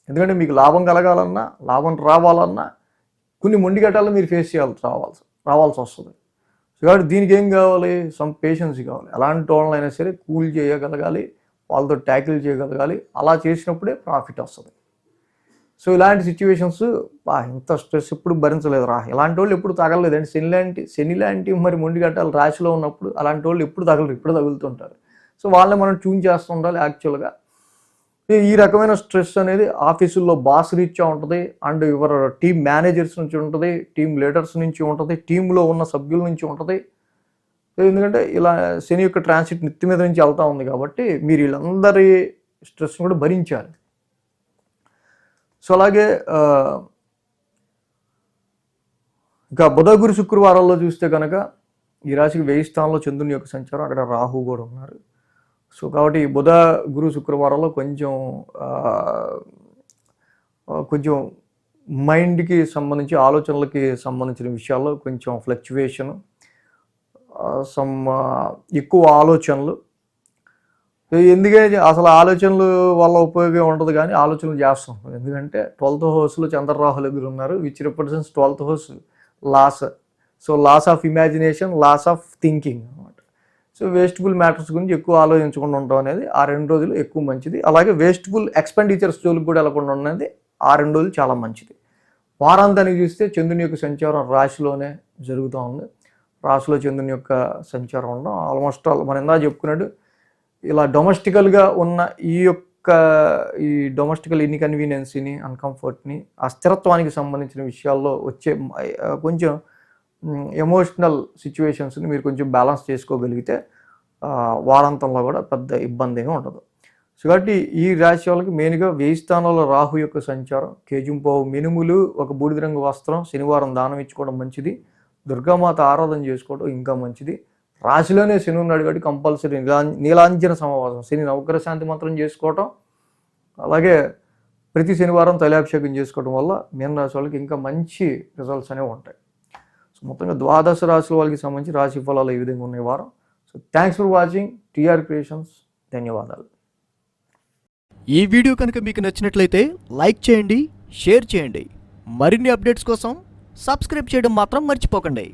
ఎందుకంటే మీకు లాభం కలగాలన్నా లాభం రావాలన్నా కొన్ని మొండిఘటాలను మీరు ఫేస్ రావాల్సి వస్తుంది. కాబట్టి దీనికి ఏం కావాలి? సమ్ పేషెన్సీ కావాలి. అలాంటి వాళ్ళైనా సరే కూల్ చేయగలగాలి, వాళ్ళతో ట్యాకిల్ చేయగలగాలి. అలా చేసినప్పుడే ప్రాఫిట్ వస్తుంది. సో ఇలాంటి సిచ్యువేషన్స్ ఇంత స్ట్రెస్ ఎప్పుడు భరించలేదు ఇలాంటి వాళ్ళు ఎప్పుడు తగలలేదండి. శని లాంటి మరి మొండిఘట్టాలు రాశిలో ఉన్నప్పుడు అలాంటి వాళ్ళు ఎప్పుడు తగలరు, ఇప్పుడు తగులుతుంటారు. సో వాళ్ళని మనం ట్యూన్ చేస్తూ ఉండాలి. యాక్చువల్గా ఈ రకమైన స్ట్రెస్ అనేది ఆఫీసుల్లో బాస్ రీత్యా ఉంటుంది, అండ్ యువర్ టీమ్ మేనేజర్స్ నుంచి ఉంటుంది, టీమ్ లీడర్స్ నుంచి ఉంటుంది, టీంలో ఉన్న సభ్యుల నుంచి ఉంటుంది. ఎందుకంటే ఇలా శని యొక్క ట్రాన్సిట్ నెత్తి మీద నుంచి వెళ్తూ ఉంది కాబట్టి మీరు వీళ్ళందరి స్ట్రెస్ని కూడా భరించాలి. సో అలాగే ఇంకా బుధ గురు శుక్రవారాల్లో చూస్తే కనుక ఈ రాశికి 1000 స్థానంలో చంద్రుని యొక్క సంచారం, అక్కడ రాహు కూడా ఉన్నారు. సో కాబట్టి బుధ గురు శుక్రవారాల్లో కొంచెం మైండ్కి సంబంధించి ఆలోచనలకి సంబంధించిన విషయాల్లో కొంచెం ఫ్లక్చువేషన్, ఎక్కువ ఆలోచనలు. ఎందుకంటే అసలు ఆలోచనలు వల్ల ఉపయోగం ఉండదు, కానీ ఆలోచనలు చేస్తాం. ఎందుకంటే 12th హౌస్లో చంద్రరాహులు ఎదురు ఉన్నారు, which represents 12th house loss. So loss of imagination, loss of thinking అనమాట. సో వేస్ట్ఫుల్ మ్యాటర్స్ గురించి ఎక్కువ ఆలోచించకుండా ఉండడం అనేది ఆ 2 రోజులు ఎక్కువ మంచిది. అలాగే వేస్ట్ఫుల్ ఎక్స్పెండిచర్స్ జోలికి కూడా వెళ్ళకుండా ఉండేది ఆ 2 రోజులు చాలా మంచిది. వారాంతానికి చూస్తే చంద్రుని యొక్క సంచారం రాశిలోనే జరుగుతూ ఉంది. రాశిలో చంద్రుని యొక్క సంచారం ఉండడం ఆల్మోస్ట్ మనం ఇందా చెప్పుకున్నట్టు ఇలా డొమెస్టికల్గా ఉన్న ఈ డొమెస్టికల్ ఇన్కన్వీనియన్స్ని, అన్కంఫర్ట్ని, అస్థిరత్వానికి సంబంధించిన విషయాల్లో వచ్చే కొంచెం ఎమోషనల్ సిచ్యువేషన్స్ని మీరు కొంచెం బ్యాలెన్స్ చేసుకోగలిగితే వారాంతంలో కూడా పెద్ద ఇబ్బంది ఏమీ ఉండదు. సో కాబట్టి ఈ రాశి వాళ్ళకి మెయిన్గా 1000 స్థానాల్లో రాహు యొక్క సంచారం, కేజుంపావు మినుములు, ఒక బూడిద రంగు వస్త్రం, శనివారం దానం ఇచ్చుకోవడం మంచిది. దుర్గామాత ఆరాధన చేసుకోవడం ఇంకా మంచిది. రాశిలోనే శని ఉన్నాడు కాబట్టి కంపల్సరీ నీలాంజన సమావాసం, శని నవగ్రహ శాంతి మంత్రం చేసుకోవటం, అలాగే ప్రతి శనివారం తైలాభిషేకం చేసుకోవడం వల్ల మీన రాశి వాళ్ళకి ఇంకా మంచి రిజల్ట్స్ అనేవి ఉంటాయి. సో మొత్తంగా 12 రాశుల వాళ్ళకి సంబంధించి రాశి ఫలాలు ఈ విధంగా ఉన్నాయి వారం. So thanks for watching TR creations. ధన్యవాదాలు. ఈ వీడియో కనుక మీకు నచ్చినట్లయితే లైక్ చేయండి, షేర్ చేయండి. మరిన్ని అప్డేట్స్ కోసం సబ్స్క్రైబ్ చేయడం మాత్రం మర్చిపోకండి.